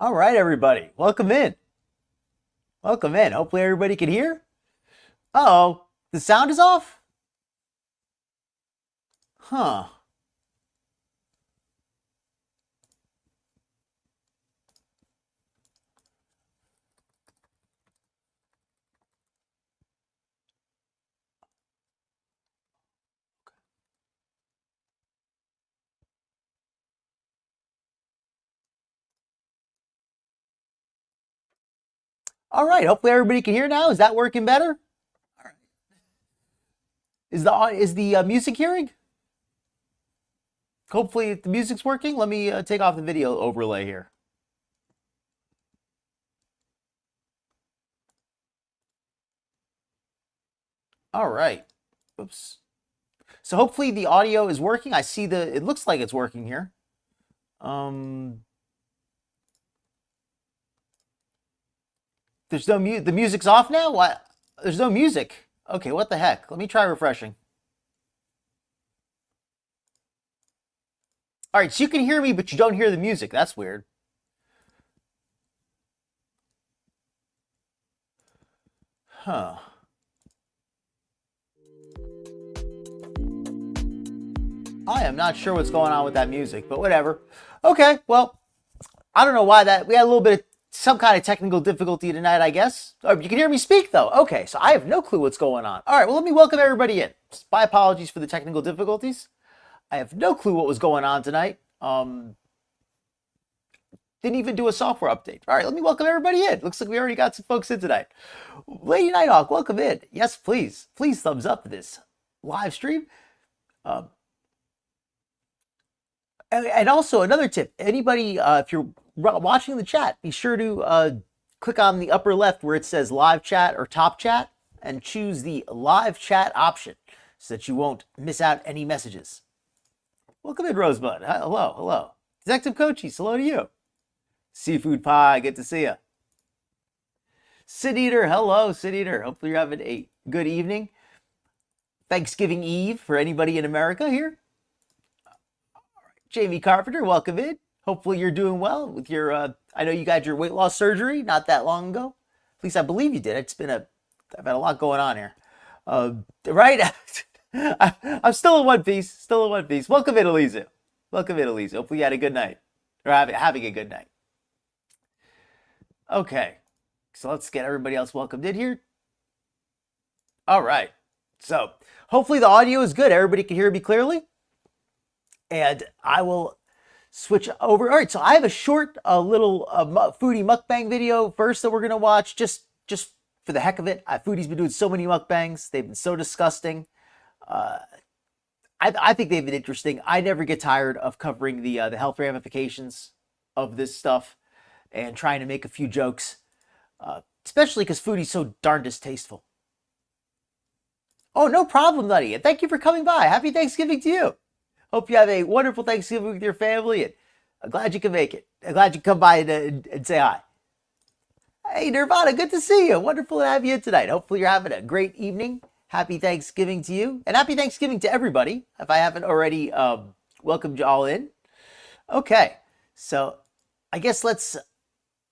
All right, everybody. Welcome in. Welcome in. Hopefully everybody can hear. Uh-oh, the sound is off? Huh. All right, hopefully everybody can hear now. Is that working better? All right. Is the music hearing? Hopefully the music's working. Let me take off the video overlay here. All right. Oops. So hopefully the audio is working. I see it looks like it's working here. There's no the music's off now? What? There's no music. Okay, what the heck? Let me try refreshing. All right, so you can hear me, but you don't hear the music. That's weird. Huh. I am not sure what's going on with that music, but whatever. Okay, well, I don't know why we had a little bit of some kind of technical difficulty tonight, I guess. Oh, you can hear me speak, though. Okay, so I have no clue what's going on. All right, well, let me welcome everybody in. My apologies for the technical difficulties. I have no clue what was going on tonight. Didn't even do a software update. All right, let me welcome everybody in. Looks like we already got some folks in tonight. Lady Nighthawk, welcome in. Yes, please. Please thumbs up this live stream. And also another tip, anybody, if you're watching the chat, be sure to click on the upper left where it says live chat or top chat and choose the live chat option so that you won't miss out any messages. Welcome in, Rosebud. Hello, hello. Detective Coaches, hello to you. Seafood Pie, good to see you. Sid Eater, hello, Sid Eater. Hopefully you're having a good evening. Thanksgiving Eve for anybody in America here. Jamie Carpenter, welcome in. Hopefully you're doing well with your, I know you got your weight loss surgery not that long ago. At least I believe you did. I've had a lot going on here. Right? I'm still in one piece, Welcome in, Elisa. Welcome in, Elisa. Hopefully you had a good night, or having a good night. Okay, so let's get everybody else welcomed in here. All right, so hopefully the audio is good. Everybody can hear me clearly. And I will switch over. All right, so I have a short, little foodie mukbang video first that we're gonna watch, just for the heck of it. Foodie's been doing so many mukbangs; they've been so disgusting. I think they've been interesting. I never get tired of covering the health ramifications of this stuff and trying to make a few jokes, especially because foodie's so darn distasteful. Oh, no problem, Nutty, and thank you for coming by. Happy Thanksgiving to you. Hope you have a wonderful Thanksgiving with your family, and I'm glad you can make it. I'm glad you come by and say hi. Hey, Nirvana, good to see you. Wonderful to have you in tonight. Hopefully you're having a great evening. Happy Thanksgiving to you, and happy Thanksgiving to everybody, if I haven't already welcomed you all in. Okay, so I guess let's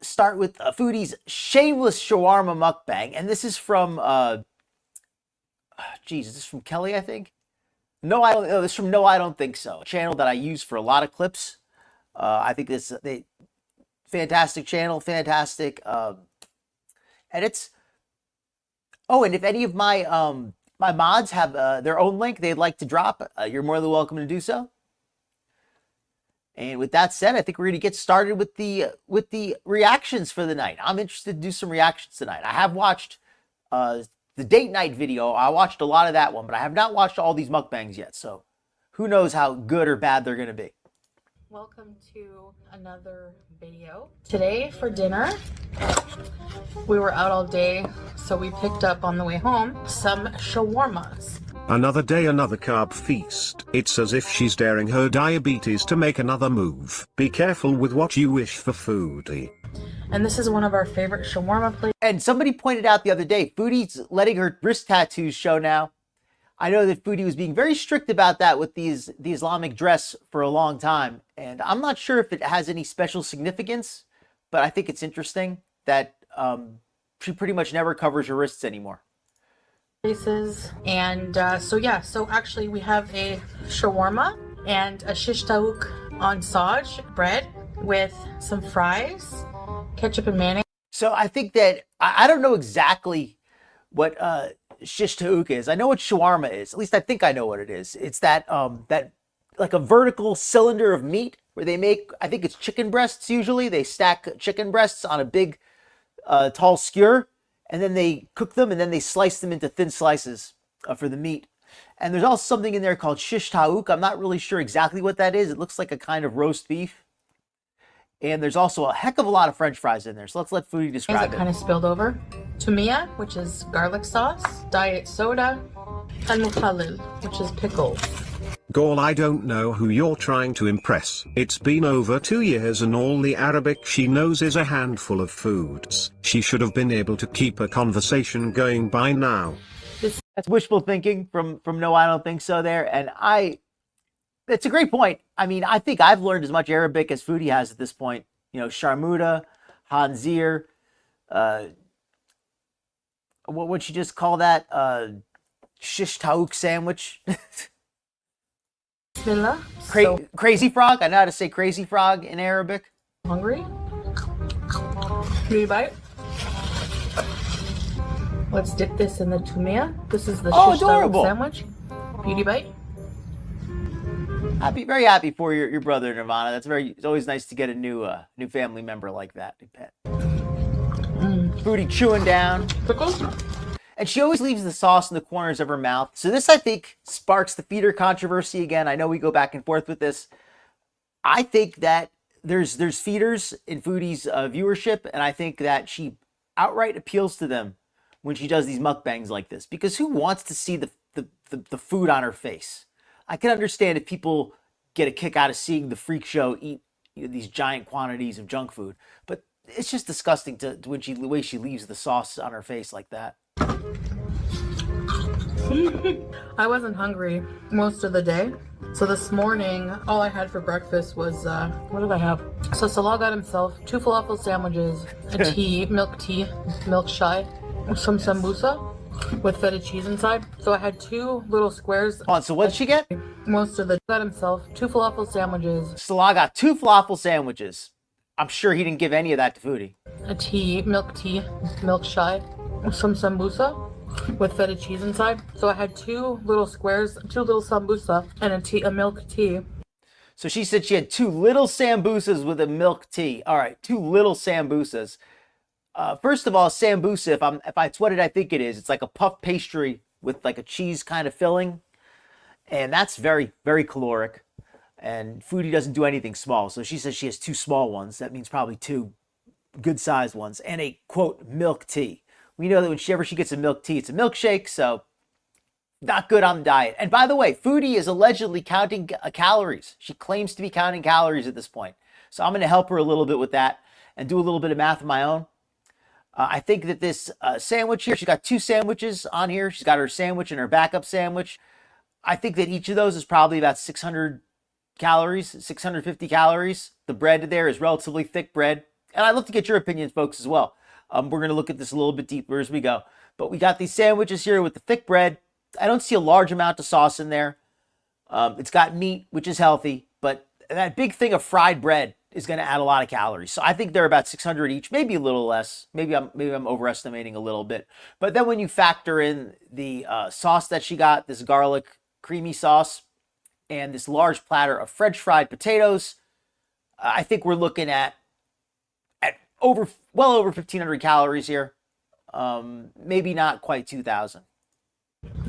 start with Foodie's shameless shawarma mukbang, and this is from, is this from Kelly, I think? No, I don't. This is from No, I Don't Think So. A channel that I use for a lot of clips. I think this fantastic channel, fantastic edits. Oh, and if any of my my mods have their own link they'd like to drop, you're more than welcome to do so. And with that said, I think we're gonna get started with the reactions for the night. I'm interested to do some reactions tonight. I have watched the date night video. I watched a lot of that one, but I have not watched all these mukbangs yet. So who knows how good or bad they're going to be. Welcome to another video. Today for dinner, we were out all day, so we picked up on the way home some shawarmas. Another day, another carb feast. It's as if she's daring her diabetes to make another move. Be careful with what you wish for, Foodie. And this is one of our favorite shawarma places. And somebody pointed out the other day, Foodie's letting her wrist tattoos show now. I know that Foodie was being very strict about that with the Islamic dress for a long time. And I'm not sure if it has any special significance but I think it's interesting that she pretty much never covers her wrists anymore. And so actually we have a shawarma and a shish taouk on saj bread with some fries, ketchup and mayonnaise. So I think that I don't know exactly what shish taouk is. I know what shawarma is. At least I think I know what it is. It's that that like a vertical cylinder of meat where they make, I think it's chicken breasts usually. They stack chicken breasts on a big tall skewer, and then they cook them, and then they slice them into thin slices for the meat. And there's also something in there called shish taouk. I'm not really sure exactly what that is. It looks like a kind of roast beef. And there's also a heck of a lot of French fries in there. So let's let Foodie describe it. Kind of spilled over. Tumia, which is garlic sauce, diet soda, and mukhalil, which is pickles. Girl, I don't know who you're trying to impress. It's been over 2 years and all the Arabic she knows is a handful of foods. She should have been able to keep a conversation going by now. That's wishful thinking from No, I don't think so there. And it's a great point. I mean, I think I've learned as much Arabic as Foodie has at this point. You know, Sharmuda, Hanzir, what would you just call that? Shish taouk sandwich. Bismillah. Crazy frog. I know how to say crazy frog in Arabic. Hungry? Beauty bite. Let's dip this in the tumia. This is the shish taouk sandwich. Beauty bite. Very happy for your brother Nirvana. It's always nice to get a new family member like that. New pet. Foodie chewing down. Pickles. And she always leaves the sauce in the corners of her mouth. So this, I think, sparks the feeder controversy again. I know we go back and forth with this. I think that there's feeders in Foodie's viewership, and I think that she outright appeals to them when she does these mukbangs like this. Because who wants to see the food on her face? I can understand if people get a kick out of seeing the freak show eat these giant quantities of junk food, but it's just disgusting the way she leaves the sauce on her face like that. I wasn't hungry most of the day. So this morning, all I had for breakfast was, what did I have? So Salah got himself 2 falafel sandwiches, a tea, milk chai, some sambusa with feta cheese inside. So I had 2 little squares. So what did she get? Got himself 2 falafel sandwiches. Salah got 2 falafel sandwiches. I'm sure he didn't give any of that to Foodie. A tea, milk chai, some sambusa with feta cheese inside. So I had 2 little squares, 2 little sambusa, and a milk tea. So she said she had 2 little sambusas with a milk tea. All right, 2 little sambusas. First of all, sambusa, if it's what I think it is, it's like a puff pastry with like a cheese kind of filling. And that's very, very caloric. And Foodie doesn't do anything small. So she says she has 2 small ones. That means probably 2 good sized ones. And a, quote, milk tea. We know that whenever she gets a milk tea, it's a milkshake. So not good on the diet. And by the way, Foodie is allegedly counting calories. She claims to be counting calories at this point. So I'm going to help her a little bit with that and do a little bit of math of my own. I think that this sandwich here, she's got 2 sandwiches on here. She's got her sandwich and her backup sandwich. I think that each of those is probably about 600 calories, 650 calories. The bread there is relatively thick bread. And I'd love to get your opinions, folks, as well. We're going to look at this a little bit deeper as we go. But we got these sandwiches here with the thick bread. I don't see a large amount of sauce in there. It's got meat, which is healthy. But that big thing of fried bread is going to add a lot of calories. So I think they're about 600 each, maybe a little less. Maybe I'm overestimating a little bit. But then when you factor in the sauce that she got, this garlic creamy sauce, and this large platter of French fried potatoes, I think we're looking at well over 1,500 calories here. Maybe not quite 2,000.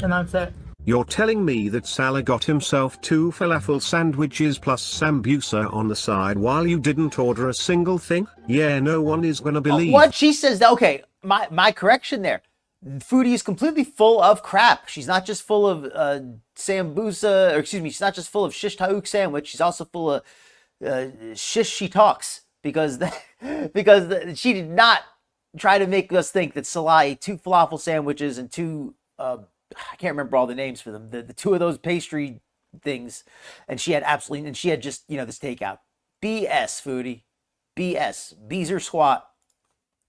And that's it. You're telling me that Salah got himself 2 falafel sandwiches plus sambusa on the side while you didn't order a single thing? Yeah, no one is gonna believe. What she says, okay, my correction there. Foodie is completely full of crap. She's not just full of sambusa, or excuse me, she's not just full of shish taouk sandwich. She's also full of shish she talks, because she did not try to make us think that Salah ate 2 falafel sandwiches and 2 I can't remember all the names for them. The 2 of those pastry things, and she had just this takeout. BS, Foodie. BS. Bees are squat.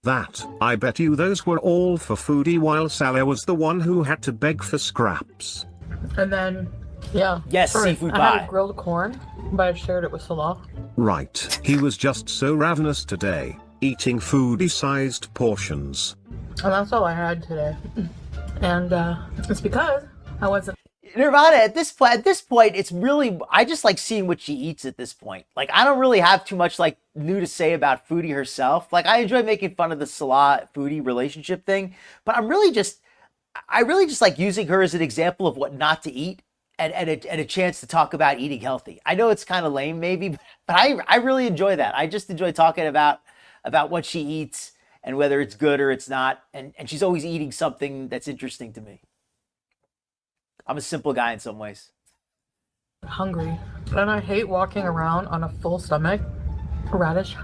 That, I bet you those were all for Foodie while Salah was the one who had to beg for scraps. And then, yeah. Yes, Sorry, seafood I pie. had grilled corn, but I shared it with Salah. Right, he was just so ravenous today, eating Foodie-sized portions. And that's all I had today. And it's because I wasn't. Nirvana, at this point, it's really, I just like seeing what she eats at this point. Like, I don't really have too much like new to say about Foodie herself. Like, I enjoy making fun of the Salah Foodie relationship thing, but I really just like using her as an example of what not to eat and a chance to talk about eating healthy. I know it's kind of lame maybe, but I really enjoy that. I just enjoy talking about what she eats and whether it's good or it's not. And she's always eating something that's interesting to me. I'm a simple guy in some ways. Hungry. And I hate walking around on a full stomach. Radish.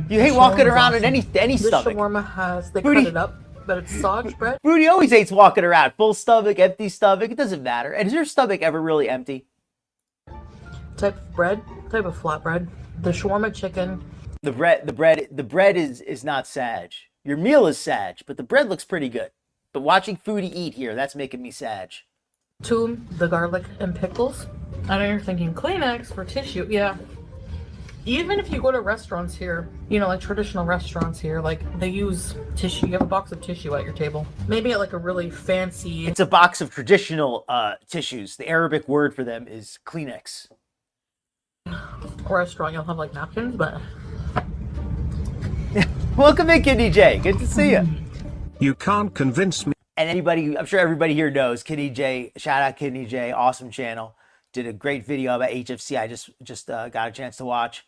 You hate walking around on any stomach. This shawarma has, they Foodie. cut it up, but it's sausage bread. Foodie always hates walking around. Full stomach, empty stomach. It doesn't matter. And is your stomach ever really empty? Type of bread, type of flatbread. The shawarma chicken. The bread is not sag. Your meal is sag, but the bread looks pretty good. But watching Foodie eat here, that's making me sag. The garlic and pickles. I know you're thinking Kleenex for tissue. Yeah. Even if you go to restaurants here, you know, like traditional restaurants here, like they use tissue. You have a box of tissue at your table. Maybe at like a really fancy. It's a box of traditional tissues. The Arabic word for them is Kleenex. Restaurant, you'll have like napkins, but. Welcome in, Kidney J. Good to see you. You can't convince me. And I'm sure everybody here knows Kidney J. Shout out Kidney J. Awesome channel. Did a great video about HFC. I just got a chance to watch.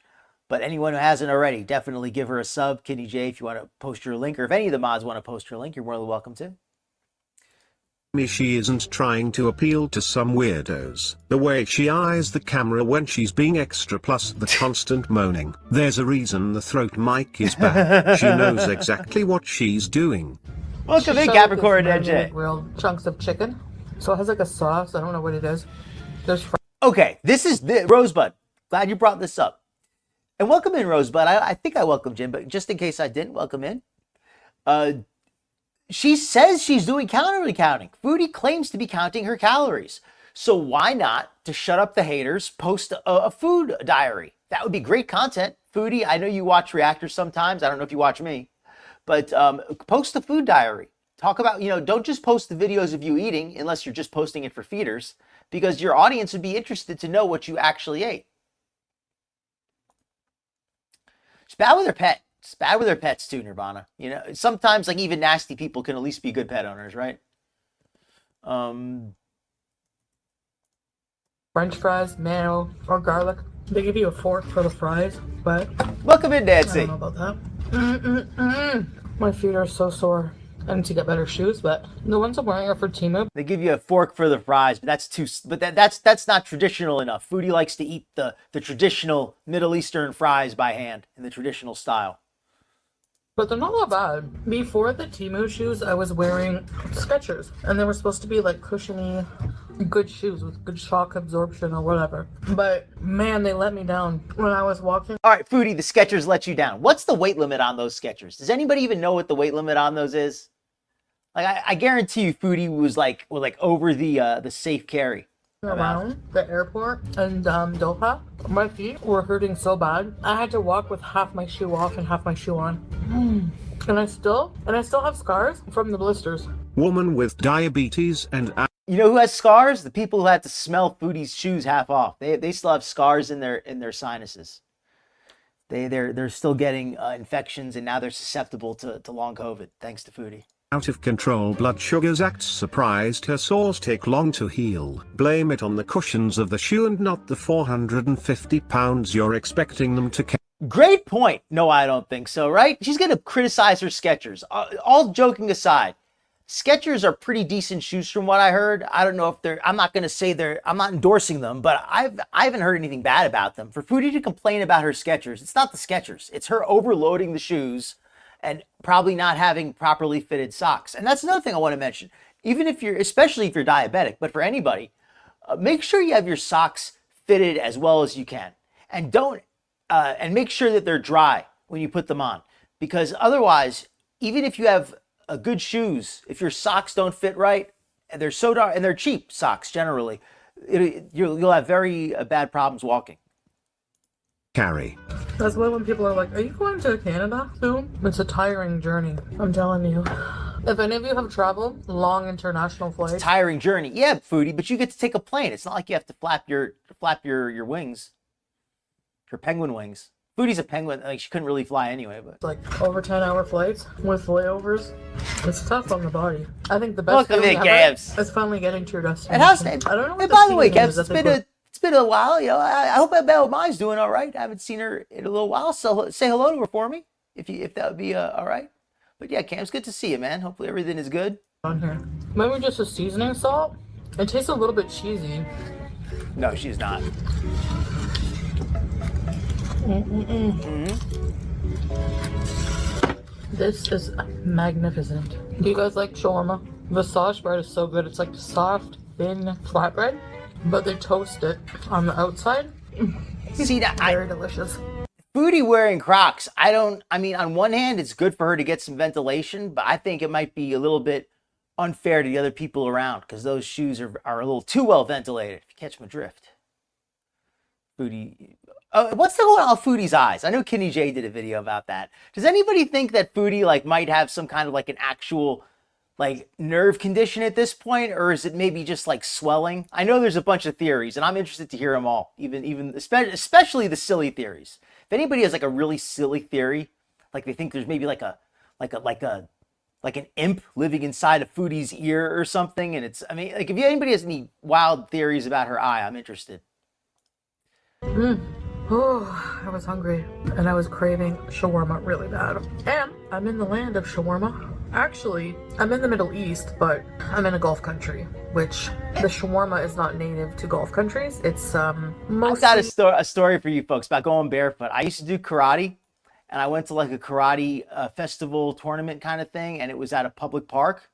But anyone who hasn't already, definitely give her a sub. Kidney J, if you want to post your link, or if any of the mods want to post your link, you're more than welcome to. She isn't trying to appeal to some weirdos. The way she eyes the camera when she's being extra, plus the constant moaning. There's a reason the throat mic is back. She knows exactly what she's doing. Welcome in, Capricorn NJ. Grilled chunks of chicken. So it has like a sauce. I don't know what it is. There's Okay, this is Rosebud. Glad you brought this up. And welcome in, Rosebud. I think I welcomed Jim, but just in case I didn't, welcome in. She says she's doing calorie counting. Foodie claims to be counting her calories. So why not, to shut up the haters, post a food diary? That would be great content. Foodie, I know you watch reactors sometimes. I don't know if you watch me. But post a food diary. Talk about, don't just post the videos of you eating unless you're just posting it for feeders, because your audience would be interested to know what you actually ate. It's bad with their pet. It's bad with their pets too, Nirvana. Sometimes like even nasty people can at least be good pet owners, right? French fries, mayo, or garlic. They give you a fork for the fries, but welcome in, Nancy. I don't know about that. My feet are so sore. I need to get better shoes, but the ones I'm wearing are for Temu. They give you a fork for the fries, but that's not traditional enough. Foodie likes to eat the traditional Middle Eastern fries by hand in the traditional style. But they're not that bad. Before the Temu shoes, I was wearing Skechers, and they were supposed to be like cushiony, good shoes with good shock absorption or whatever. But man, they let me down when I was walking. All right, Foodie, the Skechers let you down. What's the weight limit on those Skechers? Does anybody even know what the weight limit on those is? Like, I guarantee you, Foodie was like over the safe carry. Around the airport and Doha, my feet were hurting so bad. I had to walk with half my shoe off and half my shoe on. And I still have scars from the blisters. Woman with diabetes and you know who has scars? The people who had to smell Foodie's shoes half off. They still have scars in their sinuses. They're still getting infections, and now they're susceptible to long COVID thanks to Foodie. out of control blood sugars acts surprised her sores take long to heal. Blame it on the cushions of the shoe and not the 450 pounds you're expecting them to carry. Great point. No, I don't think so, right? She's going to criticize her Skechers. All joking aside, Skechers are pretty decent shoes from what I heard. I don't know if I'm not going to say I'm not endorsing them, but I haven't heard anything bad about them. For Foodie to complain about her Skechers, it's not the Skechers. It's her overloading the shoes and probably not having properly fitted socks. And that's another thing I want to mention. Especially if you're diabetic, but for anybody, make sure you have your socks fitted as well as you can. And and make sure that they're dry when you put them on, because otherwise, even if you have good shoes, if your socks don't fit right, and they're so dark, and they're cheap socks generally, you'll have very bad problems walking. Carrie. That's why when people are like, are you going to Canada soon? It's a tiring journey, I'm telling you. If any of you have traveled long international flights. Tiring journey. Yeah, Foodie, but you get to take a plane. It's not like you have to flap your wings. Your penguin wings. Foodie's a penguin. Like, she couldn't really fly anyway, but Like over 10-hour flights with layovers. It's tough on the body. I think the best look at me, feeling Gabs. ever is finally getting to your destination. And how's I don't know what and by the way, season Gabs, is that they it's been a while. You know, I hope Belle Mai's doing all right. I haven't seen her in a little while. So say hello to her for me, if that would be all right. But yeah, Cam, it's good to see you, man. Hopefully everything is good. on here. Maybe just a seasoning salt. It tastes a little bit cheesy. No, she's not. This is magnificent. Do you guys like shawarma? The sauce bread is so good. It's like soft, thin flatbread, but they toast it on the outside. See that? Very delicious. Foodie wearing Crocs. I mean, on one hand, it's good for her to get some ventilation, but I think it might be a little bit unfair to the other people around because those shoes are a little too well ventilated, if you catch my drift. Foodie. What's going on with Foodie's eyes? I know Kenny J did a video about that. Does anybody think that Foodie like might have some kind of like an actual like nerve condition at this point, or is it maybe just like swelling? I know there's a bunch of theories, and I'm interested to hear them all, even especially the silly theories. If anybody has like a really silly theory, like they think there's maybe like an imp living inside a Foodie's ear or something, and it's, I mean, like if anybody has any wild theories about her eye, I'm interested. Oh, I was hungry and I was craving shawarma really bad. And I'm in the land of shawarma. Actually, I'm in the Middle East, but I'm in a Gulf country, which the shawarma is not native to Gulf countries. It's mostly... I've got a story for you folks about going barefoot. I used to do karate, and I went to like a karate festival tournament kind of thing, and it was at a public park.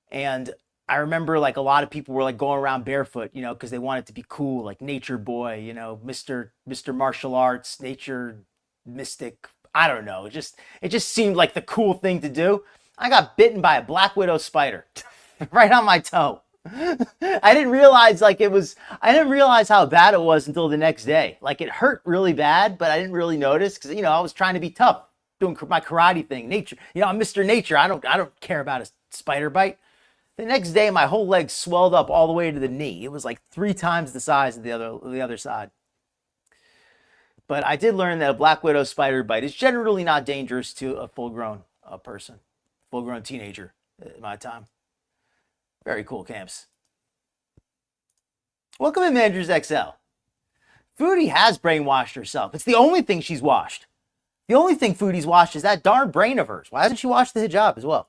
And I remember like a lot of people were like going around barefoot, you know, because they wanted to be cool, like nature boy, you know, Mr. Martial Arts, nature mystic. I don't know. It just seemed like the cool thing to do. I got bitten by a black widow spider right on my toe. I didn't realize how bad it was until the next day. Like it hurt really bad, but I didn't really notice because, you know, I was trying to be tough doing my karate thing. Nature, you know, I'm Mr. Nature. I don't care about a spider bite. The next day, my whole leg swelled up all the way to the knee. It was like 3 times the size of the other side. But I did learn that a black widow spider bite is generally not dangerous to a full-grown person, full-grown teenager at my time. Very cool, Camps. Welcome to Managers XL. Foodie has brainwashed herself. It's the only thing she's washed. The only thing Foodie's washed is that darn brain of hers. Why hasn't she washed the hijab as well?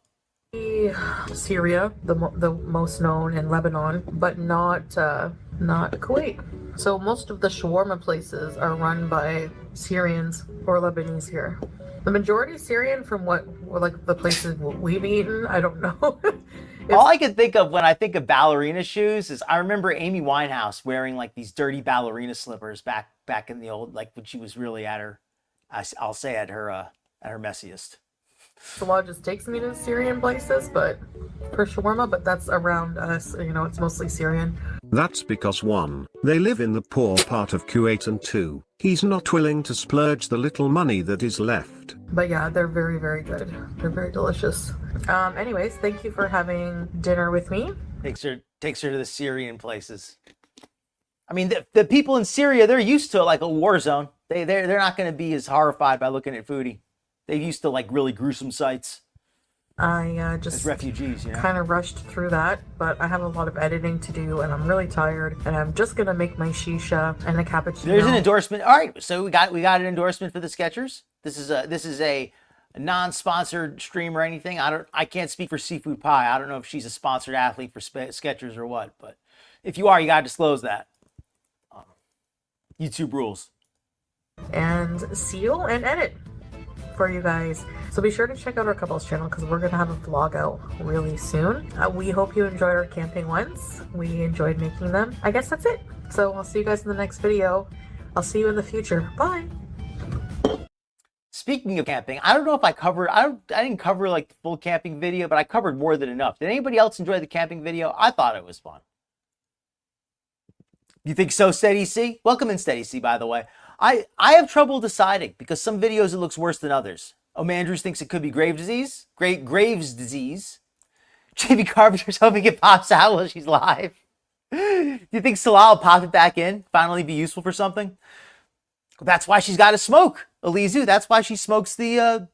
Syria, the most known, in Lebanon, but not Kuwait. So most of the shawarma places are run by Syrians or Lebanese here. The majority Syrian from what like the places we've eaten. I don't know. All I can think of when I think of ballerina shoes is I remember Amy Winehouse wearing like these dirty ballerina slippers back in the old, like when she was really at her, I'll say at her messiest. So a lot just takes me to Syrian places, but for shawarma, but that's around us, you know, it's mostly Syrian. That's because 1, they live in the poor part of Kuwait, and 2, he's not willing to splurge the little money that is left. But yeah, they're very, very good. They're very delicious. Anyways, thank you for having dinner with me. Takes her to the Syrian places. I mean, the people in Syria, they're used to like a war zone. They're not going to be as horrified by looking at Foodie. They're used to like really gruesome sights. I just as refugees, you know? Kind of rushed through that, but I have a lot of editing to do, and I'm really tired. And I'm just gonna make my shisha and a cappuccino. There's an endorsement. All right, so we got an endorsement for the Skechers. This is a non-sponsored stream or anything. I can't speak for Seafood Pie. I don't know if she's a sponsored athlete for Skechers or what, but if you are, you gotta disclose that. YouTube rules. And seal and edit for you guys. So be sure to check out our couples channel because we're gonna have a vlog out really soon. We hope you enjoyed our camping ones. We enjoyed making them. I guess that's it. So I'll see you guys in the next video. I'll see you in the future. Bye. Speaking of camping, I don't know if I didn't cover like the full camping video, but I covered more than enough. Did anybody else enjoy the camping video? I thought it was fun. You think so, Steady C? Welcome in, Steady C, by the way. I have trouble deciding because some videos it looks worse than others. Andrews thinks it could be Graves' disease. Graves' disease. JB Carpenter's hoping it pops out while she's live. Do you think Salah will pop it back in? Finally be useful for something? That's why she's got to smoke, Elizu. That's why she smokes that's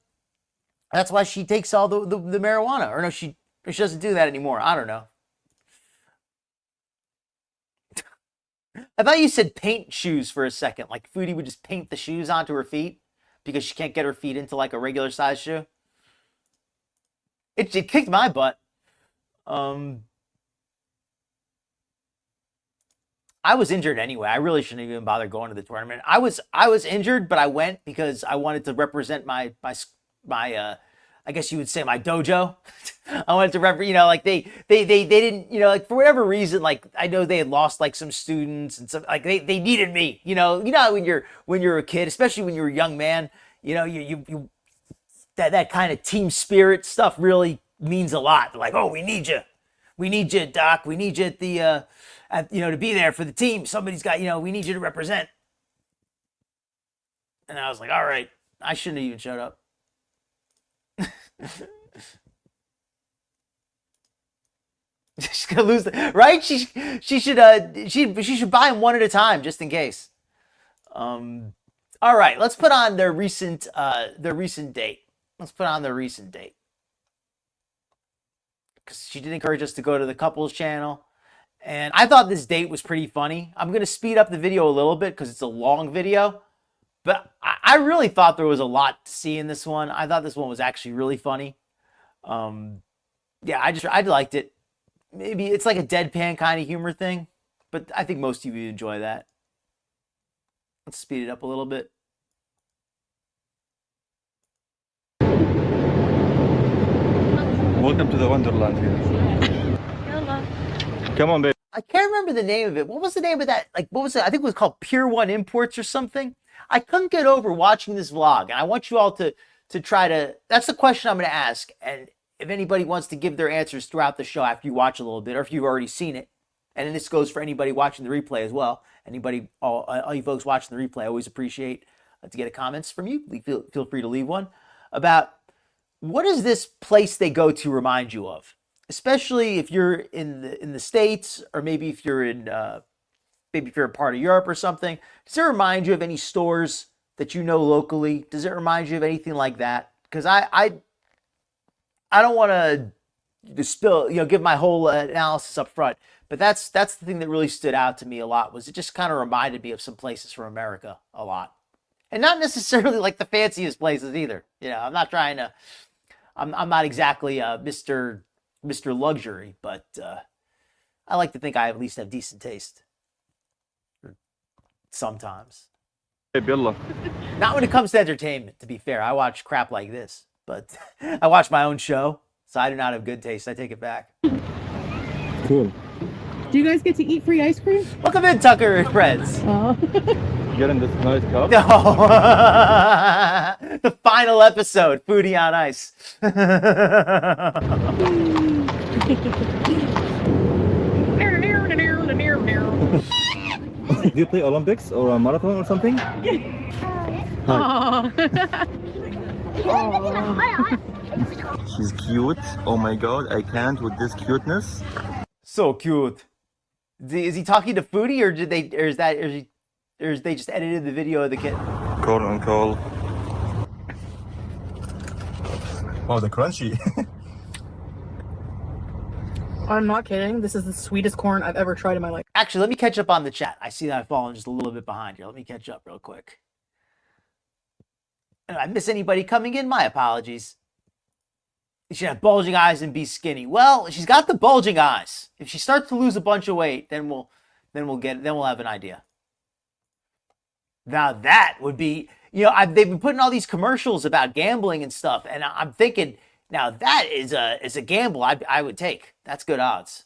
why she takes all the marijuana. Or no, she doesn't do that anymore. I don't know. I thought you said paint shoes for a second. Like Foodie would just paint the shoes onto her feet because she can't get her feet into like a regular size shoe. It kicked my butt. I was injured anyway. I really shouldn't even bother going to the tournament. I was injured, but I went because I wanted to represent my I guess you would say my dojo. I wanted to represent, like they didn't, like for whatever reason, like I know they had lost like some students and stuff, like they needed me, when you're a kid, especially when you're a young man, you that kind of team spirit stuff really means a lot. Like, oh, we need you, Doc, we need you at the to be there for the team. Somebody's got, we need you to represent. And I was like, all right, I shouldn't have even showed up. She's gonna lose right? She should buy them one at a time just in case. All right, let's put on their recent date. Let's put on their recent date. Because she did encourage us to go to the couples channel. And I thought this date was pretty funny. I'm going to speed up the video a little bit because it's a long video. But I really thought there was a lot to see in this one. I thought this one was actually really funny. Yeah, I liked it. Maybe it's like a deadpan kind of humor thing. But I think most of you enjoy that. Let's speed it up a little bit. Welcome to the Wonderland here. Hello. Come on, baby. I can't remember the name of it. What was the name of that? Like, what was it? I think it was called Pier 1 Imports or something. I couldn't get over watching this vlog. And I want you all to try to, that's the question I'm going to ask. And if anybody wants to give their answers throughout the show after you watch a little bit, or if you've already seen it, and then this goes for anybody watching the replay as well. Anybody, all you folks watching the replay, I always appreciate to get comments from you. Feel free to leave one about what does this place they go to remind you of? Especially if you're in the States, or maybe if you're maybe if you're a part of Europe or something. Does it remind you of any stores that you know locally? Does it remind you of anything like that? Because I don't want to spill, give my whole analysis up front, but that's the thing that really stood out to me a lot. Was it just kind of reminded me of some places from America a lot, and not necessarily like the fanciest places either. I'm not trying to. I'm not exactly Mr. Luxury, but I like to think I at least have decent taste. Sometimes. Hey, Billah. Not when it comes to entertainment, to be fair. I watch crap like this, but I watch my own show, so I do not have good taste. I take it back. Cool. Do you guys get to eat free ice cream? Welcome in, Tucker and friends. Oh. Get in this nice cup. No. The final episode, Foodie on Ice. Do you play Olympics or a marathon or something? Oh. She's cute. Oh my god, I can't with this cuteness. So cute. Is he talking to Foodie, or is they just edited the video of the kid? Call on call. Oh, the crunchy. I'm not kidding. This is the sweetest corn I've ever tried in my life. Actually, let me catch up on the chat. I see that I've fallen just a little bit behind here. Let me catch up real quick. If I miss anybody coming in, my apologies. You should have bulging eyes and be skinny. Well, she's got the bulging eyes. If she starts to lose a bunch of weight, then we'll have an idea. Now that would be, they've been putting all these commercials about gambling and stuff, and I'm thinking, now that is a gamble I would take. That's good odds.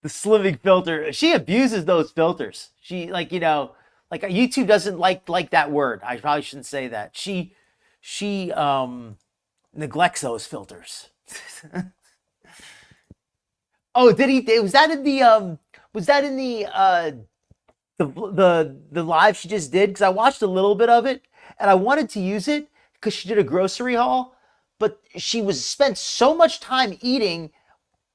The slimming filter, she abuses those filters. She Like YouTube doesn't like that word. I probably shouldn't say that. She neglects those filters. Oh, did he? Was that in the the live she just did? Because I watched a little bit of it and I wanted to use it because she did a grocery haul, but she was spent so much time eating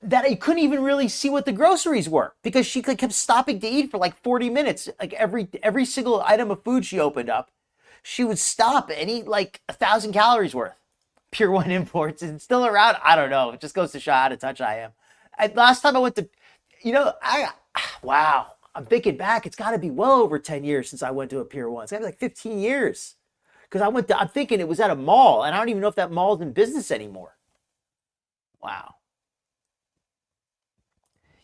that I couldn't even really see what the groceries were because she kept stopping to eat for like 40 minutes. Like every single item of food she opened up, she would stop and eat like 1,000 calories worth. Pure One Imports is still around. I don't know. It just goes to show how out of touch I am. Last time I went to, wow. I'm thinking back. It's got to be well over 10 years since I went to a Pier 1. It's got to be like 15 years. Because I'm thinking it was at a mall, and I don't even know if that mall is in business anymore. Wow.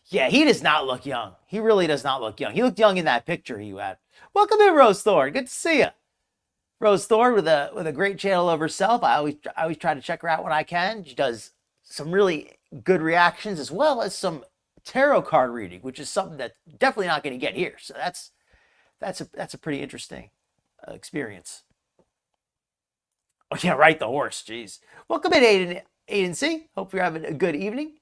Yeah, he does not look young. He really does not look young. He looked young in that picture he had. Welcome in, Rose Thorne. Good to see you. Rose Thorne with a great channel of herself. I always try to check her out when I can. She does some really good reactions as well as some tarot card reading, which is something that's definitely not going to get here. So that's a pretty interesting experience. Oh yeah, right, the horse. Jeez. Welcome in, Aiden C. Hope you're having a good evening.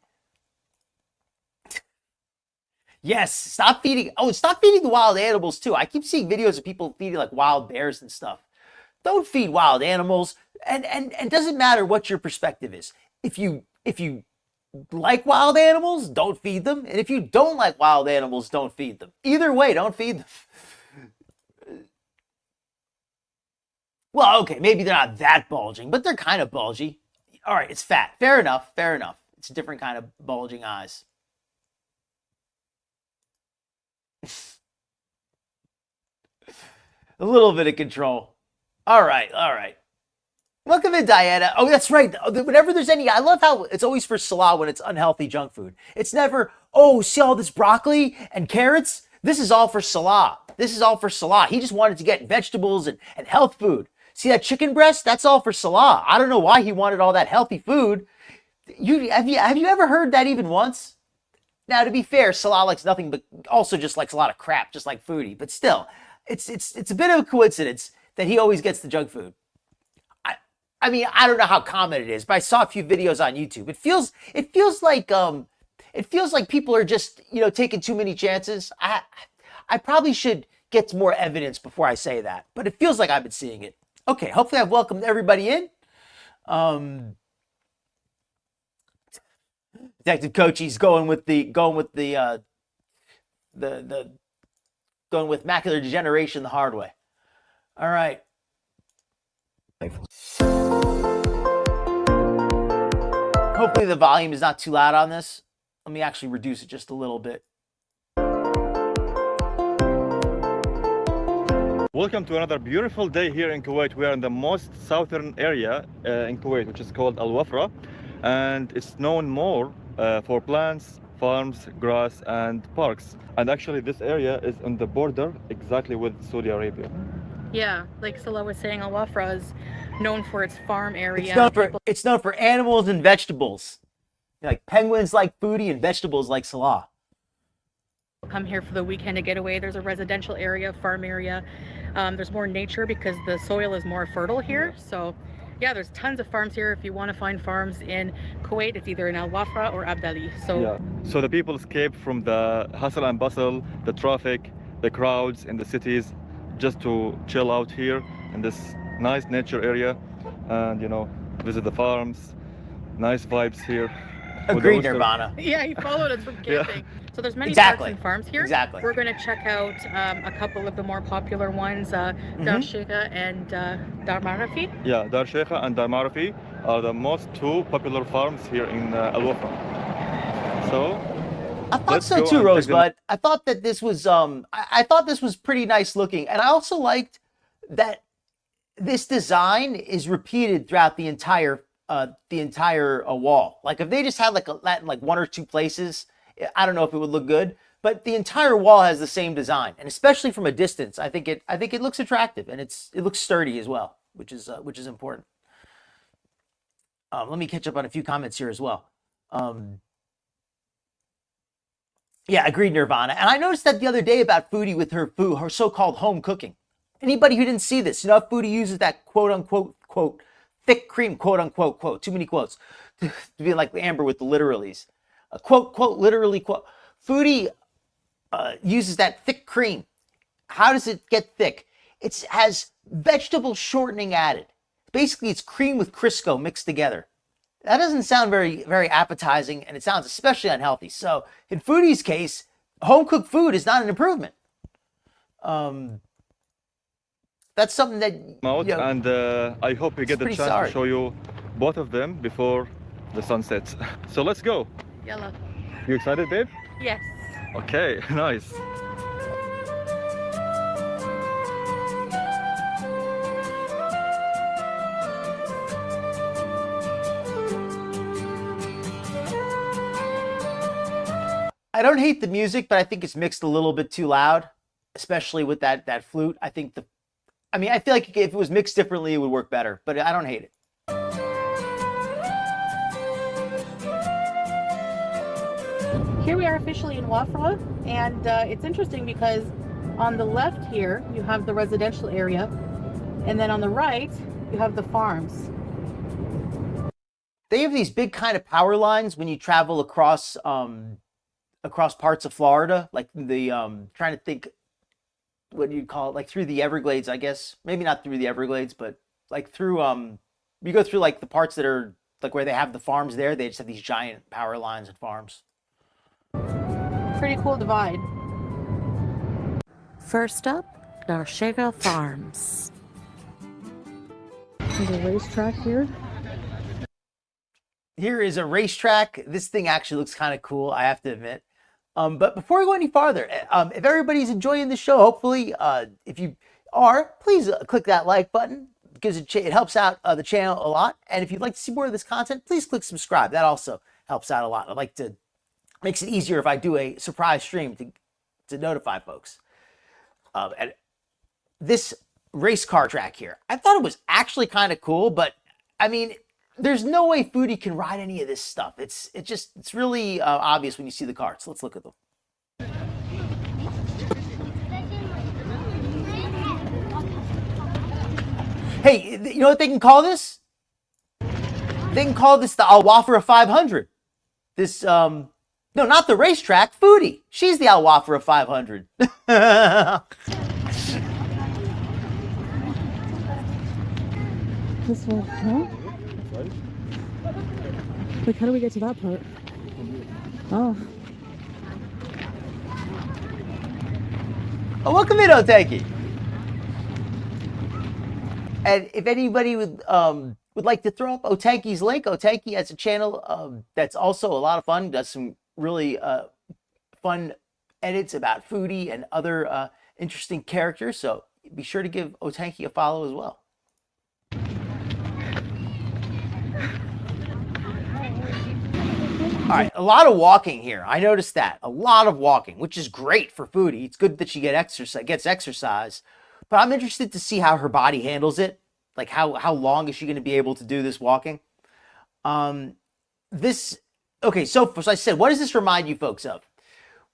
Yes, stop feeding. Oh, stop feeding the wild animals too. I keep seeing videos of people feeding like wild bears and stuff. Don't feed wild animals. And doesn't matter what your perspective is. If you like wild animals, don't feed them. And if you don't like wild animals, don't feed them. Either way, don't feed them. Well, okay, maybe they're not that bulging, but they're kind of bulgy. All right, it's fat. Fair enough. Fair enough. It's a different kind of bulging eyes. A little bit of control. All right, all right. Welcome in, Diana. Oh, that's right. Whenever there's any, I love how it's always for Salah when it's unhealthy junk food. It's never, oh, see all this broccoli and carrots? This is all for Salah. This is all for Salah. He just wanted to get vegetables and health food. See that chicken breast? That's all for Salah. I don't know why he wanted all that healthy food. Have you ever heard that even once? Now, to be fair, Salah likes nothing but also just likes a lot of crap, just like Foodie. But still, it's a bit of a coincidence that he always gets the junk food. I mean, I don't know how common it is, but I saw a few videos on YouTube. It feels like people are just, taking too many chances. I probably should get more evidence before I say that, but it feels like I've been seeing it. Okay, hopefully I've welcomed everybody in. Detective Coachy's going with macular degeneration the hard way. All right. Hopefully the volume is not too loud on this. Let me actually reduce it just a little bit. Welcome to another beautiful day here in Kuwait. We are in the most southern area in Kuwait, which is called Al Wafra, and it's known more for plants, farms, grass, and parks. And actually, this area is on the border exactly with Saudi Arabia. Yeah, like Salah was saying, Al Wafra is known for its farm area. It's known for animals and vegetables. Like penguins like Foodie and vegetables like Salah. Come here for the weekend to get away. There's a residential area, farm area. There's more nature because the soil is more fertile here. So yeah, there's tons of farms here. If you want to find farms in Kuwait, it's either in Al Wafra or Abdali. So the people escape from the hustle and bustle, the traffic, the crowds in the cities, just to chill out here in this nice nature area and visit the farms. Nice vibes here. Agreed, Nirvana. Yeah, he followed us from camping. Yeah. So there's many Exactly. parks and farms here. Exactly. We're going to check out a couple of the more popular ones, Dar Sheikha and Dar Marafi. Yeah, Dar Sheikha and Dar Marafi are the most two popular farms here in Al Wafra. So I thought so too, Rosebud. I thought that this was I thought this was pretty nice looking, and I also liked that this design is repeated throughout the entire wall. Like if they just had that in like one or two places, I don't know if it would look good, but the entire wall has the same design, and especially from a distance, I think it looks attractive, and it looks sturdy as well, which is important. Let me catch up on a few comments here as well. Yeah, agreed, Nirvana. And I noticed that the other day about Foodie with her food, her so-called home cooking. Anybody who didn't see this, Foodie uses that quote unquote quote thick cream, quote unquote quote, too many quotes, to be like Amber with the literalies. Quote quote literally quote. Foodie uses that thick cream. How does it get thick? It has vegetable shortening added. Basically, it's cream with Crisco mixed together. That doesn't sound very, very appetizing, and it sounds especially unhealthy. So, in Foodie's case, home-cooked food is not an improvement. That's something that, And I hope we get the chance to show you both of them before the sun sets. So let's go. Yellow. You excited, babe? Yes. Okay, nice. I don't hate the music, but I think it's mixed a little bit too loud, especially with that flute. I feel like if it was mixed differently, it would work better, but I don't hate it. Here we are officially in Wafra, and it's interesting because on the left here you have the residential area, and then on the right you have the farms. They have these big kind of power lines when you travel across parts of Florida, like the trying to think what you'd call it, like through the Everglades, I guess. Maybe not through the Everglades, but like through you go through like the parts that are like where they have the farms there. They just have these giant power lines and farms. Pretty cool divide. First up, Darshega Farms. There's a racetrack here. Here is a racetrack. This thing actually looks kind of cool, I have to admit. But before we go any farther, if everybody's enjoying the show, hopefully, if you are, please click that like button because it helps out the channel a lot. And if you'd like to see more of this content, please click subscribe. That also helps out a lot. Makes it easier if I do a surprise stream to notify folks. And this race car track here, I thought it was actually kind of cool, but I mean, there's no way Foodie can ride any of this stuff. It's really obvious when you see the carts. Let's look at them. Hey, you know what they can call this? They can call this the Al Wafra 500. This, no, not the racetrack, Foodie. She's the Al Wafra 500. This one, huh? Like, how do we get to that part? Oh. Oh, welcome in, Oteki. And if anybody would like to throw up Otenki's link, Otenki has a channel that's also a lot of fun, does some really fun edits about Foodie and other interesting characters. So be sure to give Otenki a follow as well. All right, a lot of walking here. I noticed that. A lot of walking, which is great for Foodie. It's good that she gets exercise. But I'm interested to see how her body handles it. Like how long is she going to be able to do this walking? Okay, so I said, what does this remind you folks of?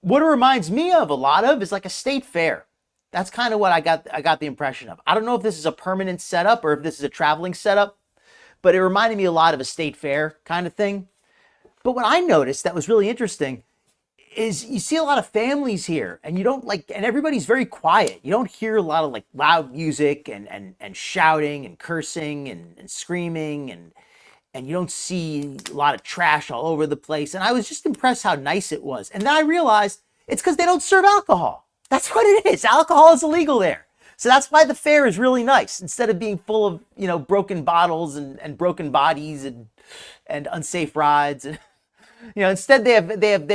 What it reminds me of a lot of is like a state fair. That's kind of what I got the impression of. I don't know if this is a permanent setup or if this is a traveling setup, but it reminded me a lot of a state fair kind of thing. But what I noticed that was really interesting is you see a lot of families here, and and everybody's very quiet. You don't hear a lot of like loud music and shouting and cursing and screaming and you don't see a lot of trash all over the place. And I was just impressed how nice it was. And then I realized it's because they don't serve alcohol. That's what it is. Alcohol is illegal there. So that's why the fair is really nice. Instead of being full of, broken bottles and broken bodies and unsafe rides. Instead they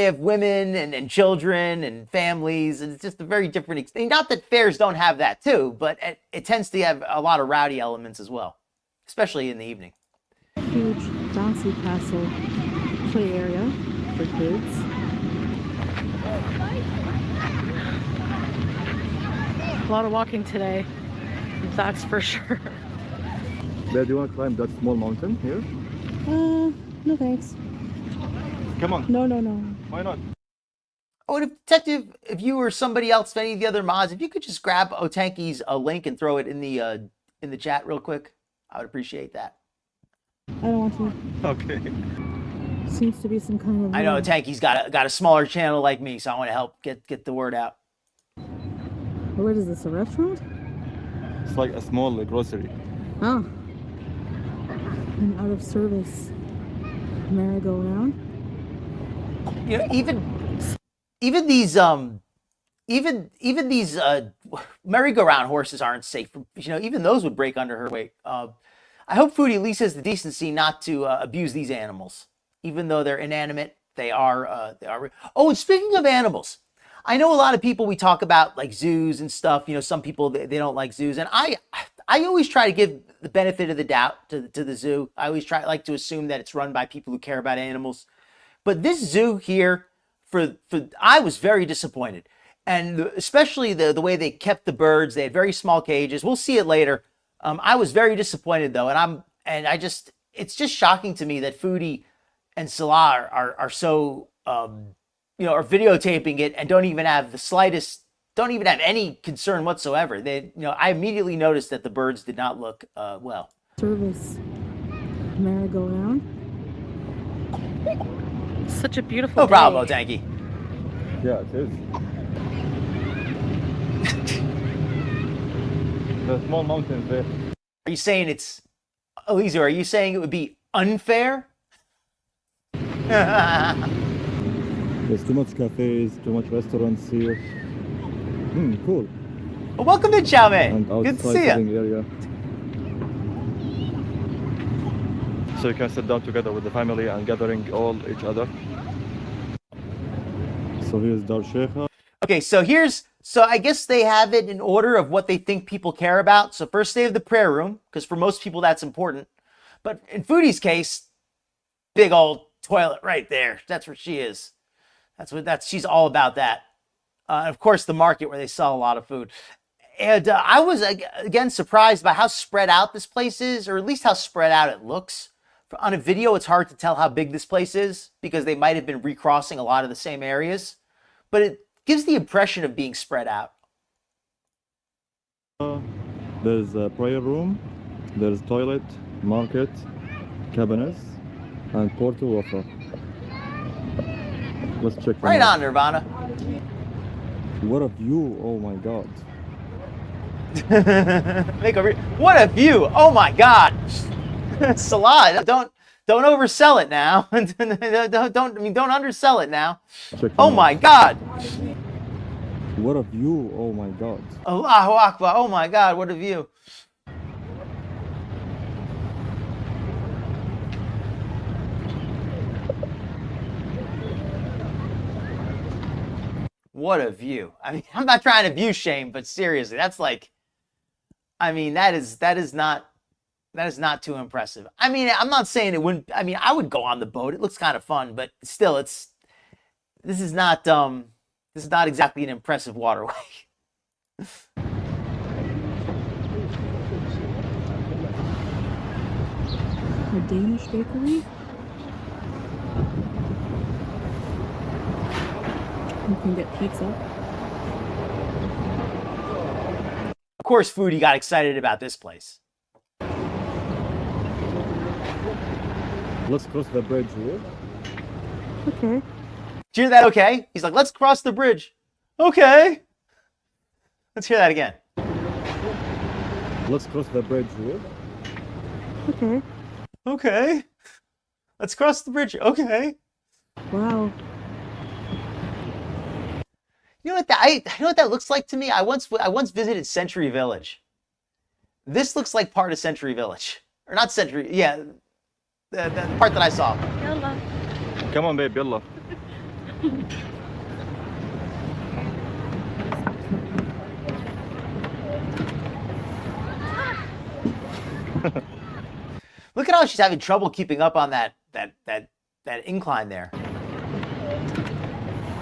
have women and children and families, and it's just a very different. Not that fairs don't have that too, but it tends to have a lot of rowdy elements as well, especially in the evening. Huge bouncy castle play area for kids. A lot of walking today, that's for sure. Where do you want to climb that small mountain here? No thanks. Come on. No. Why not? Oh, and Detective, if you or somebody else, any of the other mods, if you could just grab Otanki's link and throw it in the chat real quick, I would appreciate that. I don't want to. Okay. Seems to be some kind of. I know Otanki's got a smaller channel like me, so I want to help get the word out. What is this? A restaurant? It's like a small grocery. Oh. An out of service merry-go-round. You know, even these merry-go-round horses aren't safe. You know, even those would break under her weight. I hope Foodie at least has the decency not to abuse these animals, even though they're inanimate. They are. Oh, and speaking of animals, I know a lot of people, we talk about like zoos and stuff. You know, some people they don't like zoos, and I always try to give the benefit of the doubt to the zoo. I always like to assume that it's run by people who care about animals. But this zoo here, I was very disappointed, and especially the way they kept the birds. They had very small cages. We'll see it later. I was very disappointed though, it's just shocking to me that Foodie and Salah are so are videotaping it and don't even have any concern whatsoever. I immediately noticed that the birds did not look well. Service merry-go-round. Such a beautiful No problem, day. Otanki. Yeah, it is. The small mountains there. Are you saying it's, Elisa, are you saying it would be unfair? There's too much cafes, too much restaurants here. Cool. Well, welcome to Chow Mein. And Good to outside see you. sitting area. So you can sit down together with the family and gathering all each other. So here's Dar Sheikha. Okay, so I guess they have it in order of what they think people care about. So first they have the prayer room, because for most people that's important. But in Foodie's case, big old toilet right there. That's where she is. She's all about that. Of course, the market where they sell a lot of food. And I was, again, surprised by how spread out this place is, or at least how spread out it looks. On a video, it's hard to tell how big this place is, because they might have been recrossing a lot of the same areas. But it gives the impression of being spread out. There's a prayer room, there's toilet, market, cabinets, and Porto Wafa. Let's check them Right out. on, Nirvana. What a view! Oh my god. What a view! Oh my God, Salah, don't oversell it now. don't undersell it now. Check them Oh out. my God! What a view! Oh my god. Allahu Akbar! Oh my God, what a view! What a view! I mean, I'm not trying to view shame, but seriously, that's like, I mean, that is not too impressive. I mean, I'm not saying it wouldn't. I mean, I would go on the boat. It looks kind of fun, but still, this is not exactly an impressive waterway. A Danish bakery. You can get pizza. Of course, Foodie got excited about this place. Let's cross the bridge here. Okay. Did you hear that? Okay. He's like, let's cross the bridge. Okay. Let's hear that again. Let's cross the bridge here. Okay. Okay. Let's cross the bridge. Okay. Wow. You know what that looks like to me? I once visited Century Village. This looks like part of Century Village, or not Century? Yeah, the part that I saw. Yalla. Come on, babe, yalla. Look at how she's having trouble keeping up on that incline there.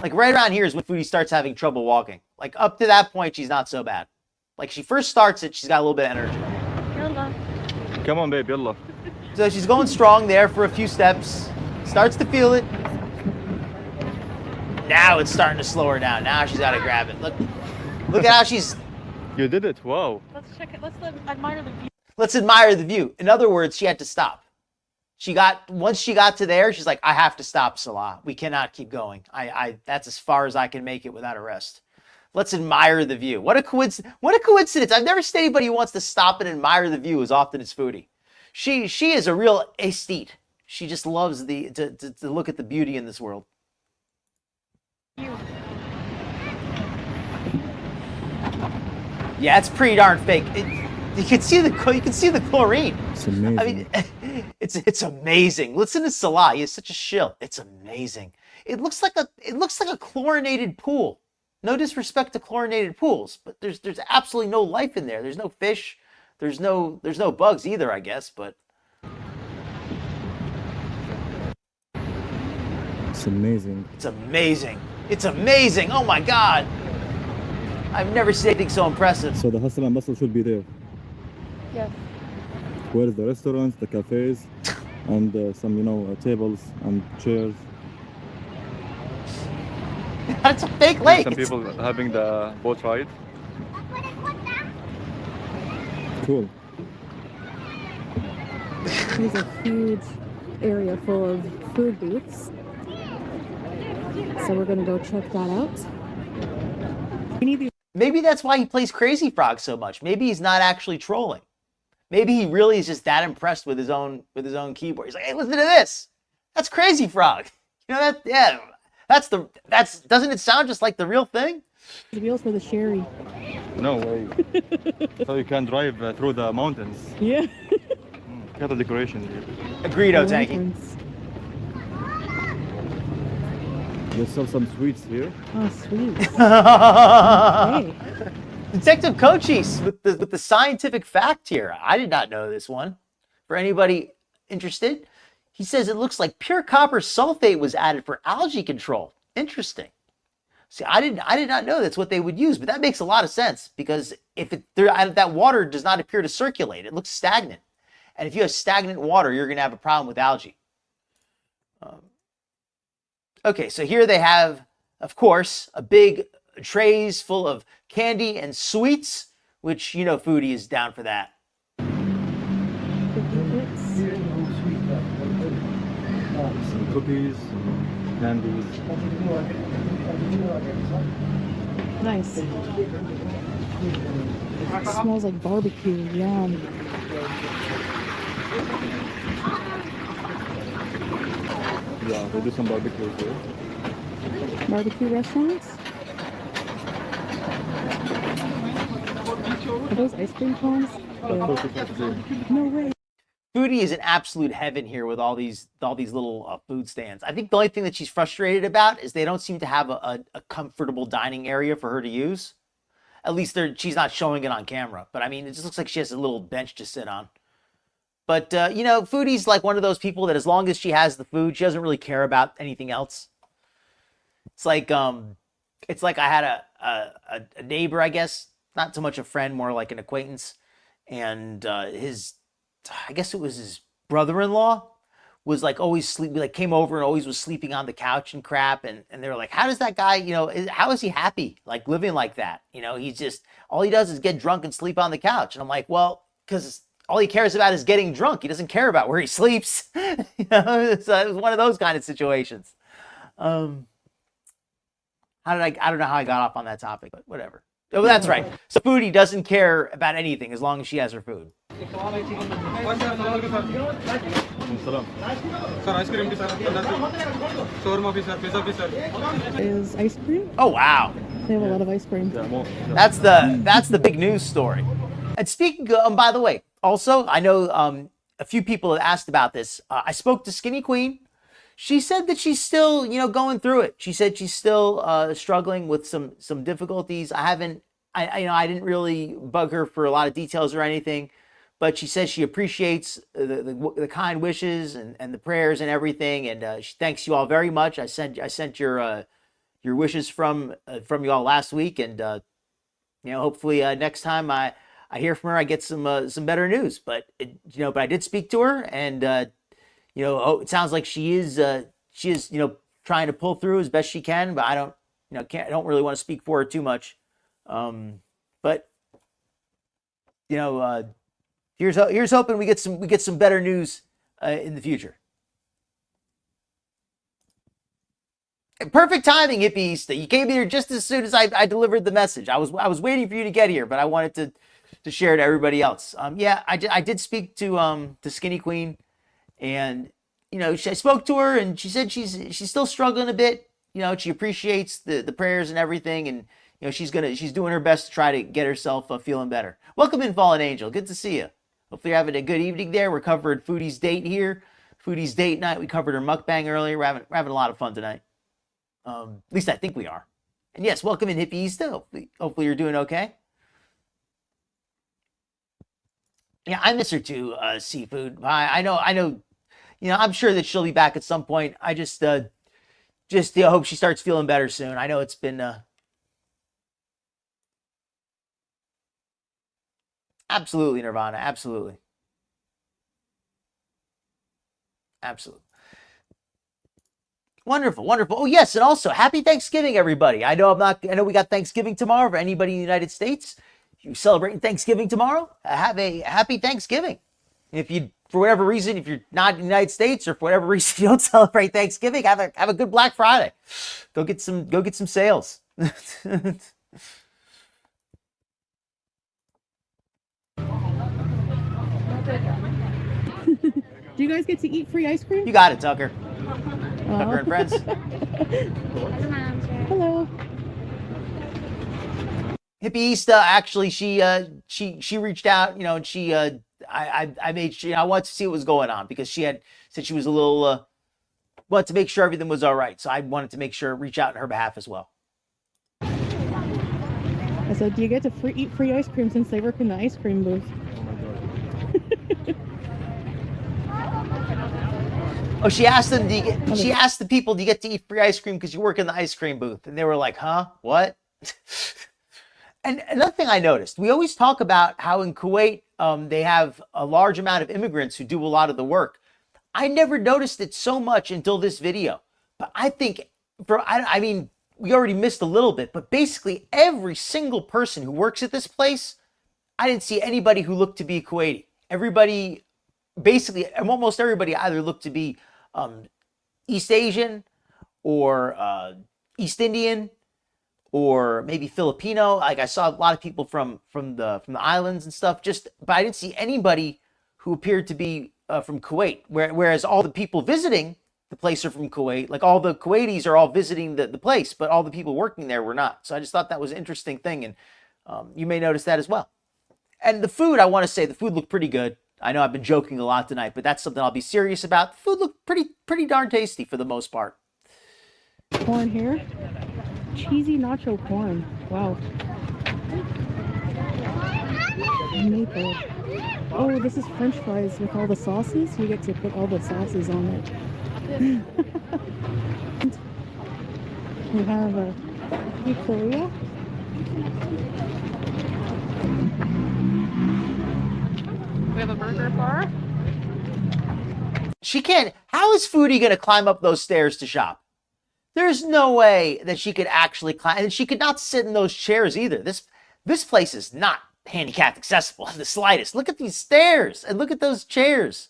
Like right around here is when Foodie starts having trouble walking. Like up to that point, she's not so bad. Like she first starts it, she's got a little bit of energy. Yalla. Come on, babe, yalla. So she's going strong there for a few steps. Starts to feel it. Now it's starting to slow her down. Now she's got to grab it. Look at how she's. You did it. Wow. Let's check it. Let's admire the view. Let's admire the view. In other words, she had to stop. Once she got to there, she's like, I have to stop, Salah. We cannot keep going. That's as far as I can make it without a rest. Let's admire the view. What a coincidence. I've never seen anybody who wants to stop and admire the view as often as Foodie. She is a real aesthete. She just loves to look at the beauty in this world. Yeah, it's pretty darn fake. You can see the chlorine. It's amazing. I mean, it's amazing. Listen to Salah. He is such a shill. It's amazing. It looks like a chlorinated pool. No disrespect to chlorinated pools, but there's absolutely no life in there. There's no fish. There's no bugs either, I guess. But It's amazing. it's amazing. It's amazing. Oh my God. I've never seen anything so impressive. So the hustle and bustle should be there. Yes. Where's the restaurants, the cafes, and some, tables and chairs. That's a fake lake. Some people having the boat ride. Cool. There's a huge area full of food booths. So we're gonna go check that out. We need these. Maybe that's why he plays Crazy Frog so much. Maybe he's not actually trolling. Maybe he really is just that impressed with his own keyboard. He's like, hey, listen to this. That's Crazy Frog. You know that? Yeah. Doesn't it sound just like the real thing? Wheels for the sherry. No way. So you can drive through the mountains. Yeah. Got a decoration here. Agreedo, Tanky. Lanterns. They sell some sweets here. Oh, sweet. Hey. Detective Cochise with the scientific fact here. I did not know this one. For anybody interested, he says it looks like pure copper sulfate was added for algae control. Interesting. See, I did not know that's what they would use, but that makes a lot of sense because if that water does not appear to circulate, it looks stagnant. And if you have stagnant water, you're going to have a problem with algae. Okay, so here they have, of course, a big trays full of candy and sweets, which, Foodie is down for that. Some cookies, candies. Nice. Smells like barbecue. Yum. Yeah, they do some barbecue here. Barbecue restaurants? Are those ice cream cones? No way. Foodie is in absolute heaven here with all these little food stands. I think the only thing that she's frustrated about is they don't seem to have a comfortable dining area for her to use. At least she's not showing it on camera. But I mean, it just looks like she has a little bench to sit on. But, Foodie's like one of those people that as long as she has the food, she doesn't really care about anything else. It's like I had a neighbor, I guess, not so much a friend, more like an acquaintance. And I guess it was his brother-in-law was like always came over and always was sleeping on the couch and crap. And they were like, how does that guy, how is he happy? Like living like that? He's just, all he does is get drunk and sleep on the couch. And I'm like, well, because all he cares about is getting drunk. He doesn't care about where he sleeps. So it was one of those kind of situations. I don't know how I got off on that topic, but whatever. Oh, that's right. So Foodie doesn't care about anything as long as she has her food. Is ice cream? Oh, wow. They have a lot of ice cream. That's the big news story. And speaking of, by the way, also, I know a few people have asked about this. I spoke to Skinny Queen. She said that she's still, going through it. She said she's still struggling with some difficulties. I didn't really bug her for a lot of details or anything, but she says she appreciates the kind wishes and the prayers and everything, and she thanks you all very much. I sent your wishes from you all last week, and hopefully next time I hear from her, I get some better news. But but I did speak to her, and it sounds like she is trying to pull through as best she can, but I don't, I don't really want to speak for her too much. But here's hoping we get some better news in the future. Perfect timing, Hippie Easter. You came here just as soon as I delivered the message. I was waiting for you to get here, but I wanted to share it to everybody else. I did speak to Skinny Queen, and I spoke to her, and she said she's still struggling a bit. She appreciates the prayers and everything, and she's doing her best to try to get herself feeling better. Welcome in, Fallen Angel. Good to see you. Hopefully you're having a good evening there. We're covering Foodie's date here. Foodie's date night. We covered her mukbang earlier. We're having a lot of fun tonight. At least I think we are. And yes, welcome in, Hippie still. Hopefully you're doing okay. Yeah, I miss her too, Seafood. I know. I'm sure that she'll be back at some point. I just hope she starts feeling better soon. I know it's been absolutely, Nirvana. Absolutely. Wonderful. Oh yes, and also happy Thanksgiving, everybody. I know we got Thanksgiving tomorrow. For anybody in the United States, you celebrating Thanksgiving tomorrow, have a happy Thanksgiving. If you, for whatever reason, if you're not in the United States, or for whatever reason you don't celebrate Thanksgiving, have a good Black Friday. Go get some sales. Do you guys get to eat free ice cream? You got it, Tucker. Tucker and friends. Hello. Hippie Easta, actually, she reached out, and I made sure, I wanted to see what was going on, because she had said she was a little, wanted to make sure everything was all right. So I wanted to make sure, reach out on her behalf as well. I said, do you get to eat free ice cream since they work in the ice cream booth? Oh, she asked them, she asked the people, do you get to eat free ice cream because you work in the ice cream booth? And they were like, huh? What? And another thing I noticed, we always talk about how in Kuwait, they have a large amount of immigrants who do a lot of the work. I never noticed it so much until this video. But I think, I mean, we already missed a little bit, but basically every single person who works at this place, I didn't see anybody who looked to be Kuwaiti. Everybody, basically, almost everybody either looked to be East Asian or East Indian or maybe Filipino. Like I saw a lot of people from the islands and stuff. But I didn't see anybody who appeared to be from Kuwait. Whereas all the people visiting the place are from Kuwait. Like all the Kuwaitis are all visiting the place, but all the people working there were not. So I just thought that was an interesting thing, and you may notice that as well. And the food, I want to say, the food looked pretty good. I know I've been joking a lot tonight, but that's something I'll be serious about. The food looked pretty darn tasty for the most part. Corn here. Cheesy nacho corn. Wow. Maple. Oh, this is French fries with all the sauces. You get to put all the sauces on it. We have a pizzeria. We have a burger bar. She can't. How is Foodie going to climb up those stairs to shop? There's no way that she could actually climb. And she could not sit in those chairs either. This place is not handicapped accessible in the slightest. Look at these stairs and look at those chairs.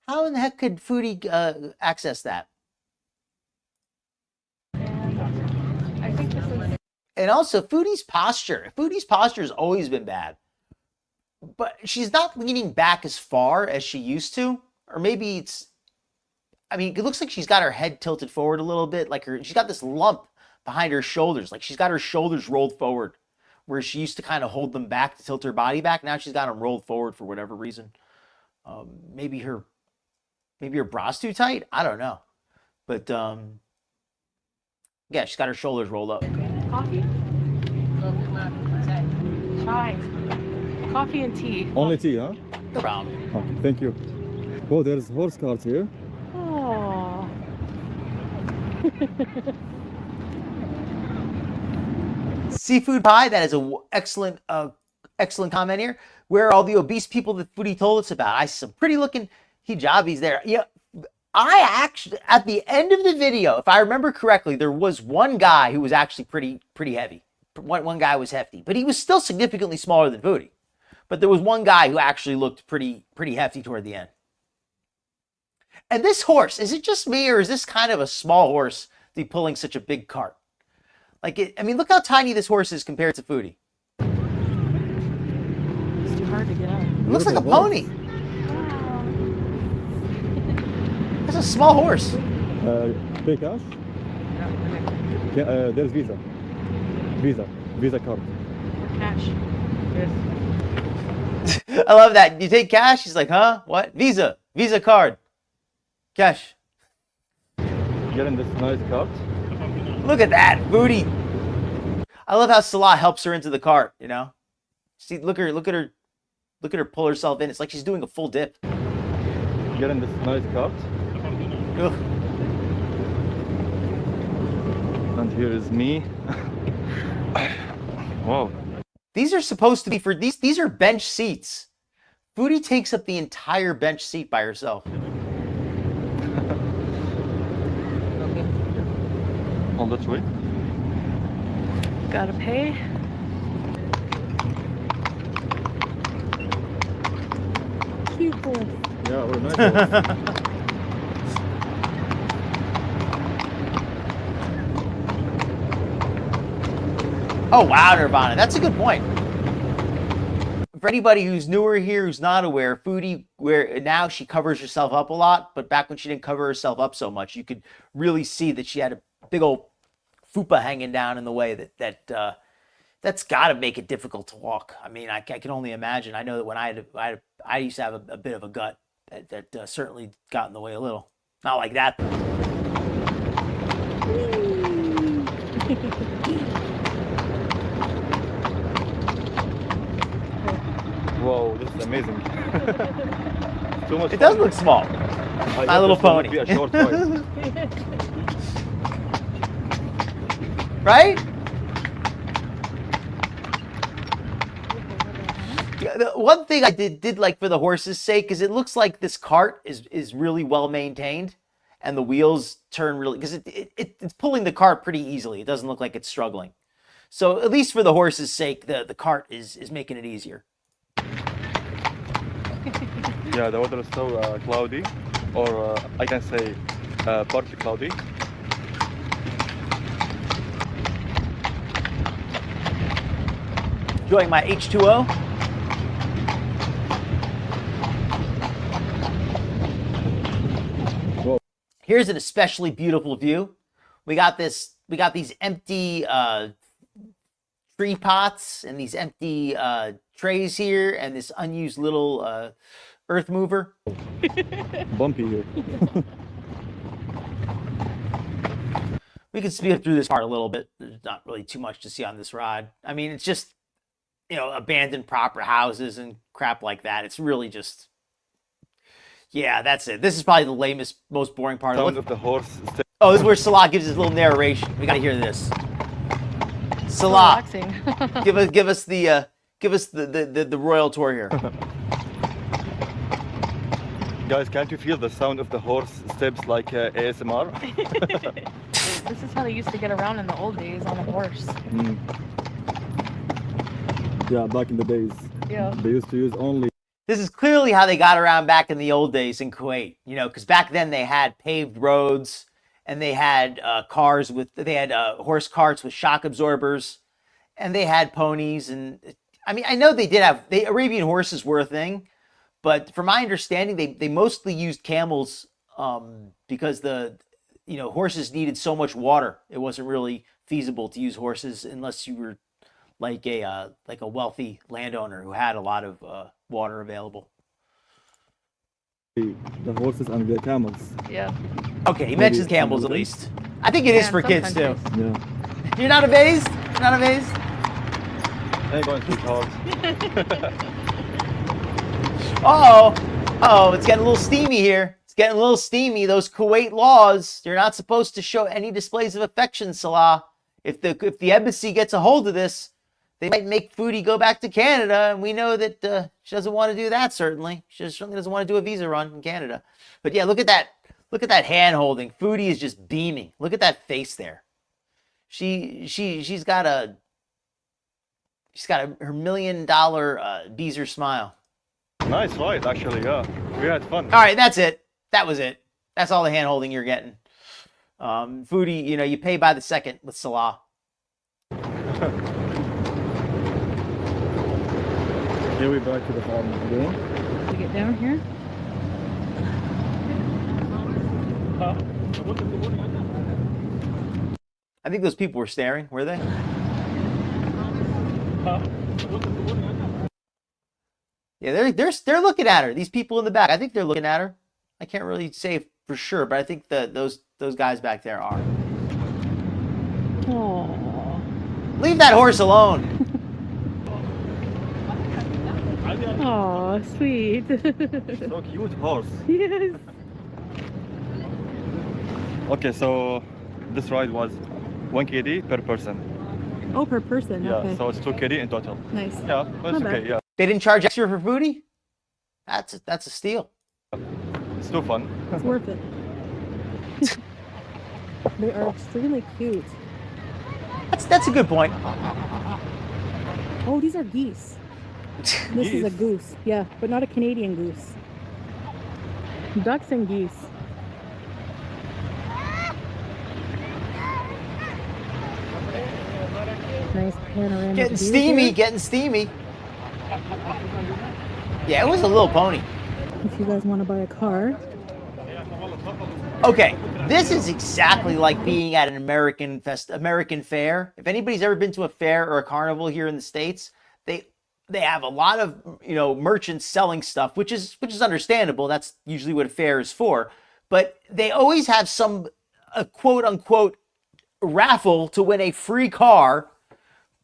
How in the heck could Foodie access that? I think this is. And also, Foodie's posture. Foodie's posture has always been bad. But she's not leaning back as far as she used to. Or maybe it's... I mean, it looks like she's got her head tilted forward a little bit. Like she's got this lump behind her shoulders. Like she's got her shoulders rolled forward. Where she used to kind of hold them back to tilt her body back. Now she's got them rolled forward for whatever reason. Maybe her bra's too tight? I don't know. But, yeah, she's got her shoulders rolled up. Coffee? Chai. Coffee and tea. Only tea, huh? No problem. Okay, thank you. Oh, there's horse carts here. Oh. Seafood pie, that is an excellent comment here. Where are all the obese people that Foodie told us about? I see some pretty looking hijabis there. Yeah, I actually, at the end of the video, if I remember correctly, there was one guy who was actually pretty heavy. One guy was hefty, but he was still significantly smaller than Foodie. But there was one guy who actually looked pretty hefty toward the end. And this horse, is it just me, or is this kind of a small horse to be pulling such a big cart? Like, I mean, look how tiny this horse is compared to Foodie. It's too hard to get out. It looks like a pony. That's a small horse. Pay cash? There's Visa. Visa card. Cash. Yes. I love that. You take cash? He's like, huh? What? Visa card. Cash. Getting this nice cart. Look at that, Foodie. I love how Salah helps her into the cart, you know? See, look at her pull herself in. It's like she's doing a full dip. Getting this nice cart. Ugh. And here is me. Wow. These are supposed to be for these are bench seats. Foodie takes up the entire bench seat by herself. On that way. Gotta pay. Cute horse. Yeah, we're nice. Oh wow, Nirvana, that's a good point. For anybody who's newer here, who's not aware, Foodie, where now she covers herself up a lot, but back when she didn't cover herself up so much, you could really see that she had a big old fupa hanging down in the way that's got to make it difficult to walk. I mean, I can only imagine. I know that when I used to have a bit of a gut that certainly got in the way a little. Not like that. Whoa, this is amazing. Too much. It does look small. My Little Pony. Be a short ride. Right? Yeah, the one thing I did like for the horse's sake is it looks like this cart is really well maintained, and the wheels turn really, because it's pulling the cart pretty easily. It doesn't look like it's struggling. So at least for the horse's sake, the cart is making it easier. Yeah, the weather is so cloudy, or I can say partly cloudy. Enjoying my H2O. Whoa. Here's an especially beautiful view. We got these empty tree pots and these empty trays here, and this unused little earth mover. Bumpy here. We can speed through this part a little bit. There's not really too much to see on this ride. I mean, it's just, you know, abandoned proper houses and crap like that. It's really just, yeah, that's it. This is probably the lamest, most boring part Sound of of the horse. Oh, this is where Salah gives his little narration. We gotta hear this. Salah, Relaxing. give us the royal tour here. Guys, can't you feel the sound of the horse steps like ASMR? This is how they used to get around in the old days on a horse. Mm. Yeah, back in the days. Yeah. They used to use only. This is clearly how they got around back in the old days in Kuwait, you know, because back then they had paved roads and they had horse carts with shock absorbers, and they had ponies. And I mean, I know Arabian horses were a thing, but from my understanding, they mostly used camels because horses needed so much water. It wasn't really feasible to use horses unless you were like a wealthy landowner who had a lot of water available. The horses and the camels. Yeah. Okay, he mentions camels at least. I think it is Yeah, for some kids too. countries. Yeah. You're not amazed? You're not amazed? Ain't going too hard. Oh, it's getting a little steamy here. It's getting a little steamy. Those Kuwait laws, you're not supposed to show any displays of affection, Salah. If the embassy gets a hold of this, they might make Foodie go back to Canada, and we know that she doesn't want to do that, certainly. She certainly doesn't want to do a visa run in Canada. But yeah, look at that. Look at that hand holding. Foodie is just beaming. Look at that face there. She's got her $1 million Beezer smile. Nice ride, actually. Yeah, we had fun. All right, that's it. That was it. That's all the hand holding you're getting. Foodie, you know, you pay by the second with Salah. Here we're back to the farm again. We get down here. I think those people were staring, were they? Yeah, they're looking at her. These people in the back, I think they're looking at her. I can't really say for sure, but I think those guys back there are. Aww. Leave that horse alone. Aw, sweet. So cute horse. Yes. Okay, so this ride was 1 KD per person. Oh, per person. Yeah, Okay. so it's 2 KD in total. Nice. Yeah, but it's Not okay. bad. Yeah, They didn't charge extra for Foodie? That's a steal. it's too fun. It's worth it. They are extremely cute. That's a good point. Oh, these are geese. This is a goose. Yeah, but not a Canadian goose. Ducks and geese. Nice panoramic Getting view steamy, here. getting steamy. Yeah, it was a little pony. If you guys want to buy a car, Okay, this is exactly like being at an American fair. If anybody's ever been to a fair or a carnival here in the States, they have a lot of, you know, merchants selling stuff, which is understandable. That's usually what a fair is for. But they always have a quote unquote raffle to win a free car.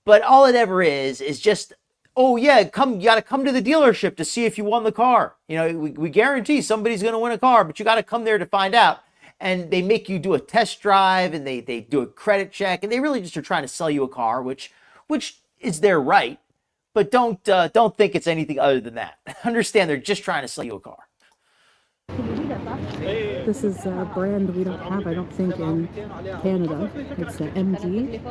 But all it ever is just, oh yeah, you got to come to the dealership to see if you won the car. You know, we guarantee somebody's going to win a car, but you got to come there to find out. And they make you do a test drive, and they do a credit check, and they really just are trying to sell you a car, which is their right. But don't think it's anything other than that. Understand they're just trying to sell you a car. this is a brand we don't have, I don't think, in Canada. It's the MG.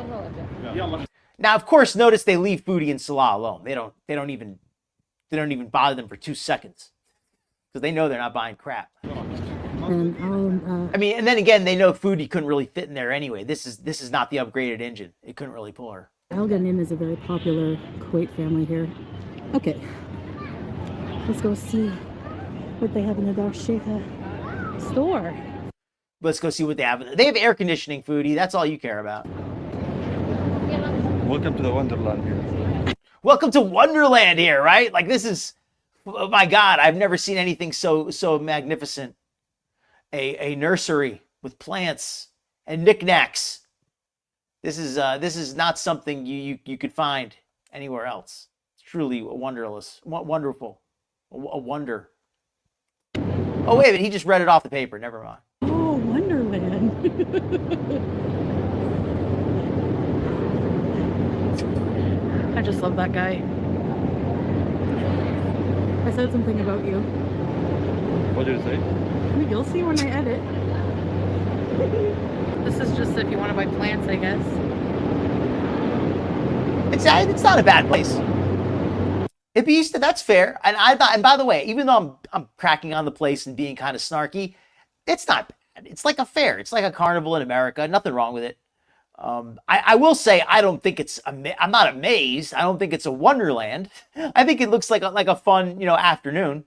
Now, of course, notice they leave Foodie and Salah alone. They don't even bother them for 2 seconds because they know they're not buying crap. And I mean, and then again, they know Foodie couldn't really fit in there anyway. This is not the upgraded engine. It couldn't really pull her. Al Ghanim is a very popular Kuwait family here. Okay, let's go see what they have in the Dar Sheikha store. Let's go see what they have. They have air conditioning, Foodie. That's all you care about. Welcome to the Wonderland here. Welcome to Wonderland here, right? Like this is, oh my God, I've never seen anything so magnificent. A nursery with plants and knickknacks. This is not something you could find anywhere else. It's truly wonderful, a wonder. Oh wait a minute, he just read it off the paper. Never mind. Oh, Wonderland. I just love that guy. I said something about you. What did you say? You'll see when I edit. This is just if you want to buy plants, I guess. It's not a bad place. That's fair. And by the way, even though I'm cracking on the place and being kind of snarky, it's not bad. It's like a fair. It's like a carnival in America. Nothing wrong with it. I will say I don't think I'm not amazed. I don't think it's a wonderland. I think it looks like a fun, you know, afternoon.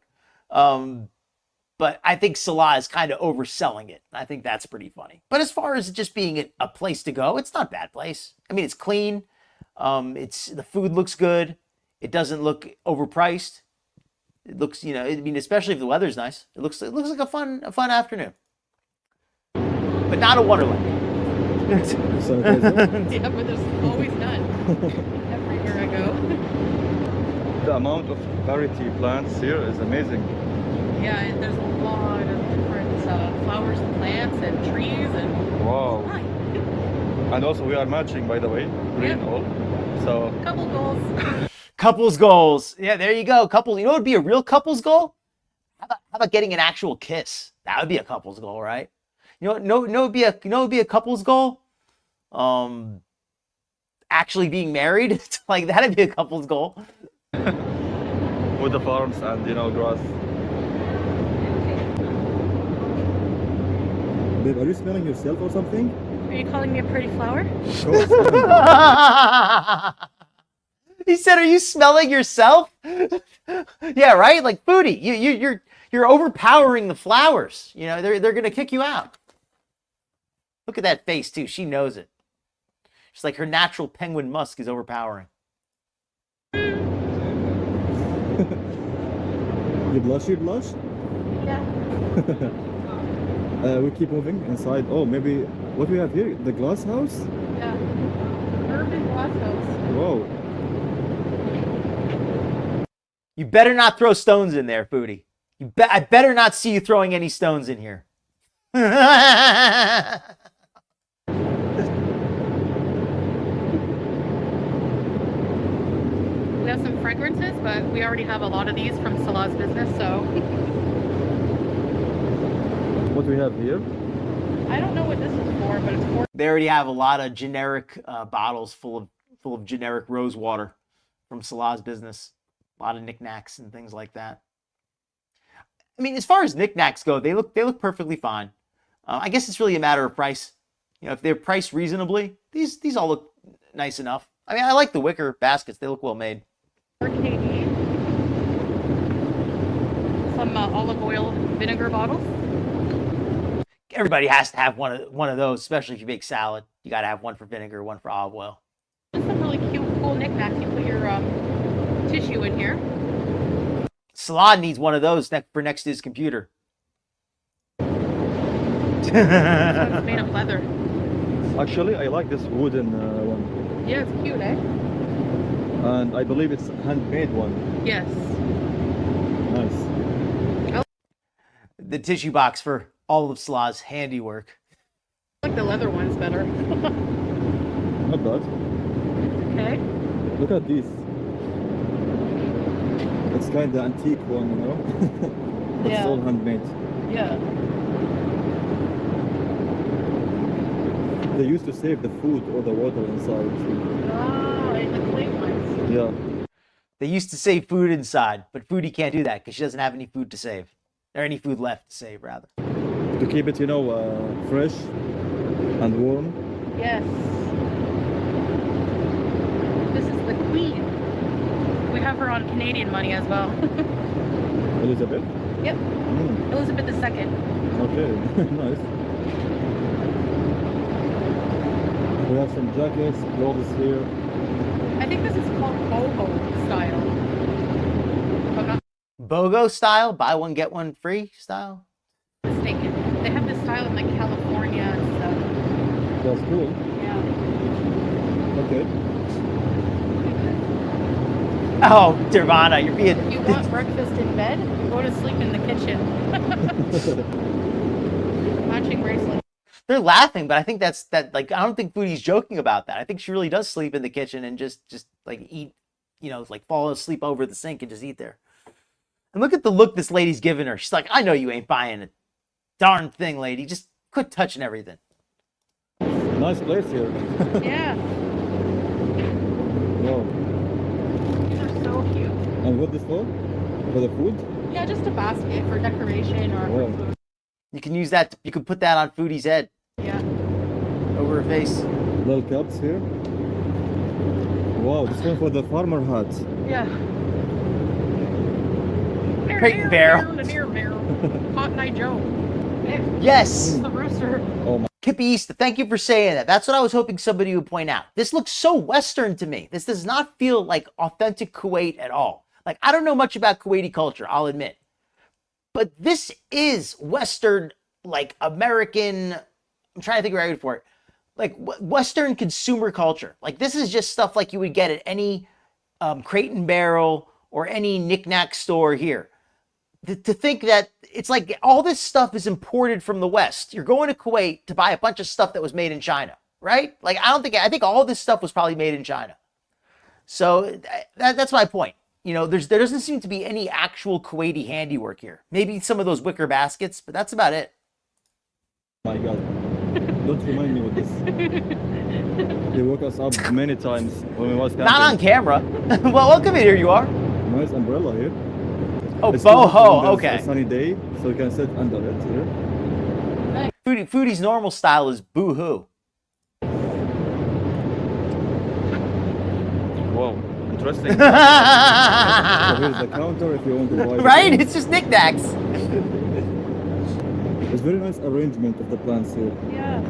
But I think Salah is kind of overselling it. I think that's pretty funny. But as far as just being a place to go, it's not a bad place. I mean, it's clean. The food looks good. It doesn't look overpriced. It looks, you know, I mean, especially if the weather's nice. It looks like a fun afternoon. But not a wonderland. Yeah, but there's always none. Everywhere I go. The amount of variety plants here is amazing. Yeah, and there's a lot of different flowers and plants and trees and Wow. Hi. And also we are matching, by the way, green Yep. all. So Couple goals. Couples goals. Yeah, there you go. Couples. You know what would be a real couples goal? How about getting an actual kiss? That would be a couple's goal, right? You know what? No, it'd be a couple's goal. Actually being married, like that'd be a couple's goal. With the farms and grass. Babe, are you smelling yourself or something? Are you calling me a pretty flower? Of course. He said, "Are you smelling yourself?" Yeah, right. Like Foodie, you're overpowering the flowers. You know they're gonna kick you out. Look at that face too. She knows it. She's like her natural penguin musk is overpowering. You blush, Yeah. We keep moving inside. Oh, maybe what we have here, the glass house? Yeah. Urban glass house. Whoa. You better not throw stones in there, Foodie. I better not see you throwing any stones in here. We have some fragrances, but we already have a lot of these from Salah's business, so What we have here? I don't know what this is for, but it's for They already have a lot of generic bottles full of generic rose water from Salah's business. A lot of knickknacks and things like that. I mean, as far as knickknacks go, they look perfectly fine. I guess it's really a matter of price. You know, if they're priced reasonably, these all look nice enough. I mean, I like the wicker baskets; they look well made. KD. Some olive oil vinegar bottles. Everybody has to have one of those, especially if you make salad. You got to have one for vinegar, one for olive oil. Just some really cute, cool knickknacks. You put your tissue in here. Salah needs one of those for next to his computer. This one's made of leather. Actually, I like this wooden one. Yeah, it's cute, eh? And I believe it's handmade one. Yes. Nice. The tissue box for all of Salah's handiwork. I like the leather ones better. Not bad. Okay. Look at this. It's kind of antique one, you know? It's Yeah. all handmade. Yeah. They used to save the food or the water inside. Oh, and the clay ones. Yeah. They used to save food inside, but Foodie can't do that because she doesn't have any food to save. Or any food left to save, rather. To keep it, fresh and warm. Yes. This is the queen. We have her on Canadian money as well. Elizabeth? Yep. Mm, Elizabeth II. okay, nice. We have some jackets, clothes here. I think this is called boho style. If I'm not BOGO style, buy one get one free style. mistaken. They have this style in like California and stuff. That's cool. Yeah. Okay. Oh, Nirvana, you're being. If you want breakfast in bed, go to sleep in the kitchen. Matching bracelet. They're laughing, but I think like I don't think Foodie's joking about that. I think she really does sleep in the kitchen and just like eat, like fall asleep over the sink and just eat there. And look at the look this lady's giving her. She's like, I know you ain't buying a darn thing, lady. Just quit touching everything. Nice place here. Yeah. Wow. These are so cute. And what this for? For the food? Yeah, just a basket for decoration or for Wow. food. You can use that. You can put that on Foodie's head Yeah. over her face. Little cups here. Wow, this one for the farmer hat. Yeah. Crate and barrel. Cotton Eye Joe. Yes. The rooster. Oh my. Kippy East, thank you for saying that. That's what I was hoping somebody would point out. This looks so Western to me. This does not feel like authentic Kuwait at all. Like, I don't know much about Kuwaiti culture, I'll admit. But this is Western, like American, I'm trying to think of the right word for it. Like Western consumer culture. Like, this is just stuff like you would get at any Crate and Barrel or any knickknack store here. To think that it's like all this stuff is imported from the West. You're going to Kuwait to buy a bunch of stuff that was made in China, right? Like, I think all this stuff was probably made in China. So that's my point. You know, there doesn't seem to be any actual Kuwaiti handiwork here. Maybe some of those wicker baskets, but that's about it. My God. Don't remind me with this. They woke us up many times when we was camping. Not on camera. Well, welcome in. Here you are. Nice umbrella here. Oh, It's good boho. when there's Okay. a sunny day, so you can sit under it here. Foodie's normal style is boo-hoo. Wow, interesting. So Right? here's the counter if you want to buy. It's just knickknacks. It's very nice arrangement of the plants here. Yeah.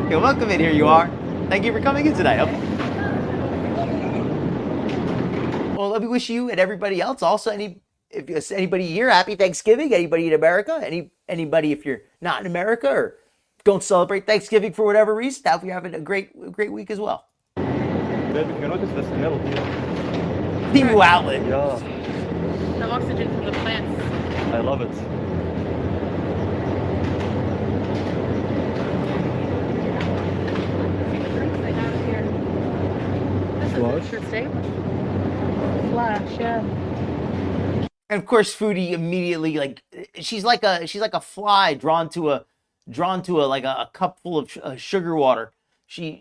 Okay, welcome in. Here you are. Thank you for coming in tonight. Okay. Well, let me wish you and everybody else, also if there's anybody here, happy Thanksgiving. Anybody in America, anybody if you're not in America or don't celebrate Thanksgiving for whatever reason, I hope you're having a great week as well. Babe, if you notice the smell here. Timu outlet. Yeah, The oxygen from the plants. I love it. The drinks they have here. This Flush? is interesting. Flash, yeah. And of course, Foodie immediately she's like a fly drawn to a cup full of sugar water.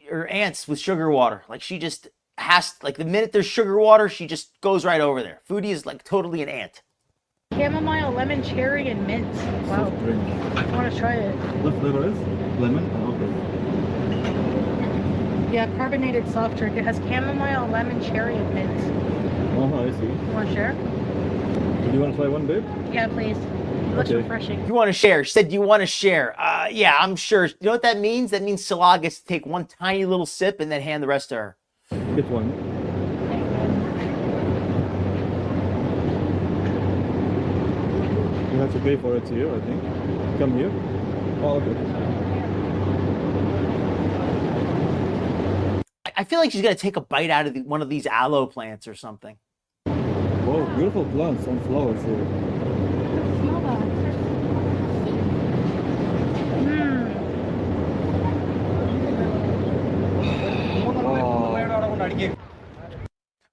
Or ants with sugar water. Like she just has the minute there's sugar water, she just goes right over there. Foodie is like totally an ant. Chamomile, lemon, cherry, and mint. Wow. Soft drink. I want to try it. The flavor is lemon and okay. Yeah, carbonated soft drink. It has chamomile, lemon, cherry, and mint. Oh, I see. You want to share? Do you want to try one, babe? Yeah, please. Looks Okay. refreshing. You want to share? She said you want to share. Yeah, I'm sure. You know what that means? That means Salah gets to take one tiny little sip and then hand the rest to her. Get one. You have to pay for it here, I think. Come here. Oh, okay. I feel like she's gonna take a bite out of one of these aloe plants or something. Wow, beautiful plants and flowers here. Smell that.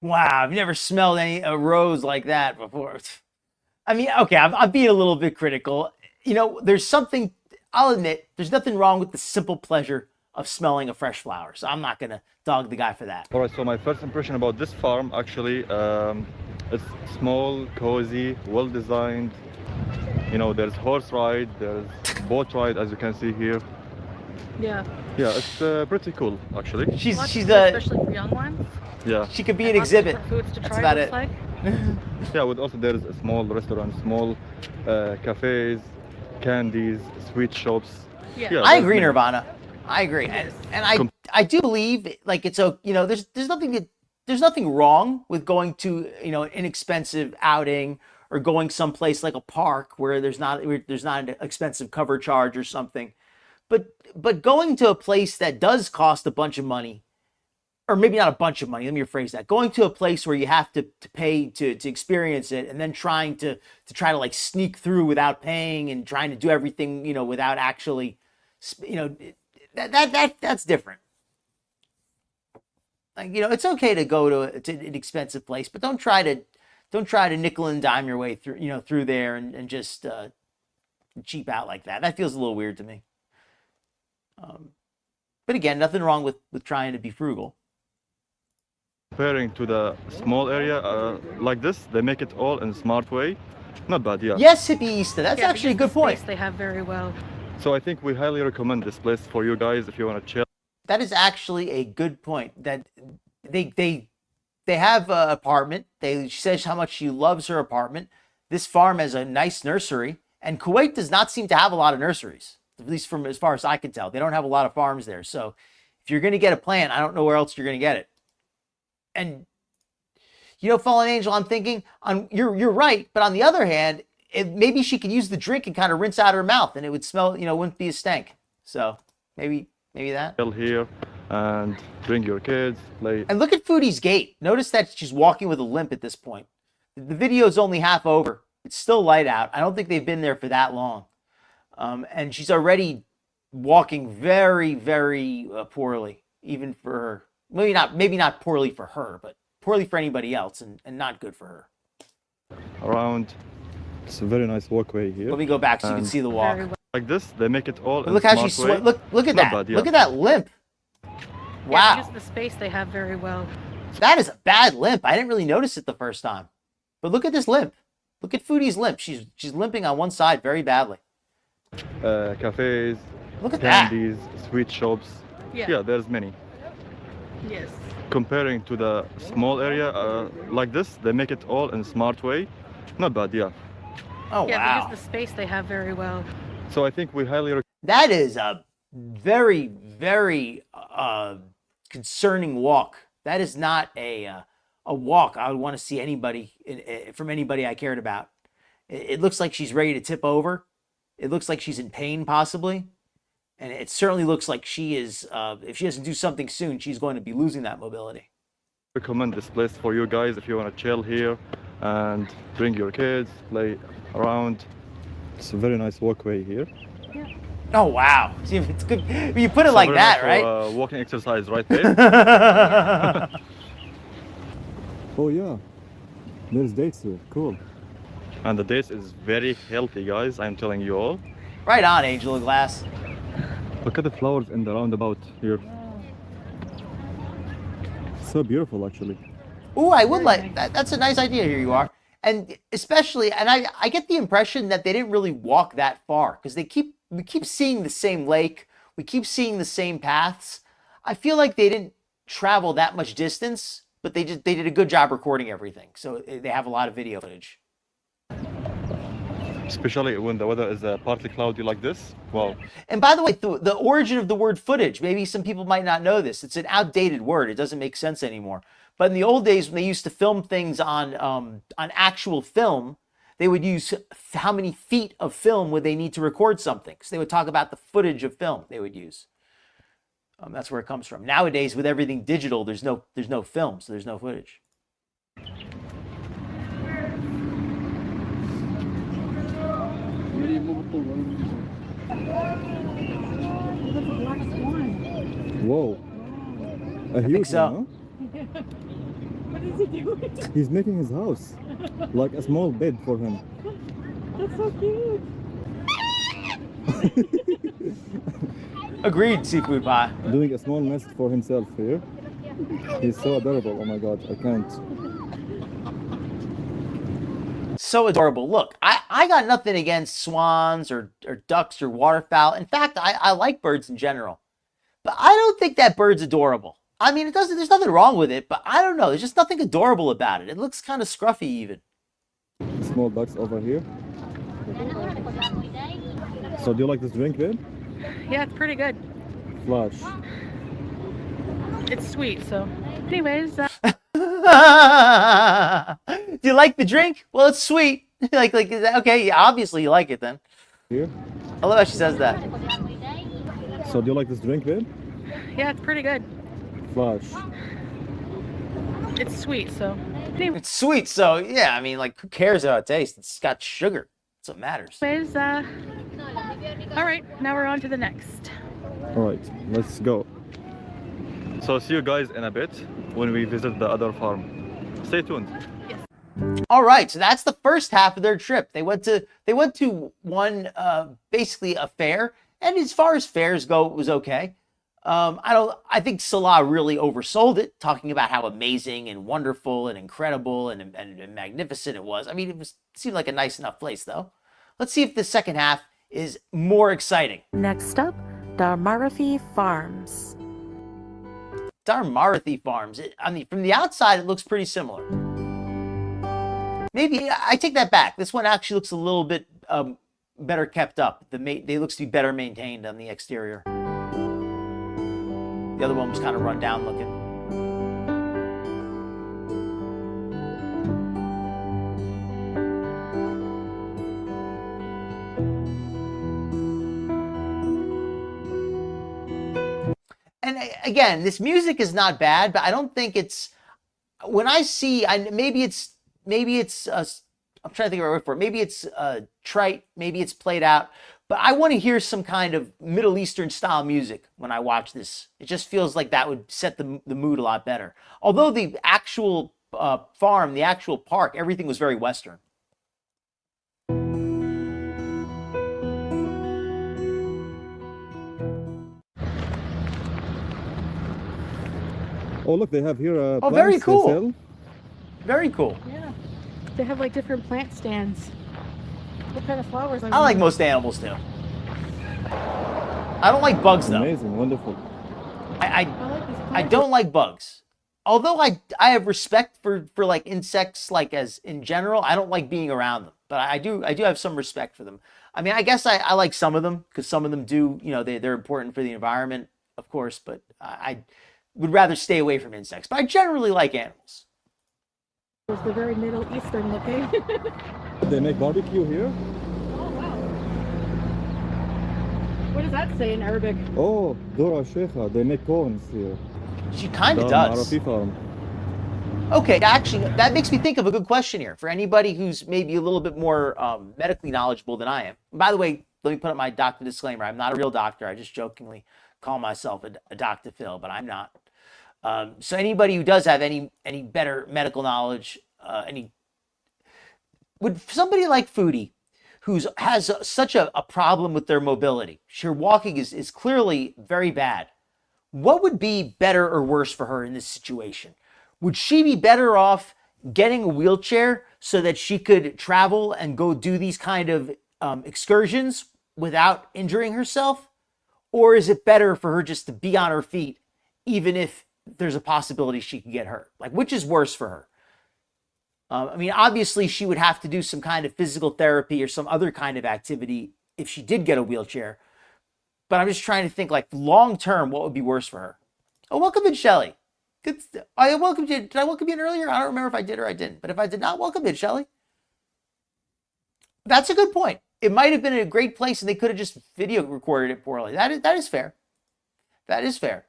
Wow, I've never smelled a rose like that before. I mean, okay, I'm being a little bit critical. You know, I'll admit, there's nothing wrong with the simple pleasure of smelling a fresh flower. So I'm not gonna dog the guy for that. All right, so my first impression about this farm, actually, it's small, cozy, well designed. You know, there's horse ride, there's boat ride, as you can see here. Yeah. Yeah, it's pretty cool, actually. She's Especially for young ones. Yeah, she could be And an lots of exhibit. different foods to That's try, about looks it. like. yeah. With also there's a small restaurant, small cafes, candies, sweet shops. Yeah. Yeah, I there's agree, many. Nirvana. I agree, and I do believe like it's there's nothing wrong with going to an inexpensive outing or going someplace like a park where there's not an expensive cover charge or something, but going to a place that does cost a bunch of money, or maybe not a bunch of money. Let me rephrase that. Going to a place where you have to pay to experience it, and then trying to like sneak through without paying and trying to do everything without actually that's different. Like it's okay to go to an expensive place, but don't try to nickel and dime your way through there and just cheap out like that. That feels a little weird to me. But again, nothing wrong with trying to be frugal. Comparing to the small area like this, they make it all in a smart way. Not bad, yeah. Yes, Hippie Easter. That's Yeah, actually a they good use the point. space they have very well. So I think we highly recommend this place for you guys if you want to chill. That is actually a good point. That they have an apartment. She says how much she loves her apartment. This farm has a nice nursery, and Kuwait does not seem to have a lot of nurseries, at least from as far as I can tell. They don't have a lot of farms there. So if you're going to get a plant, I don't know where else you're going to get it. And Fallen Angel, I'm thinking you're right, but on the other hand, maybe she could use the drink and kind of rinse out her mouth, and it would smell, wouldn't be a stank. So maybe that. Chill here and bring your kids, play. And look at Foodie's gait. Notice that she's walking with a limp at this point. The video's only half over. It's still light out. I don't think they've been there for that long. And she's already walking very, very poorly, even for her. Maybe not poorly for her, but poorly for anybody else, and not good for her. Around. It's a very nice walkway here. Let me go back so you can And see the walk. Very well. like this, they make it all But in look a how smart she way. look at Not that. bad, yeah. Look at that limp. Yeah, Wow, they use the space they have very well. that is a bad limp. I didn't really notice it the first time. But look at this limp. Look at Foodie's limp. She's limping on one side very badly. Cafes, Look at that. candies, sweet shops. Yeah. Yeah, there's many. Yes. Comparing to the small area like this, they make it all in a smart way. Not bad, yeah. Oh Yeah, wow. they use the space they have very well. So I think we highly recommend. That is a very, very concerning walk. That is not a walk I would want to see anybody from anybody I cared about. It looks like she's ready to tip over. It looks like she's in pain, possibly, and it certainly looks like she is. If she doesn't do something soon, she's going to be losing that mobility. Recommend this place for you guys if you want to chill here and bring your kids, play around. It's a very nice walkway here. Oh wow! See, it's good. You put it So like very that, nice for, right? walking exercise right there. Oh yeah, there's dates here. Cool. And the dates is very healthy, guys. I'm telling you all. Right on, Angel of Glass. Look at the flowers in the roundabout here. So beautiful, actually. Ooh, I would like that. That's a nice idea. Here you are, and especially, and I get the impression that they didn't really walk that far because we keep seeing the same lake, we keep seeing the same paths. I feel like they didn't travel that much distance, but they did a good job recording everything, so they have a lot of video footage. Especially when the weather is partly cloudy like this. Wow. And by the way, the origin of the word footage, maybe some people might not know this. It's an outdated word. It doesn't make sense anymore. But in the old days, when they used to film things on actual film, they would use how many feet of film would they need to record something. So they would talk about the footage of film they would use. That's where it comes from. Nowadays, with everything digital, there's no film, so there's no footage. Whoa. A think huge so. one, huh? What is he doing? He's making his house. Like a small bed for him. That's so cute. Agreed, Seafood Pie. Doing a small nest for himself here. He's so adorable. Oh my god, I can't. So adorable. Look, I got nothing against swans or ducks or waterfowl. In fact, I like birds in general. But I don't think that bird's adorable. I mean, there's nothing wrong with it, but I don't know. There's just nothing adorable about it. It looks kind of scruffy even. Small ducks over here. So do you like this drink, babe? Yeah, it's pretty good. Flash. It's sweet, so. Anyways, Do you like the drink? Well, it's sweet. Okay, yeah, obviously you like it then. Here. I love how she says that. So do you like this drink, babe? yeah, it's pretty good. Flash. It's sweet, so. It's sweet, so yeah, I mean, like, who cares how it tastes? It's got sugar. That's what matters. Anyways, all right, now we're on to the next. Alright, let's go. So see you guys in a bit when we visit the other farm. Stay tuned. All right, so that's the first half of their trip. They went to one basically a fair, and as far as fairs go, it was okay. I think Salah really oversold it, talking about how amazing and wonderful and incredible and magnificent it was. I mean, it seemed like a nice enough place though. Let's see if the second half is more exciting. Next up, Darmarathi Farms. Darmarathi Farms. From the outside, it looks pretty similar. Maybe I take that back. This one actually looks a little bit better kept up. They looks to be better maintained on the exterior. The other one was kind of run down looking. And again, this music is not bad, but I don't think it's. When I see, maybe it's. I'm trying to think of a word for it. Maybe it's trite. Maybe it's played out. But I want to hear some kind of Middle Eastern style music when I watch this. It just feels like that would set the mood a lot better. Although the actual farm, the actual park, everything was very Western. Oh, look, they have here Oh, very plants they cool. sell. Very cool. Yeah. They have like different plant stands. What kind of flowers? I like most animals too. I don't like bugs though. Amazing, wonderful. I like these I plants. don't like bugs. Although I have respect for like insects, like as in general, I don't like being around them. But I do have some respect for them. I mean, I guess I like some of them because some of them do, you know, they're important for the environment, of course. But I would rather stay away from insects. But I generally like animals. It's the very Middle Eastern looking. They make barbecue here. Oh wow. What does that say in Arabic? Oh, Dora Sheikha, they make corns here. She kind of Dar does. Marafi farm. Okay, actually, that makes me think of a good question here for anybody who's maybe a little bit more medically knowledgeable than I am. By the way, let me put up my doctor disclaimer. I'm not a real doctor. I just jokingly call myself a Docta Fill, but I'm not. So anybody who does have any better medical knowledge, would somebody like Foodie, has such a problem with their mobility, her walking is clearly very bad. What would be better or worse for her in this situation? Would she be better off getting a wheelchair so that she could travel and go do these kind of excursions without injuring herself? Or is it better for her just to be on her feet, even if there's a possibility she could get hurt? Like, which is worse for her? I mean, obviously, she would have to do some kind of physical therapy or some other kind of activity if she did get a wheelchair. But I'm just trying to think, like, long term, what would be worse for her? Oh, welcome in, Shelly. Good. I welcomed you. Did I welcome you in earlier? I don't remember if I did or I didn't. But if I did not, welcome in, Shelly. That's a good point. It might have been a great place and they could have just video recorded it poorly. That is fair. That is fair.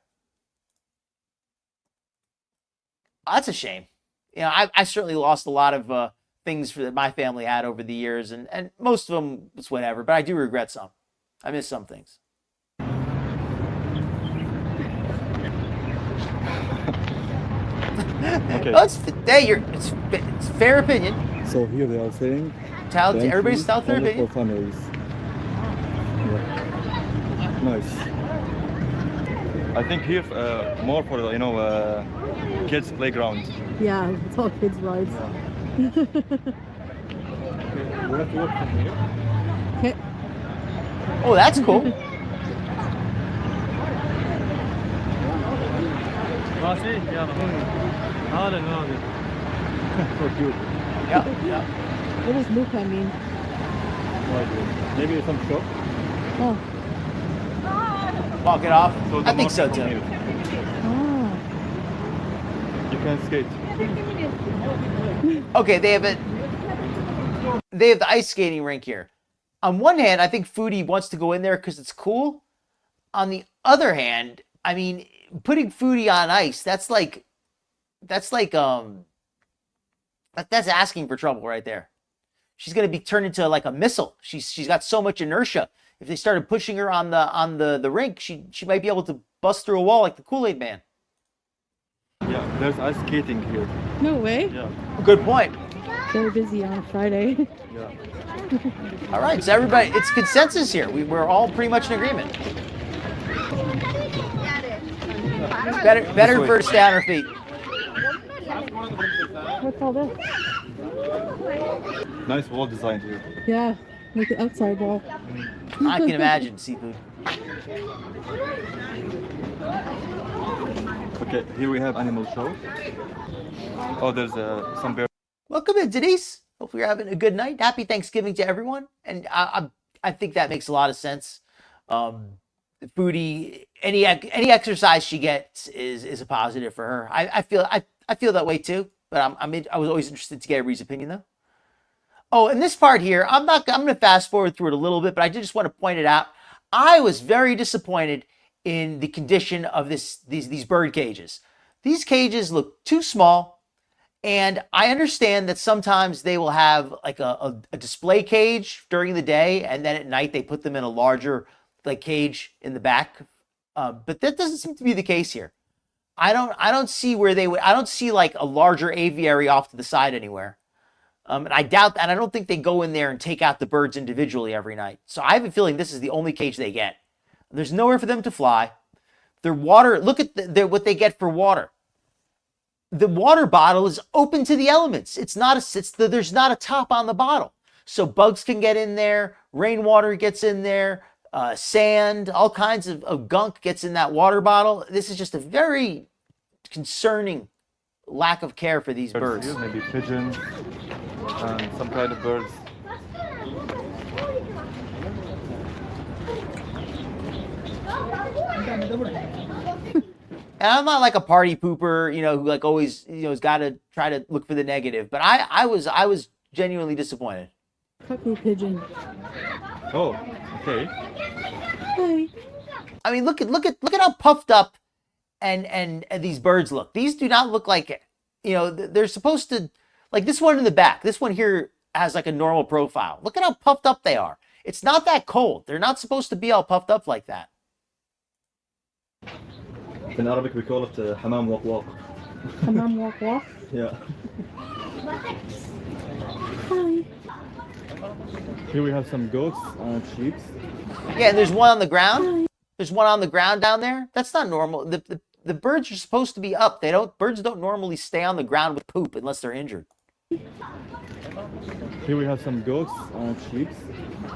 That's a shame. You know, I certainly lost a lot of things that my family had over the years, and most of them was whatever, but I do regret some. I miss some things. Okay. No, it's fair opinion. So here they are saying Everybody's entitled to their only opinion. for families. Yeah. Nice. I think here more for the, kids playground. Yeah, it's all kids' rides. We have to walk from here. Okay. Oh, that's cool. So cute. Yeah, yeah. What does Luca mean? No idea. Maybe some shop. Oh. Walk it off. So I think so from too. here. Ah. You can skate. Okay, they have the ice skating rink here. On one hand, I think Foodie wants to go in there because it's cool. On the other hand, I mean, putting Foodie on ice, that's asking for trouble right there. She's gonna be turned into like a missile. She's got so much inertia. If they started pushing her on the rink, she might be able to bust through a wall like the Kool-Aid Man. Yeah, there's ice skating here. No way. Yeah, Good point. Very busy on a Friday. yeah. All right, so everybody, it's consensus here. We're all pretty much in agreement. Better for her to stay on her feet. What's all this? Nice wall design here. Yeah, like the outside wall. I can imagine seafood. Okay, here we have animal show. Oh, there's some bear. Welcome in, Denise. Hopefully you're having a good night. Happy Thanksgiving to everyone. And I think that makes a lot of sense. Foodie, any exercise she gets is a positive for her. I feel that way too. But I was always interested to get everybody's opinion though. Oh, and this part here, I'm going to fast forward through it a little bit, but I just want to point it out. I was very disappointed in the condition of these bird cages. These cages look too small, and I understand that sometimes they will have like a display cage during the day, and then at night they put them in a larger like cage in the back. But that doesn't seem to be the case here. I don't see where they would. I don't see like a larger aviary off to the side anywhere. And I doubt that. I don't think they go in there and take out the birds individually every night. So I have a feeling this is the only cage they get. There's nowhere for them to fly. Their water. Look at what they get for water. The water bottle is open to the elements. It's not a. There's not a top on the bottle, so bugs can get in there. Rainwater gets in there. Sand, all kinds of gunk gets in that water bottle. This is just a very concerning lack of care for these birds. Here, maybe pigeons and some kind of birds. And I'm not like a party pooper, you know, who like always, you know, has got to try to look for the negative. But I was genuinely disappointed. Cuckoo pigeon. Oh, okay. Hi. I mean, look at how puffed up and these birds look. These do not look like, you know, they're supposed to, like this one in the back. This one here has like a normal profile. Look at how puffed up they are. It's not that cold. They're not supposed to be all puffed up like that. In Arabic we call it hamam waq waq. Hamam walk walk. Yeah. Hi. Here we have some goats and sheep. Yeah, and there's one on the ground. There's one on the ground down there. That's not normal. The birds are supposed to be up. Birds don't normally stay on the ground with poop unless they're injured. Here we have some goats and sheep.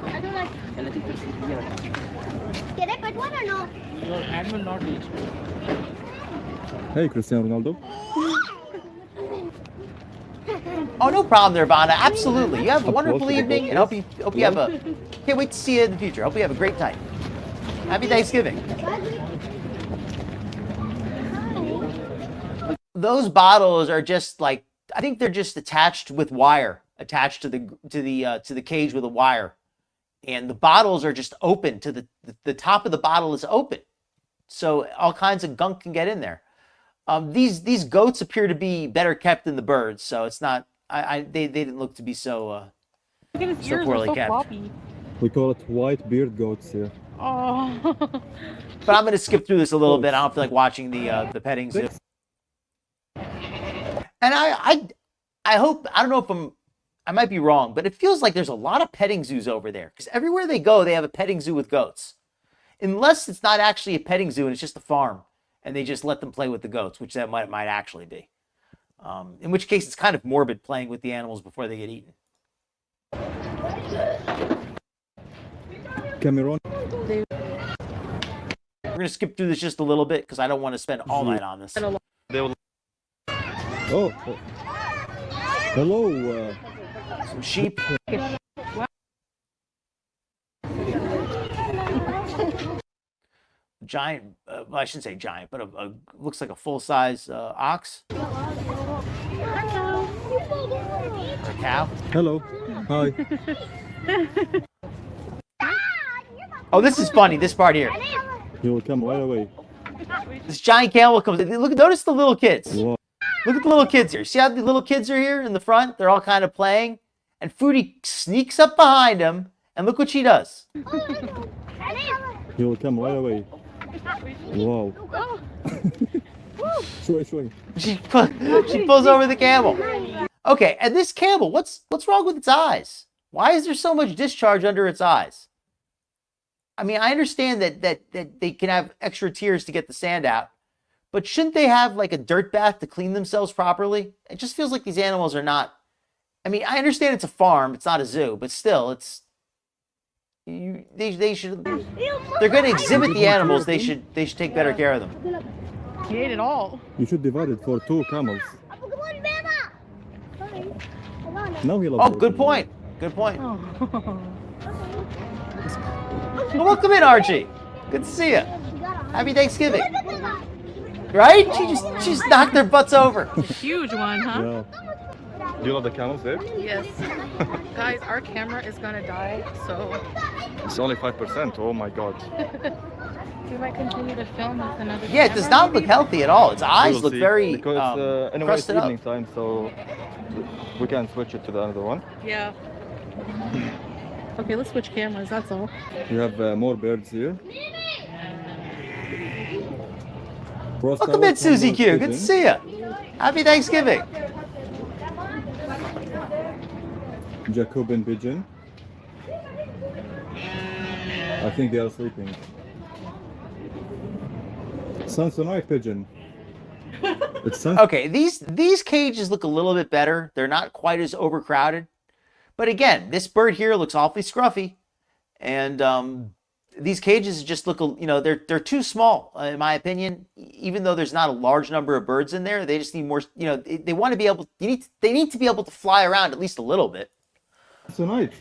I don't like. Can I put one or no? Your hand will not reach. Hey, Cristiano Ronaldo. Oh, no problem there, Vanna. Absolutely. You have a Up wonderful close to the evening, and hope you have a. Can't wait to see you in the future. Hope you have a great time. Happy Thanksgiving. Those bottles are just like, I think they're just attached with wire, attached to the cage with a wire, and the bottles are just open to the top of the bottle is open, so all kinds of gunk can get in there. These goats appear to be better kept than the birds, so it's not. They didn't look to be so Look at his so ears, poorly are so kept. floppy. We call it white beard goats here. Oh. But I'm going to skip through this a little bit. I don't feel like watching the petting zoo. And I hope, I don't know if I might be wrong, but it feels like there's a lot of petting zoos over there, because everywhere they go, they have a petting zoo with goats. Unless it's not actually a petting zoo and it's just a farm, and they just let them play with the goats, which that might actually be. In which case, it's kind of morbid playing with the animals before they get eaten. Cameron. We're going to skip through this just a little bit because I don't want to spend all night on this. They will. Oh. Hello. Some sheep. Giant, well, I shouldn't say giant, but looks like a full-size ox. Or a cow. Hello. Hi. Oh, this is funny, this part here. He will come right away. This giant camel comes in. Look, notice the little kids. Wow. Look at the little kids here. See how the little kids are here in the front? They're all kind of playing. And Foodie sneaks up behind him, and look what she does. He will come right away. Wow. Show. She pulls over the camel. Okay, and this camel, what's wrong with its eyes? Why is there so much discharge under its eyes? I mean, I understand that they can have extra tears to get the sand out, but shouldn't they have like a dirt bath to clean themselves properly? It just feels like these animals are not. I mean, I understand it's a farm, it's not a zoo, but still, they should. They're going to exhibit the animals. They should take better care of them. He ate it all. You should divide it for 2 camels. Now he loves Oh, it. good point. Good point. Oh. Well, welcome in, Archie. Good to see you. Happy Thanksgiving. Right? She just knocked their butts over. Huge one, huh? Yeah. Do you love the camels there? Yes. Guys, our camera is gonna die, so It's only 5%. Oh my god. we might continue to film with another Yeah, it does not look healthy at all. Its We eyes will look see. very Because anyway, it's crusted up. evening time, so we can switch it to the other one. Yeah. Okay, let's switch cameras, that's all. We have more birds here. Welcome in, Susie Q. Good to see you. Happy Thanksgiving. Jacoban pigeon. I think they are sleeping. Samsonite pigeon. It's Okay, these cages look a little bit better. They're not quite as overcrowded. But again, this bird here looks awfully scruffy. And these cages just look, they're too small, in my opinion. Even though there's not a large number of birds in there, they just need more, they want to be able, they need to be able to fly around at least a little bit. Samsonite.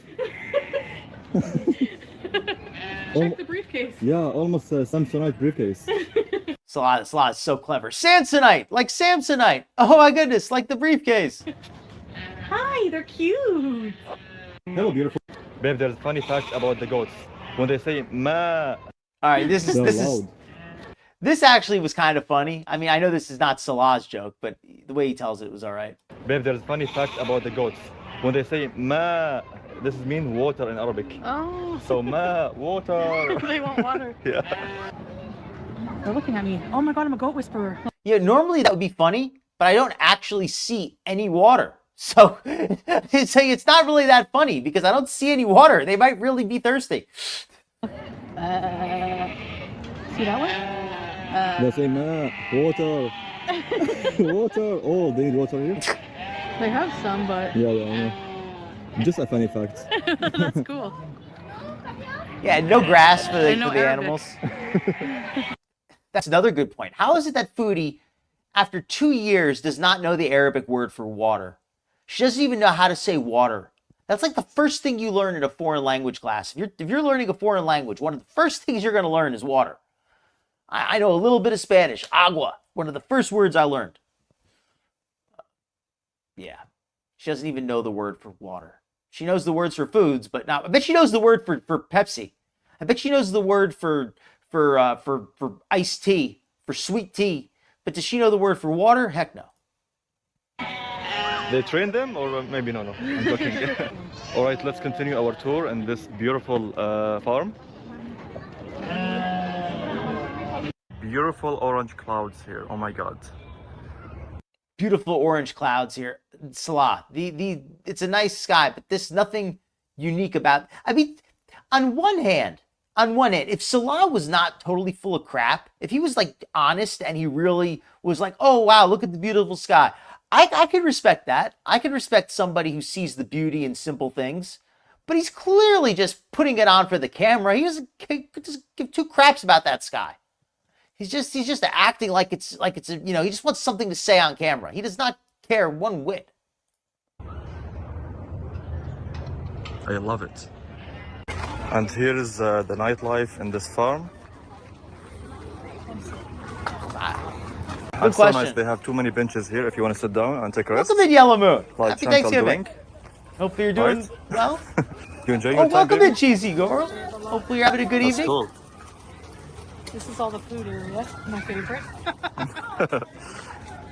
Check the briefcase. Yeah, almost a Samsonite briefcase. Salah is so clever. Samsonite, like Samsonite. Oh my goodness, like the briefcase. Hi, they're cute. Hello, beautiful. Babe, there's a funny fact about the goats. When they say ma, All right, They're loud. this actually was kind of funny. I mean, I know this is not Salah's joke, but the way he tells it was all right. babe, there's a funny fact about the goats. When they say ma, this means water in Arabic. Oh, So ma, water. they want water. Yeah. They're looking at me. Oh my god, I'm a goat whisperer. Yeah, normally that would be funny, but I don't actually see any water. So it's not really that funny because I don't see any water. They might really be thirsty. See that one? They say ma, water. Water. Oh, they need water here? They have some, but Yeah, I know. Just a funny fact. that's cool. Yeah, no grass for the And no for the Arabic. animals. That's another good point. How is it that Foodie, after 2 years, does not know the Arabic word for water? She doesn't even know how to say water. That's like the first thing you learn in a foreign language class. If you're learning a foreign language, one of the first things you're going to learn is water. I know a little bit of Spanish. Agua. One of the first words I learned. Yeah. She doesn't even know the word for water. She knows the words for foods, but not. I bet she knows the word for Pepsi. I bet she knows the word for iced tea, for sweet tea. But does she know the word for water? Heck no. They train them, or maybe no. I'm joking. All right, let's continue our tour in this beautiful farm. Beautiful orange clouds here. Oh my God. Beautiful orange clouds here. Salah. It's a nice sky, but there's nothing unique about. I mean, on one hand, if Salah was not totally full of crap, if he was like honest and he really was like, oh wow, look at the beautiful sky, I could respect that. I could respect somebody who sees the beauty in simple things. But he's clearly just putting it on for the camera. He doesn't give two craps about that sky. He's just acting like it's a, he just wants something to say on camera. He does not care one whit. I love it. And here is the nightlife in this farm. Good It's so question. nice. They have too many benches here if you want to sit down and take a rest. Welcome in, Yellow Moon. Like Happy Chantal Thanksgiving. doing. Hopefully you're doing well. You enjoying Oh, your time, welcome baby? in, Cheesy Girl. Hopefully you're having a good That's evening. cool. This is all the food area. My favorite.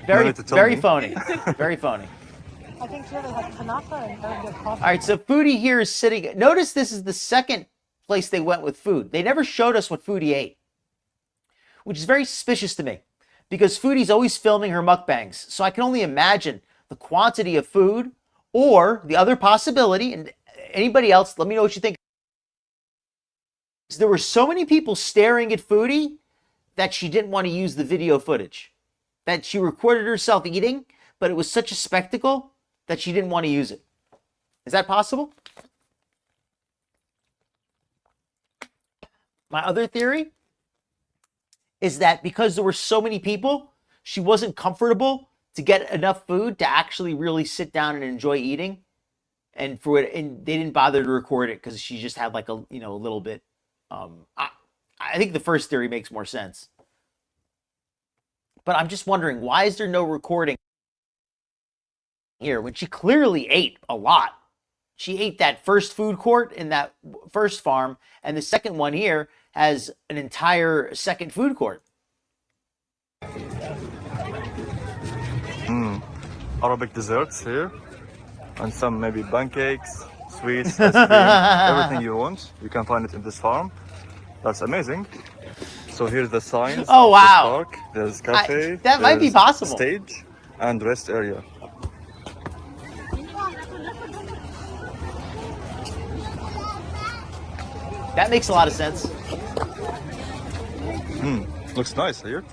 Very, need to tell very me. phony. Very phony. I think here they have kanapa and very good coffee. All right, so Foodie here is sitting. Notice this is the second place they went with food. They never showed us what Foodie ate, which is very suspicious to me because Foodie's always filming her mukbangs. So I can only imagine the quantity of food or the other possibility. And anybody else, let me know what you think. There were so many people staring at Foodie that she didn't want to use the video footage. That she recorded herself eating, but it was such a spectacle that she didn't want to use it. Is that possible? My other theory is that because there were so many people, she wasn't comfortable to get enough food to actually really sit down and enjoy eating. And they didn't bother to record it because she just had like a little bit. I think the first theory makes more sense. But I'm just wondering, why is there no recording here when she clearly ate a lot? She ate that first food court in that first farm, and the second one here has an entire second food court. Arabic desserts here, and some maybe pancakes, sweets, ice cream, everything you want. You can find it in this farm. That's amazing. So here's the signs. Oh, of wow. this park. There's cafe. That might be there's possible. Stage and rest area. That makes a lot of sense. Looks nice here.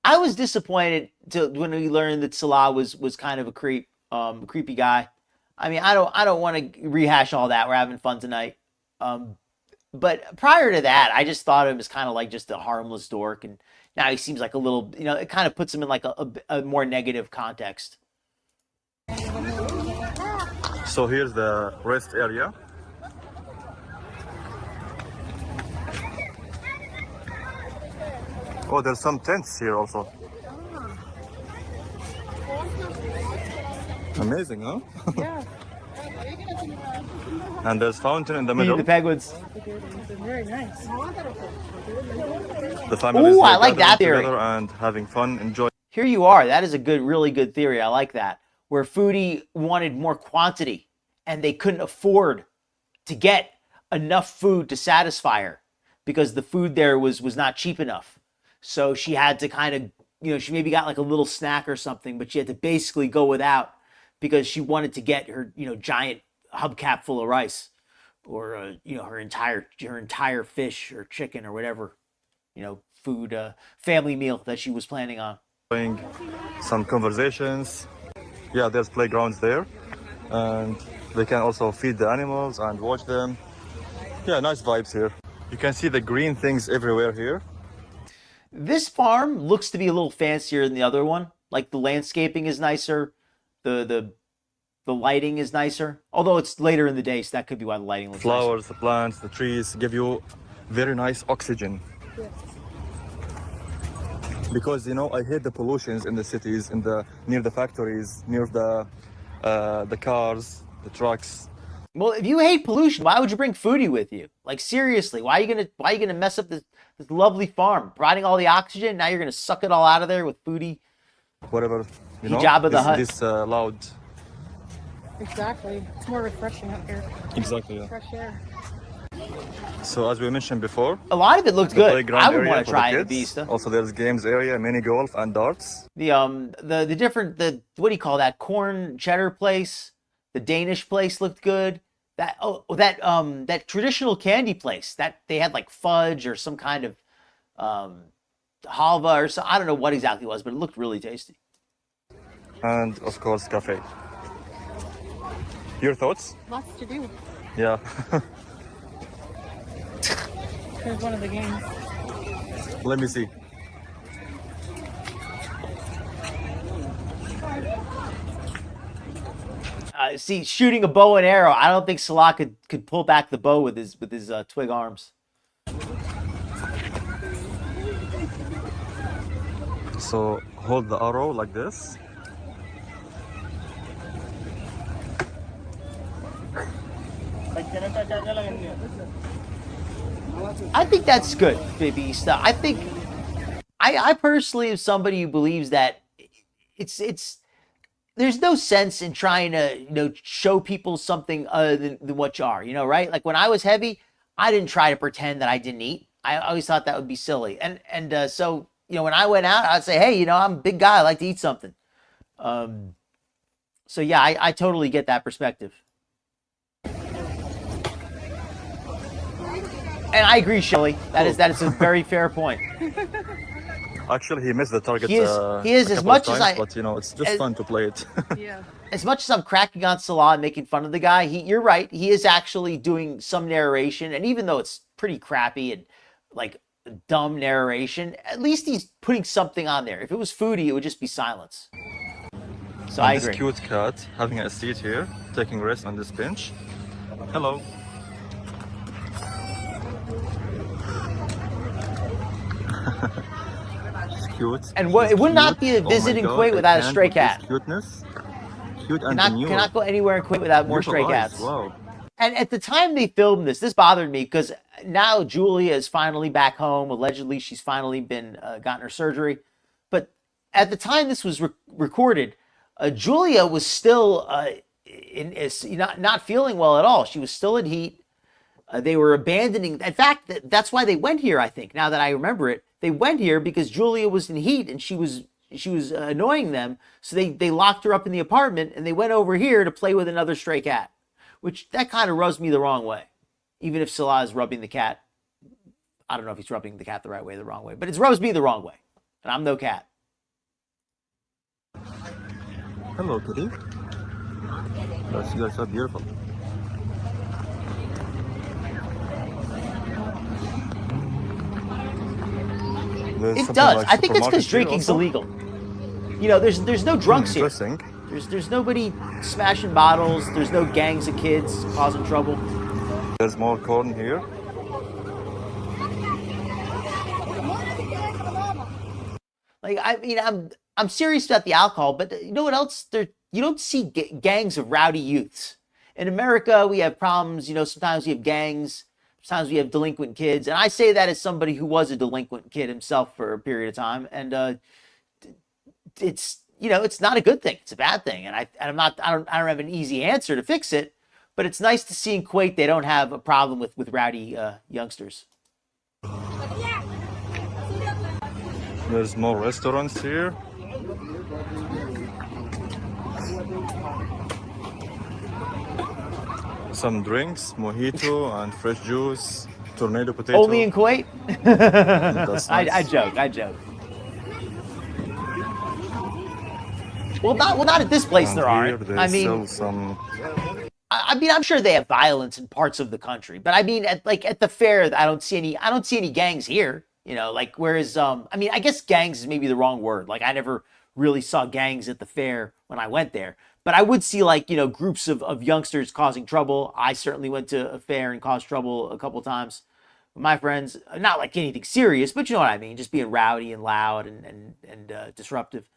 I was disappointed when we learned that Salah was kind of a creepy guy. I mean, I don't want to rehash all that. We're having fun tonight. But prior to that, I just thought of him as kind of like just a harmless dork, and now he seems like a little, it kind of puts him in like a more negative context. So here's the rest area. Oh, there's some tents here also. Amazing, huh? Yeah. And there's fountain in the Feeding middle. the penguins. Very nice. The families Ooh, I here like that gathering theory. together and having fun, enjoying. Here you are. That is a really good theory. I like that. Where Foodie wanted more quantity and they couldn't afford to get enough food to satisfy her because the food there was not cheap enough. So she had to kind of, she maybe got like a little snack or something, but she had to basically go without because she wanted to get her, giant hubcap full of rice or, her entire fish or chicken or whatever, food, family meal that she was planning on. Some conversations. Yeah, there's playgrounds there, and they can also feed the animals and watch them. Yeah, nice vibes here. You can see the green things everywhere here. This farm looks to be a little fancier than the other one. Like the landscaping is nicer, the lighting is nicer. Although it's later in the day, so that could be why the lighting looks nicer. Flowers, the plants, the trees give you very nice oxygen. Because I hate the pollutions in the cities, near the factories, near the cars, the trucks. Well, if you hate pollution, why would you bring Foodie with you? Like seriously, why are you gonna mess up this lovely farm, providing all the oxygen? Now you're gonna suck it all out of there with Foodie. Whatever, Jabba the Hutt. This loud. Exactly. It's more refreshing up here. Exactly. Yeah. Fresh air. So as we mentioned before, A lot of it looked the good. playground I would area want to for try the it, kids. Vista. Also, there's games area, mini golf and darts. The different what do you call that corn cheddar place? The Danish place looked good. That traditional candy place that they had like fudge or some kind of halva or so. I don't know what exactly it was, but it looked really tasty. And of course, cafe. Your thoughts? Lots to do. Yeah. Here's one of the games. Let me see. See, shooting a bow and arrow. I don't think Salah could pull back the bow with his twig arms. So hold the arrow like this. I think that's good, Vista. I think I personally am somebody who believes that it's there's no sense in trying to show people something other than what you are, right? Like when I was heavy, I didn't try to pretend that I didn't eat. I always thought that would be silly. And so when I went out, I'd say, hey, I'm a big guy, I like to eat something. So yeah, I totally get that perspective. And I agree, Shelley. That is a very fair point. Actually, he missed the target. He is as much as but it's just fun to play it. Yeah. As much as I'm cracking on Salah and making fun of the guy, you're right. He is actually doing some narration, and even though it's pretty crappy and like dumb narration, at least he's putting something on there. If it was Foodie, it would just be silence. So I agree. This cute cat having a seat here, taking rest on this bench. Hello. She's cute. And She's it would not cute. be a visit in Oh my Kuwait God, without I a can't stray with this cat. Cuteness. Cute and demure. Cannot go anywhere in Kuwait without more Beautiful stray eyes. cats. Wow. And at the time they filmed this bothered me because now Julia is finally back home. Allegedly, she's finally been gotten her surgery. But at the time this was recorded, Julia was still not feeling well at all. She was still in heat. They were abandoning. In fact, that's why they went here. I think now that I remember it, they went here because Julia was in heat and she was annoying them. So they locked her up in the apartment and they went over here to play with another stray cat, which that kind of rubs me the wrong way. Even if Salah is rubbing the cat, I don't know if he's rubbing the cat the right way or the wrong way, but it rubs me the wrong way, and I'm no cat. Hello, kitty. Yes, you guys are beautiful. It does. I think it's because drinking's illegal. You know, there's no drunks here. Interesting. There's nobody smashing bottles. There's no gangs of kids causing trouble. There's more corn here. Like, I mean, I'm serious about the alcohol, but you know what else? You don't see gangs of rowdy youths. In America, we have problems. You know, sometimes we have gangs. Sometimes we have delinquent kids. And I say that as somebody who was a delinquent kid himself for a period of time. And it's, you know, it's not a good thing. It's a bad thing. And I don't have an easy answer to fix it. But it's nice to see in Kuwait they don't have a problem with rowdy youngsters. There's more restaurants here. Some drinks, mojito and fresh juice, tornado potato. Only in Kuwait? That's nice. I joke. Well, not at this place. And there aren't. They I mean, sell some. I mean, I'm sure they have violence in parts of the country, but I mean, at the fair, I don't see any gangs here. You know, like, whereas, I mean, I guess gangs is maybe the wrong word. Like, I never really saw gangs at the fair when I went there. But I would see, like, you know, groups of youngsters causing trouble. I certainly went to a fair and caused trouble a couple times with my friends. Not like anything serious, but you know what I mean. Just being rowdy and loud and disruptive.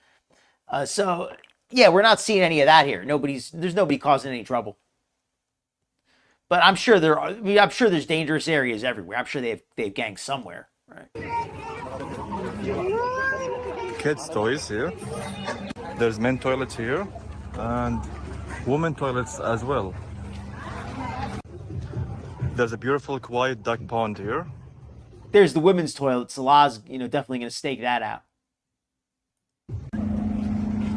So, yeah, we're not seeing any of that here. There's nobody causing any trouble. But I'm sure I'm sure there's dangerous areas everywhere. I'm sure they have gangs somewhere. Right. Kids' toys here. There's men toilets here and women toilets as well. There's a beautiful quiet duck pond here. There's the women's toilet. Salah's, you know, definitely going to stake that out.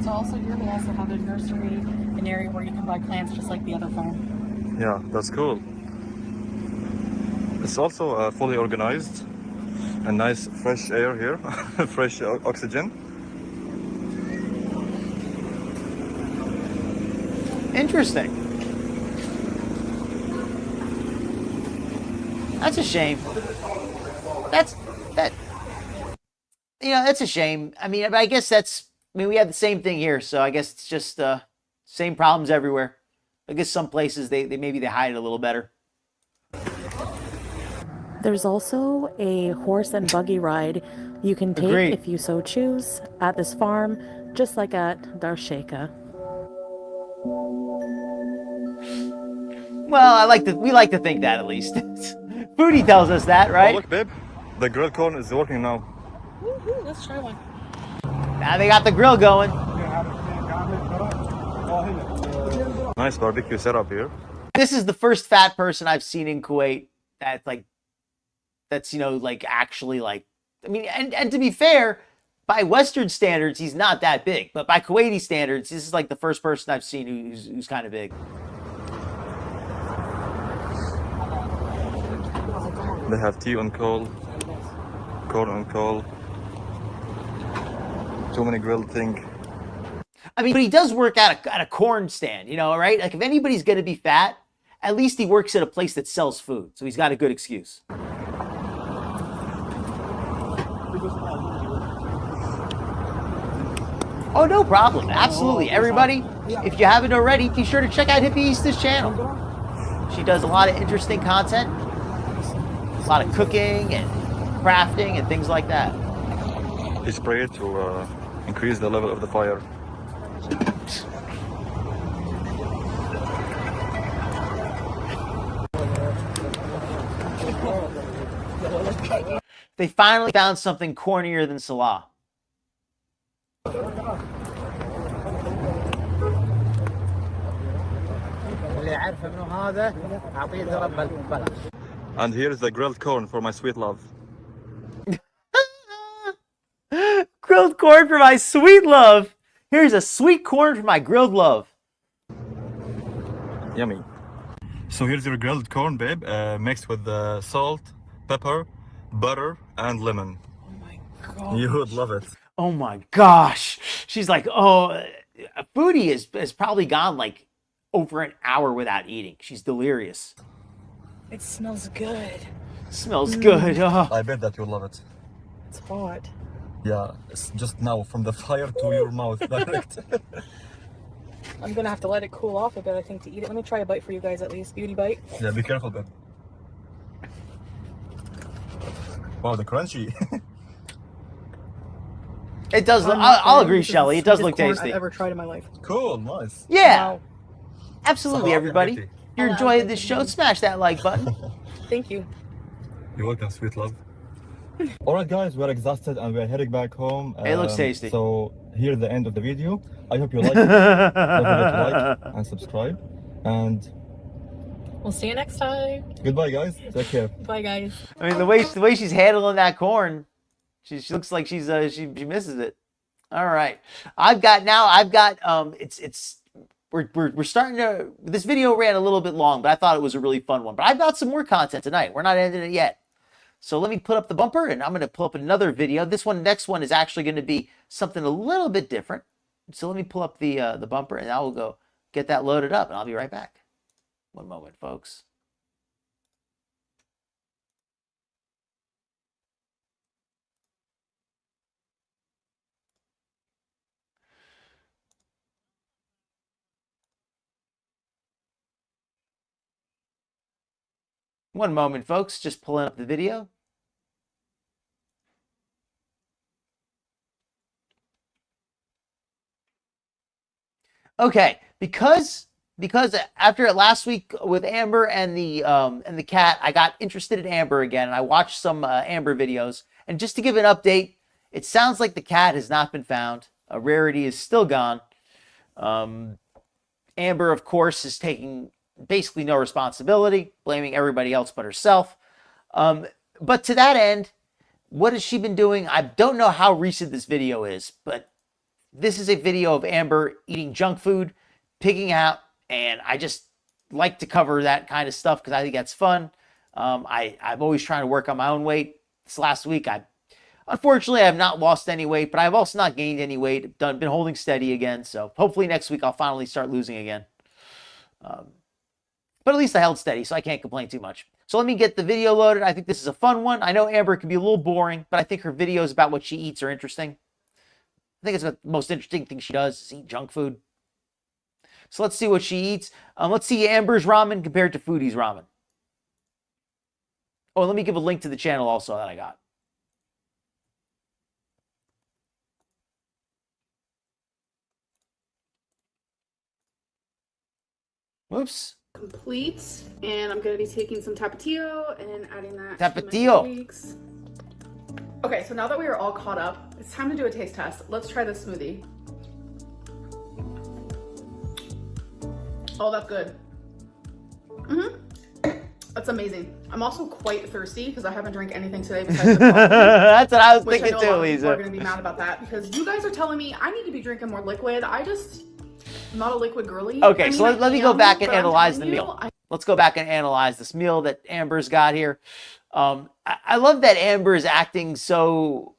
So also here they also have a nursery, an area where you can buy plants just like the other farm. Yeah, that's cool. It's also fully organized. A nice fresh air here, fresh oxygen. Interesting. That's a shame. That's a shame. I mean, I guess we have the same thing here, so I guess it's just same problems everywhere. I guess some places they maybe they hide it a little better. There's also a horse and buggy ride you can take Agreed. if you so choose at this farm, just like at Darsheka. Well, we like to think that at least. Foodie tells us that, right? Oh, look, babe, the grilled corn is working now. Woohoo, let's try one. Now they got the grill going. Nice barbecue setup here. This is the first fat person I've seen in Kuwait that's you know, like, actually, like, I mean, and to be fair, by Western standards, he's not that big, but by Kuwaiti standards, this is like the first person I've seen who's kind of big. They have tea on coal, corn on coal. Too many grilled things. I mean, but he does work at a corn stand, you know, right? Like, if anybody's going to be fat, at least he works at a place that sells food, so he's got a good excuse. Oh, no problem. Absolutely. Everybody, if you haven't already, be sure to check out Hippie Easta's channel. She does a lot of interesting content, a lot of cooking and crafting and things like that. They spray it to increase the level of the fire. They finally found something cornier than Salah. And here's the grilled corn for my sweet love. Grilled corn for my sweet love. Here's a sweet corn for my grilled love. Yummy. So here's your grilled corn, babe, mixed with salt, pepper, butter, and lemon. Oh my god. You would love it. Oh my gosh. She's like, oh, Foodie has probably gone like over an hour without eating. She's delirious. It smells good. Smells good. Oh. I bet that you'll love it. It's hot. Yeah, it's just now from the fire to your mouth direct. I'm gonna have to let it cool off a bit, I think, to eat it. Let me try a bite for you guys at least. Beauty bite. Yeah, be careful, babe. Wow, the crunchy. It does look, I'm not I'll kidding. agree, This is the Shelly. It does sweetest look corn tasty. I've ever tried in my life. Cool, nice. Yeah, Wow. absolutely, So everybody. happy. You're Hello. enjoying this show. Smash that like button. Thank you. You're welcome, sweet love. Alright guys, we're exhausted and we're heading back home. It looks tasty. So here's the end of the video. I hope you like it. Don't forget to like and subscribe. And We'll see you next time. goodbye guys. Take care. Bye, guys. I mean, the way she's handling that corn, she looks like she misses it. All right, we're starting to. This video ran a little bit long, but I thought it was a really fun one. But I've got some more content tonight. We're not ending it yet. So let me put up the bumper, and I'm going to pull up another video. Next one is actually going to be something a little bit different. So let me pull up the bumper, and I will go get that loaded up, and I'll be right back. One moment, folks. One moment, folks. Just pulling up the video. Okay, because after last week with Amber and the cat, I got interested in Amber again, and I watched some Amber videos. And just to give an update, it sounds like the cat has not been found. Rarity is still gone. Amber, of course, is taking basically no responsibility, blaming everybody else but herself. But to that end, what has she been doing? I don't know how recent this video is, but this is a video of Amber eating junk food, pigging out, and I just like to cover that kind of stuff because I think that's fun. I'm always trying to work on my own weight. This last week, unfortunately, I have not lost any weight, but I've also not gained any weight. Been holding steady again, so hopefully next week I'll finally start losing again. But at least I held steady, so I can't complain too much. So let me get the video loaded. I think this is a fun one. I know Amber can be a little boring, but I think her videos about what she eats are interesting. I think it's the most interesting thing she does is eat junk food. So let's see what she eats. Let's see Amber's ramen compared to Foodie's ramen. Oh, and let me give a link to the channel also that I got. Whoops. Complete, and I'm gonna be taking some tapatio and adding that Tapatio. to my eggs. Okay, so now that we are all caught up, it's time to do a taste test. Let's try this smoothie. Oh, that's good. That's amazing. I'm also quite thirsty because I haven't drank anything today besides the coffee. That's what I was Which I thinking know a lot too, of people are Lisa. gonna be mad about that because you guys are telling me I need to be drinking more liquid. I'm not a liquid girly. Okay, I so mean, let me I go am, back and but I'm analyze the telling you, meal. Let's go back and analyze this meal that Amber's got here. I love that Amber is acting so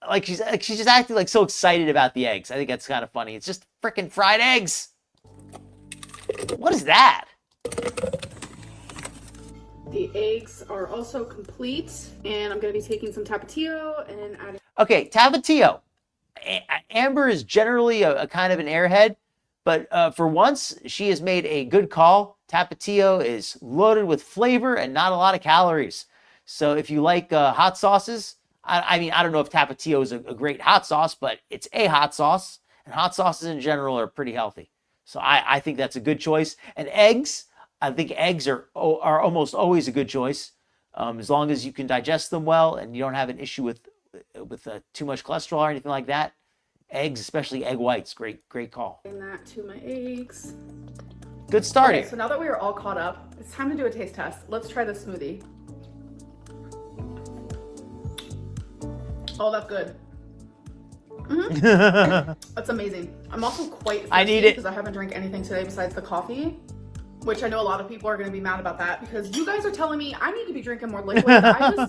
like she's just acting like so excited about the eggs. I think that's kind of funny. It's just freaking fried eggs. What is that? The eggs are also complete, and I'm going to be taking some tapatio and adding. Okay, Tapatio. Amber is generally a kind of an airhead, but for once, she has made a good call. Tapatio is loaded with flavor and not a lot of calories. So if you like hot sauces, I mean, I don't know if Tapatio is a great hot sauce, but it's a hot sauce, and hot sauces in general are pretty healthy. So I think that's a good choice. And eggs, I think eggs are almost always a good choice, as long as you can digest them well and you don't have an issue with too much cholesterol or anything like that. Eggs, especially egg whites, great call. Adding that to my eggs. Good start Okay, here. so now that we are all caught up, it's time to do a taste test. Let's try this smoothie. Oh, that's good. That's amazing. I'm also quite thirsty I need it because I haven't drank anything today besides the coffee, which I know a lot of people are going to be mad about that because you guys are telling me I need to be drinking more liquid. I'm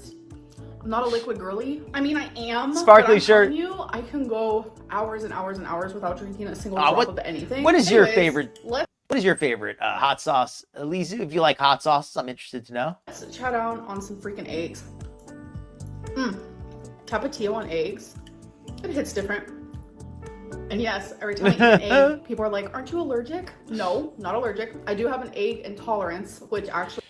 not a liquid girly. I mean, I am. Sparkly but I'm shirt. telling you, I can go hours and hours and hours wut drinking a single drop of anything. What is your Anyways, favorite? What is your favorite hot sauce? Elise, if you like hot sauce, I'm interested to know. Let's chat down on some freaking eggs. Tapatio on eggs. It hits different. And yes, every time I eat an egg, people are like, aren't you allergic? No, not allergic. I do have an egg intolerance, which actually...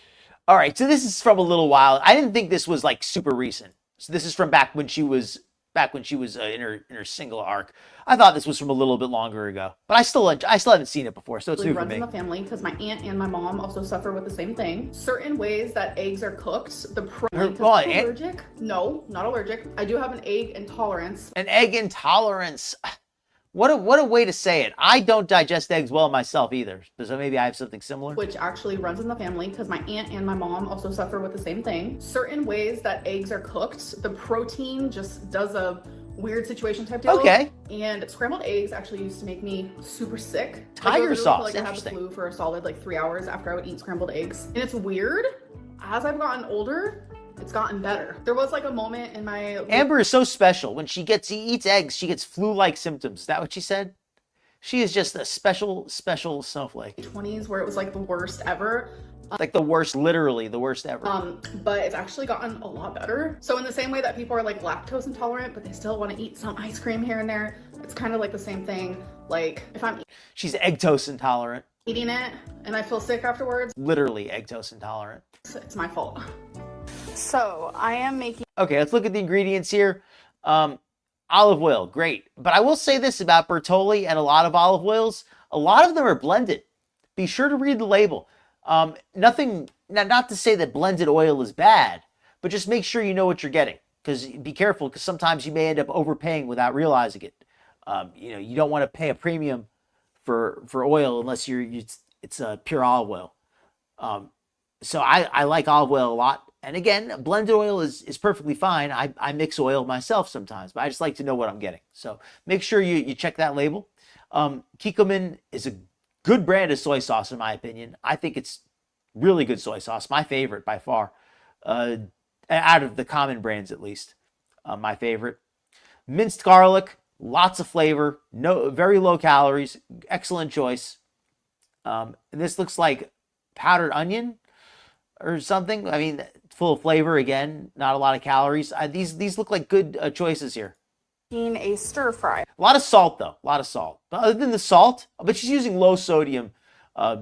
All right, so this is from a little while. I didn't think this was like super recent. So this is from back when she was in her single arc. I thought this was from a little bit longer ago, but I still haven't seen it before, so it's new for runs me. in the family because my aunt and my mom also suffer with the same thing. Certain ways that eggs are cooked, the allergic? No, not allergic. I do have an egg intolerance. An egg intolerance. What a way to say it. I don't digest eggs well myself either, so maybe I have something similar. Which actually runs in the family because my aunt and my mom also suffer with the same thing. Certain ways that eggs are cooked, the protein just does a weird situation type deal. Okay. And scrambled eggs actually used to make me super sick. Tiger sauce, I had the flu for a solid 3 hours after I would eat scrambled eggs. And it's weird, as I've gotten older, it's gotten better. There was a moment in my... Amber is so special. When she eats eggs, she gets flu-like symptoms. Is that what she said? She is just a special snowflake. 20s where it was the worst ever. Like the worst, literally the worst ever. But it's actually gotten a lot better. So in the same way that people are lactose intolerant, but they still want to eat some ice cream here and there, it's kind of the same thing. If I'm... She's lactose intolerant. Eating it and I feel sick afterwards. Literally lactose intolerant. It's my fault. So I am making... Okay, let's look at the ingredients here. Olive oil, great. But I will say this about Bertolli and a lot of olive oils. A lot of them are blended. Be sure to read the label. Not to say that blended oil is bad, but just make sure you know what you're getting. Because be careful, because sometimes you may end up overpaying without realizing it. You don't want to pay a premium for oil unless it's pure olive oil. So I like olive oil a lot. And again, blended oil is perfectly fine. I mix oil myself sometimes, but I just like to know what I'm getting. So make sure you check that label. Kikkoman is a good brand of soy sauce, in my opinion. I think it's really good soy sauce. My favorite by far. Out of the common brands, at least. My favorite. Minced garlic, lots of flavor, very low calories, excellent choice. And this looks like powdered onion or something. I mean, full of flavor, again, not a lot of calories. These look like good choices here. A stir fry. A lot of salt, though. A lot of salt. But other than the salt, but she's using low sodium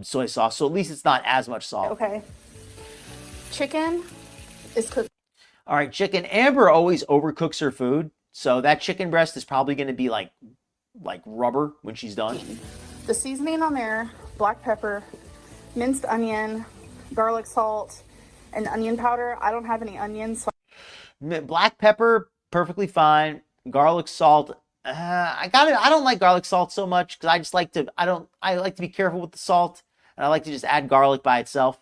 soy sauce, so at least it's not as much salt. Okay. Chicken is cooked. All right, chicken. Amber always overcooks her food, so that chicken breast is probably going to be like rubber when she's done. The seasoning on there, black pepper, minced onion, garlic salt, and onion powder. I don't have any onions. So Black pepper, perfectly fine. Garlic salt. I don't like garlic salt so much because I like to be careful with the salt, and I like to just add garlic by itself.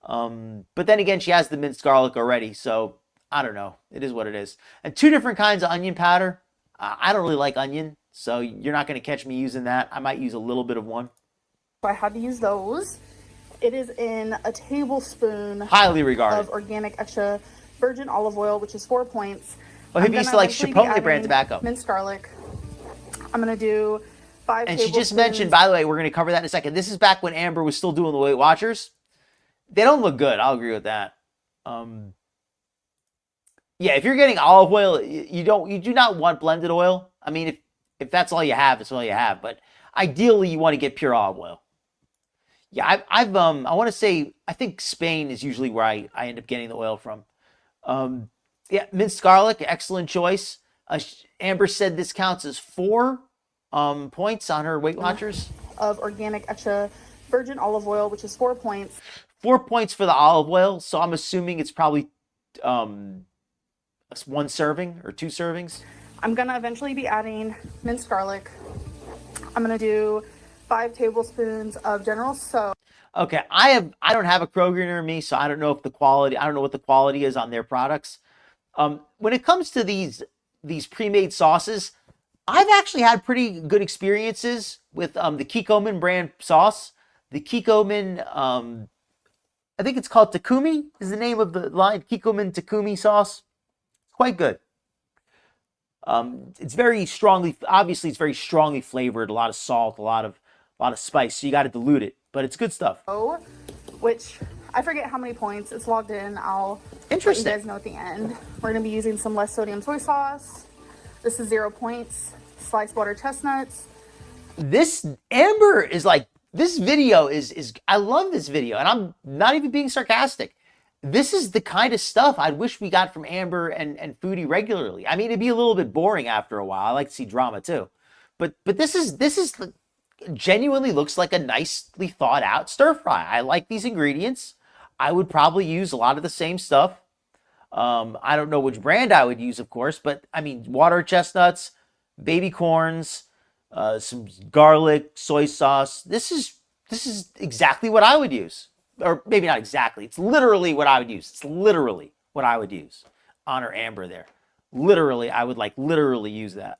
But then again, she has the minced garlic already, so I don't know. It is what it is. And 2 different kinds of onion powder. I don't really like onion, so you're not going to catch me using that. I might use a little bit of one. I had to use those. It is in a tablespoon Highly regarded. of organic extra virgin olive oil, which is 4 points. Well, he used to like Chipotle brand tobacco. Minced garlic. I'm going to do 5 And tablespoons. she just mentioned, by the way, we're going to cover that in a second. This is back when Amber was still doing the Weight Watchers. They don't look good. I'll agree with that. Yeah, if you're getting olive oil, you do not want blended oil. I mean, if that's all you have, it's all you have. But ideally, you want to get pure olive oil. Yeah, I want to say, I think Spain is usually where I end up getting the oil from. Yeah, minced garlic, excellent choice. Amber said this counts as 4 points on her Weight Watchers. Of organic extra virgin olive oil, which is 4 points. 4 points for the olive oil, so I'm assuming it's probably 1 serving or 2 servings. I'm going to eventually be adding minced garlic. I'm going to do 5 tablespoons of General Soap. Okay, I don't have a Kroger near me, so I don't know if the quality, I don't know what the quality is on their products. When it comes to these pre-made sauces, I've actually had pretty good experiences with the Kikkoman brand sauce. The Kikkoman, I think it's called Takumi, is the name of the line. Kikkoman Takumi sauce. It's quite good. It's very strongly, obviously, it's very strongly flavored. A lot of salt, a lot of spice. So you got to dilute it, but it's good stuff. Oh, which I forget how many points. It's logged in. I'll let you guys know at the end. We're gonna be using some less sodium soy sauce. This is 0 points. Sliced butter chestnuts. This Amber is like, this video is I love this video, and I'm not even being sarcastic. This is the kind of stuff I wish we got from Amber and Foodie regularly. I mean, it'd be a little bit boring after a while. I like to see drama too, but this is genuinely looks like a nicely thought out stir fry. I like these ingredients. I would probably use a lot of the same stuff. I don't know which brand I would use, of course, but I mean, water chestnuts, baby corns, some garlic, soy sauce. This is exactly what I would use. Or maybe not exactly. It's literally what I would use. It's literally what I would use. Honor Amber there. Literally, I would literally use that.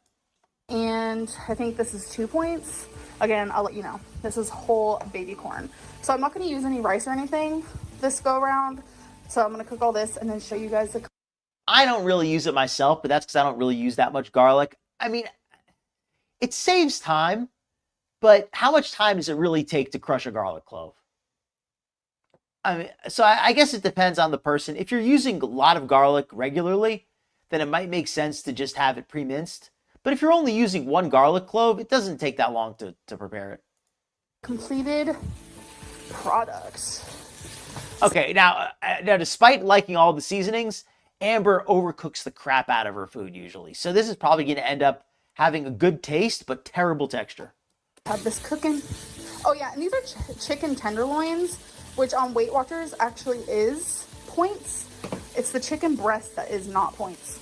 And I think this is 2 points. Again, I'll let you know. This is whole baby corn. So I'm not going to use any rice or anything this go around. So I'm going to cook all this and then show you guys the... I don't really use it myself, but that's because I don't really use that much garlic. I mean, it saves time, but how much time does it really take to crush a garlic clove? I mean, so I guess it depends on the person. If you're using a lot of garlic regularly, then it might make sense to just have it pre-minced. But if you're only using 1 garlic clove, it doesn't take that long to prepare it. Completed products. Okay, now despite liking all the seasonings, Amber overcooks the crap out of her food usually. So this is probably going to end up having a good taste, but terrible texture. Have this cooking. Oh yeah, and these are chicken tenderloins, which on Weight Watchers actually is points. It's the chicken breast that is not points.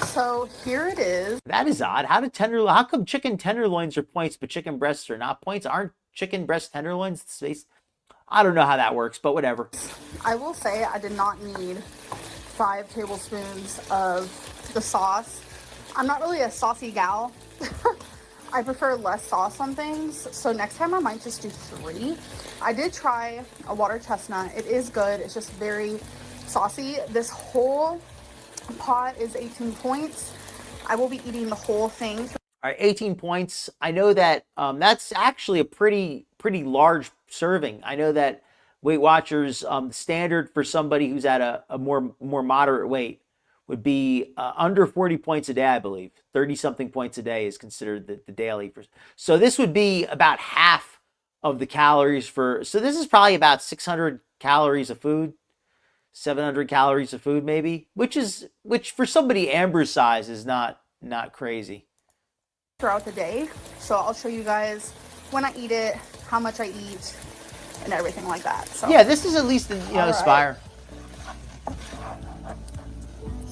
So here it is. That is odd. How come chicken tenderloins are points, but chicken breasts are not points? Aren't chicken breast tenderloins the space? I don't know how that works, but whatever. I will say I did not need 5 tablespoons of the sauce. I'm not really a saucy gal. I prefer less sauce on things. So next time I might just do 3. I did try a water chestnut. It is good. It's just very saucy. This whole pot is 18 points. I will be eating the whole thing. All right, 18 points. I know that that's actually a pretty large serving. I know that Weight Watchers standard for somebody who's at a more moderate weight would be under 40 points a day, I believe. 30-something points a day is considered the daily. So this would be about half of the calories for... So this is probably about 600 calories of food. 700 calories of food, maybe. Which for somebody Amber's size is not crazy. Throughout the day. So I'll show you guys when I eat it, how much I eat, and everything like that. So yeah, this is at least, Aspire.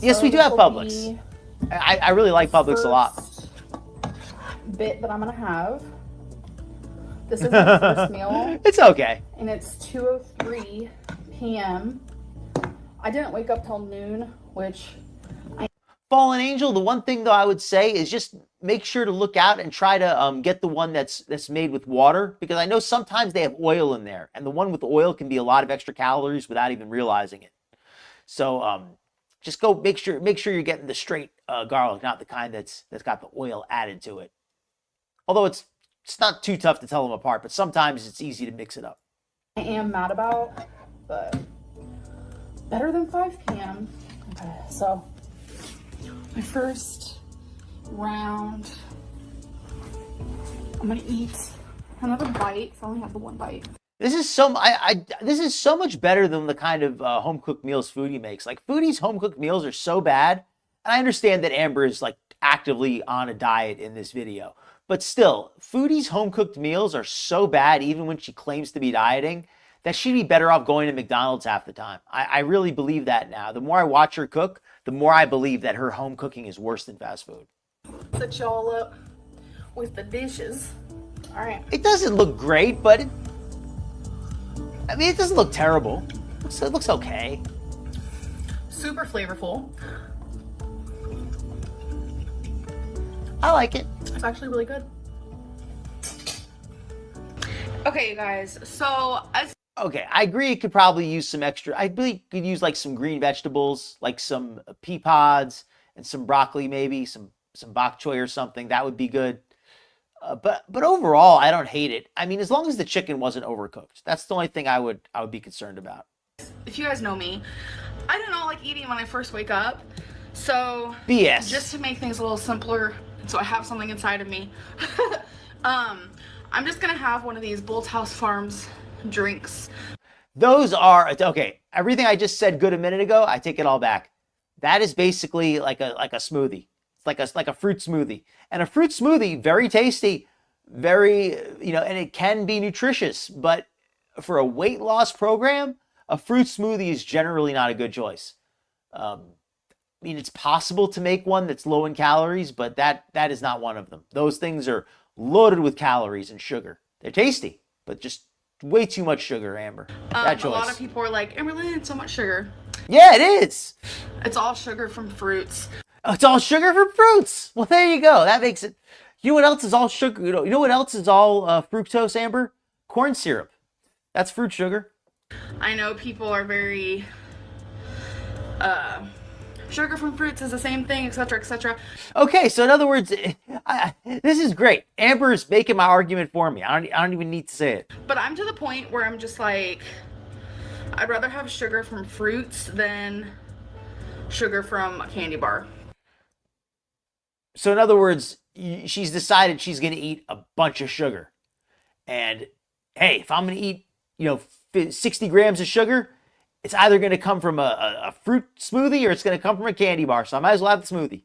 Yes, we do have Publix. I really like Publix a lot. Bit that I'm gonna have. This is my first meal. It's okay. And it's 2:03 p.m. I didn't wake up till noon, which Fallen Angel, the one thing though I would say is just make sure to look out and try to get the one that's made with water, because I know sometimes they have oil in there, and the one with oil can be a lot of extra calories without even realizing it. So just go make sure you're getting the straight garlic, not the kind that's got the oil added to it. Although it's not too tough to tell them apart, but sometimes it's easy to mix it up. I am mad about, but better than 5 p.m. Okay, so my first round, I'm gonna eat another bite. I only have the 1 bite. This is this is so much better than the kind of home cooked meals Foodie makes. Like Foodie's home cooked meals are so bad, and I understand that Amber is like actively on a diet in this video, but still, Foodie's home cooked meals are so bad, even when she claims to be dieting, that she'd be better off going to McDonald's half the time. I really believe that now. The more I watch her cook, the more I believe that her home cooking is worse than fast food. Set y'all up with the dishes. All right. It doesn't look great, but it doesn't look terrible. It looks okay. Super flavorful. I like it. It's actually really good. Okay, you guys. So Okay, I agree it could probably use some extra. I believe it could use like some green vegetables, like some pea pods and some broccoli, maybe some bok choy or something. That would be good. But overall, I don't hate it. I mean, as long as the chicken wasn't overcooked, that's the only thing I would be concerned about. if you guys know me, I do not like eating when I first wake up. So BS. Just to make things a little simpler, so I have something inside of me. I'm just gonna have one of these Bolt's House Farms drinks. Those are okay. Everything I just said good a minute ago, I take it all back. That is basically like a smoothie. It's like a fruit smoothie. And a fruit smoothie, very tasty, very, and it can be nutritious, but for a weight loss program, a fruit smoothie is generally not a good choice. I mean, it's possible to make one that's low in calories, but that is not one of them. Those things are loaded with calories and sugar. They're tasty, but just way too much sugar, Amber. That choice. A lot of people are like, Amberlynn, it's so much sugar. Yeah, it is. It's all sugar from fruits. Oh, it's all sugar from fruits. Well, there you go. That makes it. You know what else is all sugar? You know what else is all fructose, Amber? Corn syrup. That's fruit sugar. I know people are very sugar from fruits is the same thing, etc., etc. Okay, so in other words, this is great. Amber is making my argument for me. I don't even need to say it. But I'm to the point where I'm just like, I'd rather have sugar from fruits than sugar from a candy bar. So in other words, she's decided she's going to eat a bunch of sugar. And hey, if I'm going to eat, 60 grams of sugar, it's either going to come from a fruit smoothie or it's going to come from a candy bar. So I might as well have the smoothie.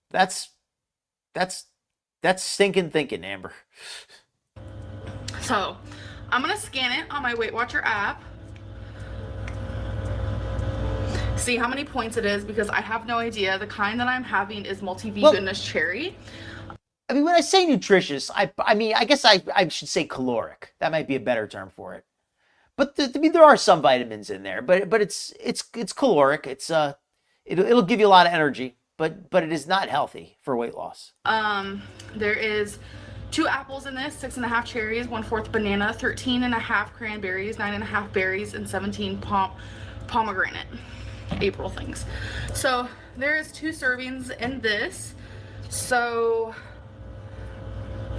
That's stinking thinking, Amber. So I'm going to scan it on my Weight Watcher app. See how many points it is, because I have no idea. The kind that I'm having is multi-veganist cherry. I mean, when I say nutritious, I mean, I guess I should say caloric. That might be a better term for it. But there are some vitamins in there, but it's caloric. It's it'll give you a lot of energy, but it is not healthy for weight loss. There is 2 apples in this, 6.5 cherries, 1/4 banana, 13.5 cranberries, 9.5 berries, and 17 pomegranate. April things. So there is 2 servings in this. So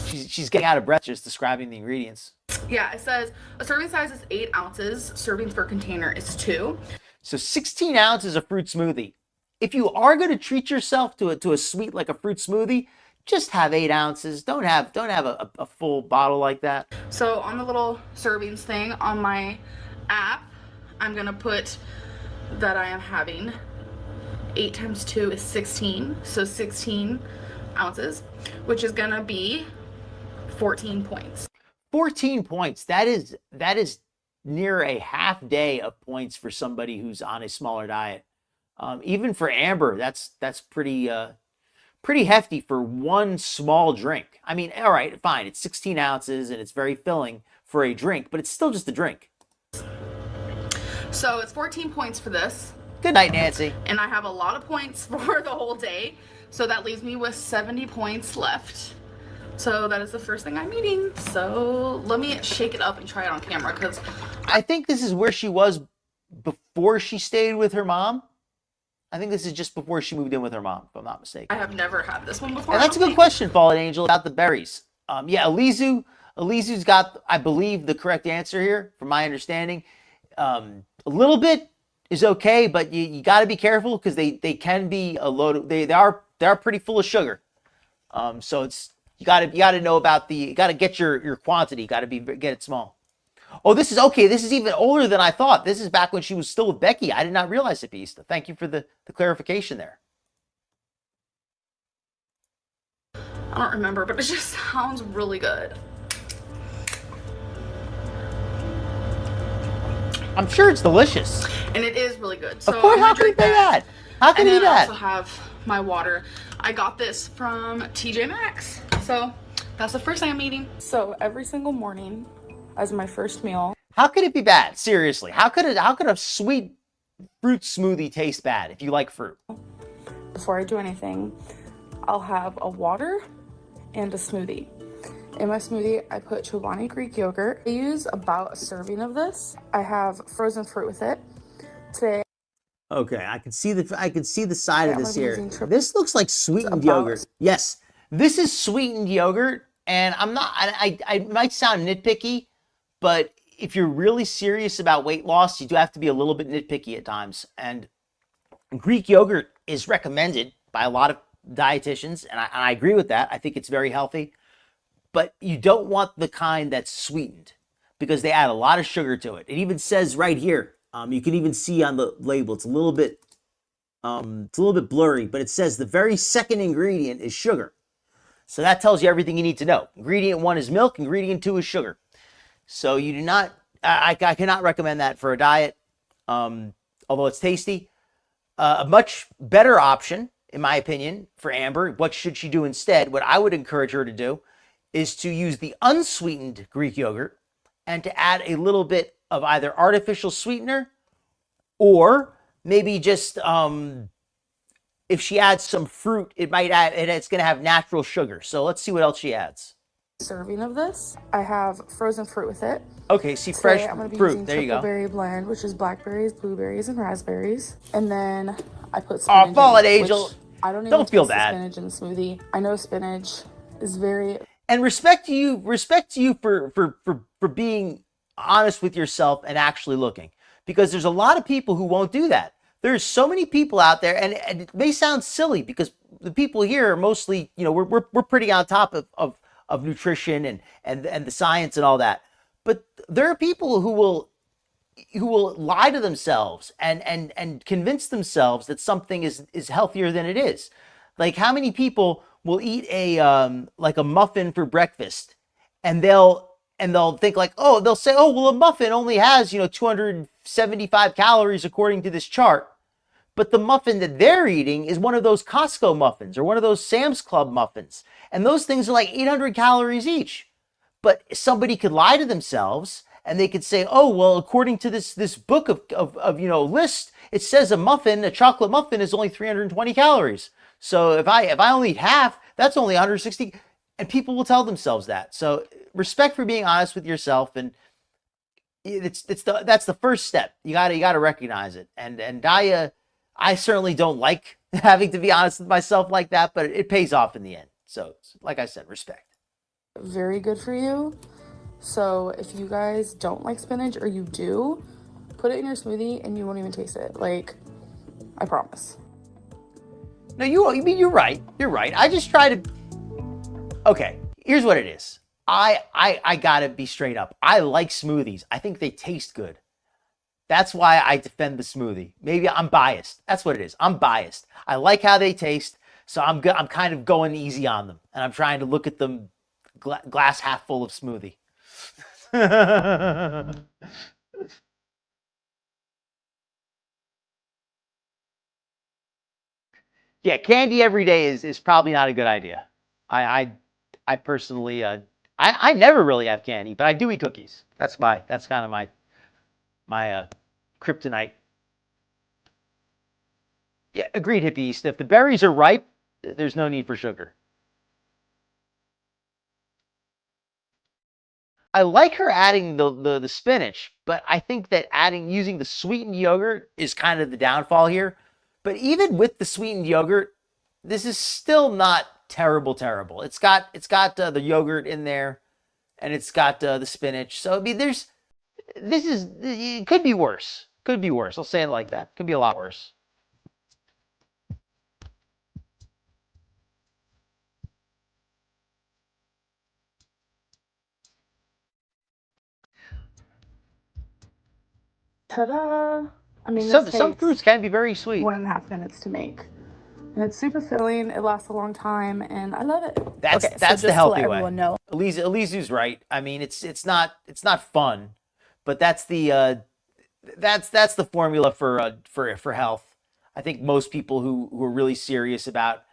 she's getting out of breath just describing the ingredients. Yeah, it says a serving size is 8 ounces. Servings per container is 2. So 16 ounces of fruit smoothie. If you are going to treat yourself to a sweet like a fruit smoothie, just have 8 ounces. Don't have a full bottle like that. So on the little servings thing on my app, I'm gonna put that I am having 8 times 2 is 16, so 16 ounces, which is gonna be 14 points. 14 points. That is near a half day of points for somebody who's on a smaller diet. Even for Amber, that's pretty hefty for one small drink. I mean, all right, fine. It's 16 ounces and it's very filling for a drink, but it's still just a drink. So it's 14 points for this. Good night, Nancy. And I have a lot of points for the whole day. So that leaves me with 70 points left. So that is the first thing I'm eating. So let me shake it up and try it on camera, because I think this is where she was before she stayed with her mom. I think this is just before she moved in with her mom, if I'm not mistaken. I have never had this one before. And that's a good question, Fallen Angel, about the berries. Yeah, Alizu's got, I believe, the correct answer here, from my understanding. A little bit is okay, but you got to be careful, because they can be a load. They are pretty full of sugar. So it's you got to know about you got to get your quantity. Got to get it small. Oh, this is okay. This is even older than I thought. This is back when she was still with Becky. I did not realize it, Beast. Thank you for the clarification there. I don't remember, but it just sounds really good. I'm sure it's delicious. And it is really good. So of course, I'm gonna how can you drink say that? How can you do I that? also have my water. I got this from TJ Maxx. So That's the first thing I'm eating. So every single morning as my first meal. How could it be bad? Seriously, how could a sweet fruit smoothie taste bad if you like fruit? Before I do anything, I'll have a water and a smoothie. In my smoothie, I put Chobani Greek yogurt. I use about a serving of this. I have frozen fruit with it. Today, Okay, I can see the side Yeah, of I'm this gonna be here. using This looks like sweetened yogurt. Yes, this is sweetened yogurt, and I'm not. I might sound nitpicky, but if you're really serious about weight loss, you do have to be a little bit nitpicky at times. And Greek yogurt is recommended by a lot of dietitians, and I agree with that. I think it's very healthy, but you don't want the kind that's sweetened because they add a lot of sugar to it. It even says right here. You can even see on the label, it's a little bit blurry, but it says the very second ingredient is sugar. So that tells you everything you need to know. Ingredient 1 is milk, ingredient 2 is sugar. So you do not, I cannot recommend that for a diet, although it's tasty. A much better option, in my opinion, for Amber, what should she do instead? What I would encourage her to do is to use the unsweetened Greek yogurt and to add a little bit of either artificial sweetener or maybe just if she adds some fruit, it's going to have natural sugar. So let's see what else she adds. serving of this. I have frozen fruit with it. Okay, see, Today, fresh I'm going to be fruit. using There you triple go. berry blend, which is blackberries, blueberries, and raspberries. And then I put Oh, spinach Fallen in, Angel. which I don't even Don't feel taste the bad. spinach in the smoothie. I know spinach is very... And respect to you for being honest with yourself and actually looking, because there's a lot of people who won't do that. There's so many people out there, and it may sound silly because the people here are mostly, we're pretty on top of nutrition and the science and all that. But there are people who will lie to themselves and convince themselves that something is healthier than it is. Like, how many people will eat a muffin for breakfast, and they'll think like, they'll say, well, a muffin only has 275 calories according to this chart. But the muffin that they're eating is one of those Costco muffins or one of those Sam's Club muffins. And those things are like 800 calories each. But somebody could lie to themselves and they could say, well, according to this book of list, it says a chocolate muffin is only 320 calories. So if I only eat half, that's only 160. And people will tell themselves that. So respect for being honest with yourself, and that's the first step. You gotta recognize it. And I certainly don't like having to be honest with myself like that, but it pays off in the end. So like I said, respect. very good for you. So if you guys don't like spinach, or you do, put it in your smoothie and you won't even taste it. Like, I promise. No, you're right. You're right. I just try to. Okay, here's what it is. I gotta be straight up. I like smoothies. I think they taste good. That's why I defend the smoothie. Maybe I'm biased. That's what it is. I'm biased. I like how they taste, so I'm kind of going easy on them, and I'm trying to look at them glass half full of smoothie. Yeah, candy every day is probably not a good idea. I personally I never really have candy, but I do eat cookies. That's kind of my kryptonite. Yeah, agreed, hippie East. If the berries are ripe, there's no need for sugar. I like her adding the spinach, but I think that using the sweetened yogurt is kind of the downfall here. But even with the sweetened yogurt, this is still not terrible. It's got the yogurt in there, and it's got the spinach. So I mean, it could be worse. Could be worse. I'll say it like that. Could be a lot worse. Ta-da! I mean, Some this takes fruits can be very sweet. 1.5 minutes to make. And it's super filling, it lasts a long time, and I love it. That's Okay, so the just to healthy let way. everyone know. Elise's right. I mean, it's not fun, but that's the formula for health. I think most people who are really serious about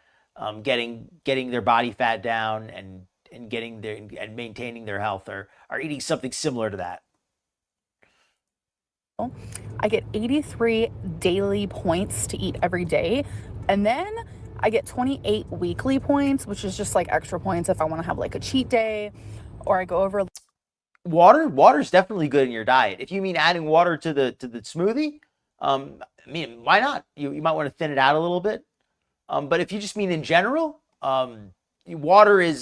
getting their body fat down and getting their and maintaining their health are eating something similar to that. I get 83 daily points to eat every day, and then I get 28 weekly points, which is just like extra points if I want to have like a cheat day, or I go over. Water's definitely good in your diet. If you mean adding water to the smoothie, I mean, why not? You might want to thin it out a little bit. But if you just mean in general, water is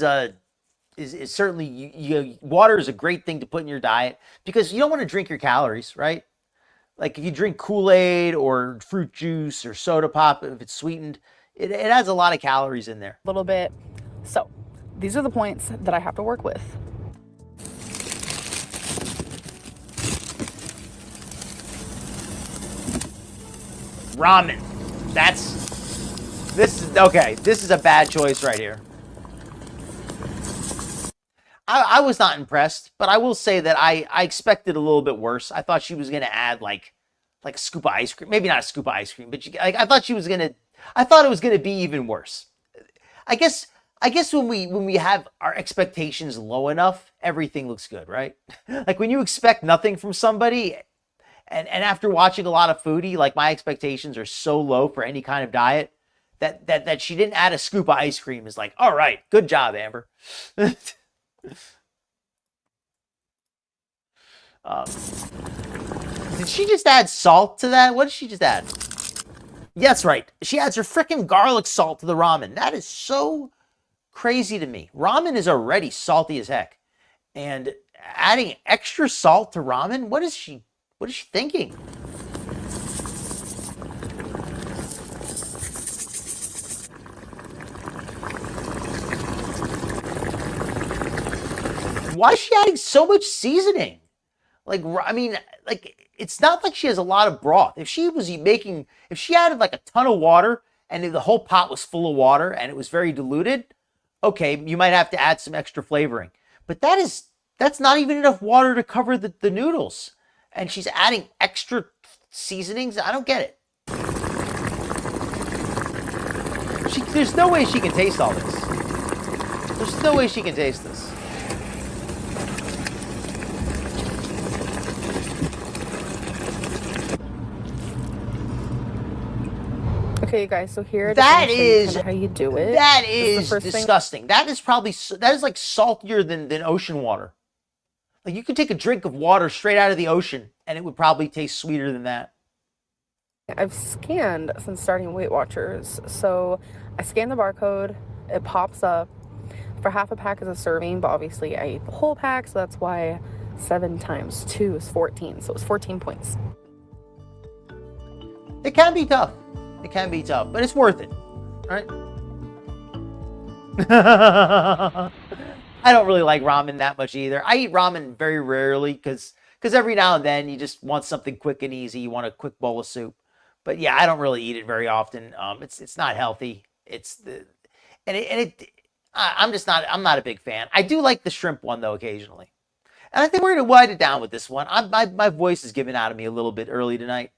certainly water is a great thing to put in your diet because you don't want to drink your calories, right? Like if you drink Kool-Aid or fruit juice or soda pop, if it's sweetened, it has a lot of calories in there. A little bit. So these are the points that I have to work with. Ramen. This is a bad choice right here. I was not impressed, but I will say that I expected a little bit worse. I thought she was going to add like a scoop of ice cream. Maybe not a scoop of ice cream, but I thought it was going to be even worse. I guess when we have our expectations low enough, everything looks good, right? Like when you expect nothing from somebody and after watching a lot of Foodie, like my expectations are so low for any kind of diet that she didn't add a scoop of ice cream is like, all right, good job, Amber. Did she just add salt to that? What did she just add? Yeah, that's right. She adds her frickin' garlic salt to the ramen. That is so crazy to me. Ramen is already salty as heck. And adding extra salt to ramen? What is she thinking? Why is she adding so much seasoning? Like, I mean, like, it's not like she has a lot of broth. If she added like a ton of water and the whole pot was full of water and it was very diluted, okay, you might have to add some extra flavoring. But that's not even enough water to cover the noodles. And she's adding extra seasonings. I don't get it. There's no way she can taste all this. There's no way she can taste this. Okay, you guys, so here That is how you do it. That is disgusting. That is like saltier than ocean water. Like you could take a drink of water straight out of the ocean and it would probably taste sweeter than that. I've scanned since starting Weight Watchers. So I scan the barcode, it pops up. For half a pack is a serving, but obviously I ate the whole pack, so that's why 7 times 2 is 14. So it was 14 points. It can be tough. It can be tough, but it's worth it, right? I don't really like ramen that much either. I eat ramen very rarely because every now and then you just want something quick and easy. You want a quick bowl of soup. But yeah, I don't really eat it very often. It's not healthy. I'm not a big fan. I do like the shrimp one though occasionally. And I think we're gonna wind it down with this one. My voice is giving out of me a little bit early tonight.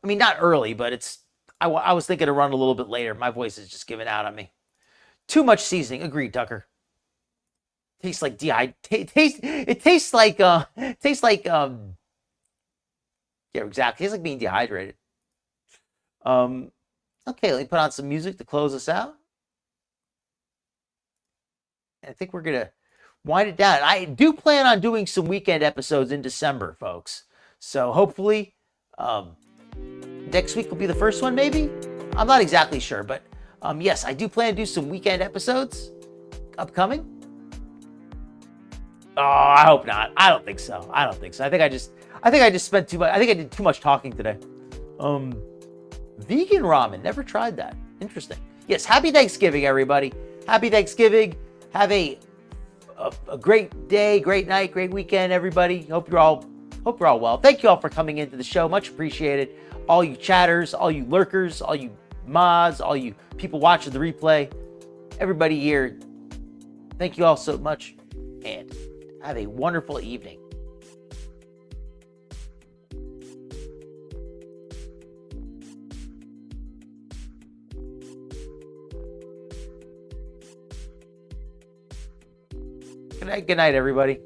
I mean, not early, but I was thinking to run a little bit later. My voice is just giving out on me. Too much seasoning. Agreed, Tucker. Tastes like it tastes like yeah, exactly. It tastes like being dehydrated. Okay, let me put on some music to close us out. I think we're gonna wind it down. I do plan on doing some weekend episodes in December, folks. So hopefully, next week will be the first one, maybe? I'm not exactly sure, but yes, I do plan to do some weekend episodes upcoming. Oh, I hope not. I don't think so. I think I just spent too much. I think I did too much talking today. Vegan ramen. Never tried that. Interesting. Yes, happy Thanksgiving, everybody. Happy Thanksgiving. Have a great day, great night, great weekend, everybody. Hope you're all well. Thank you all for coming into the show. Much appreciated. All you chatters, all you lurkers, all you mods, all you people watching the replay, everybody here. Thank you all so much, and have a wonderful evening. Good night, everybody.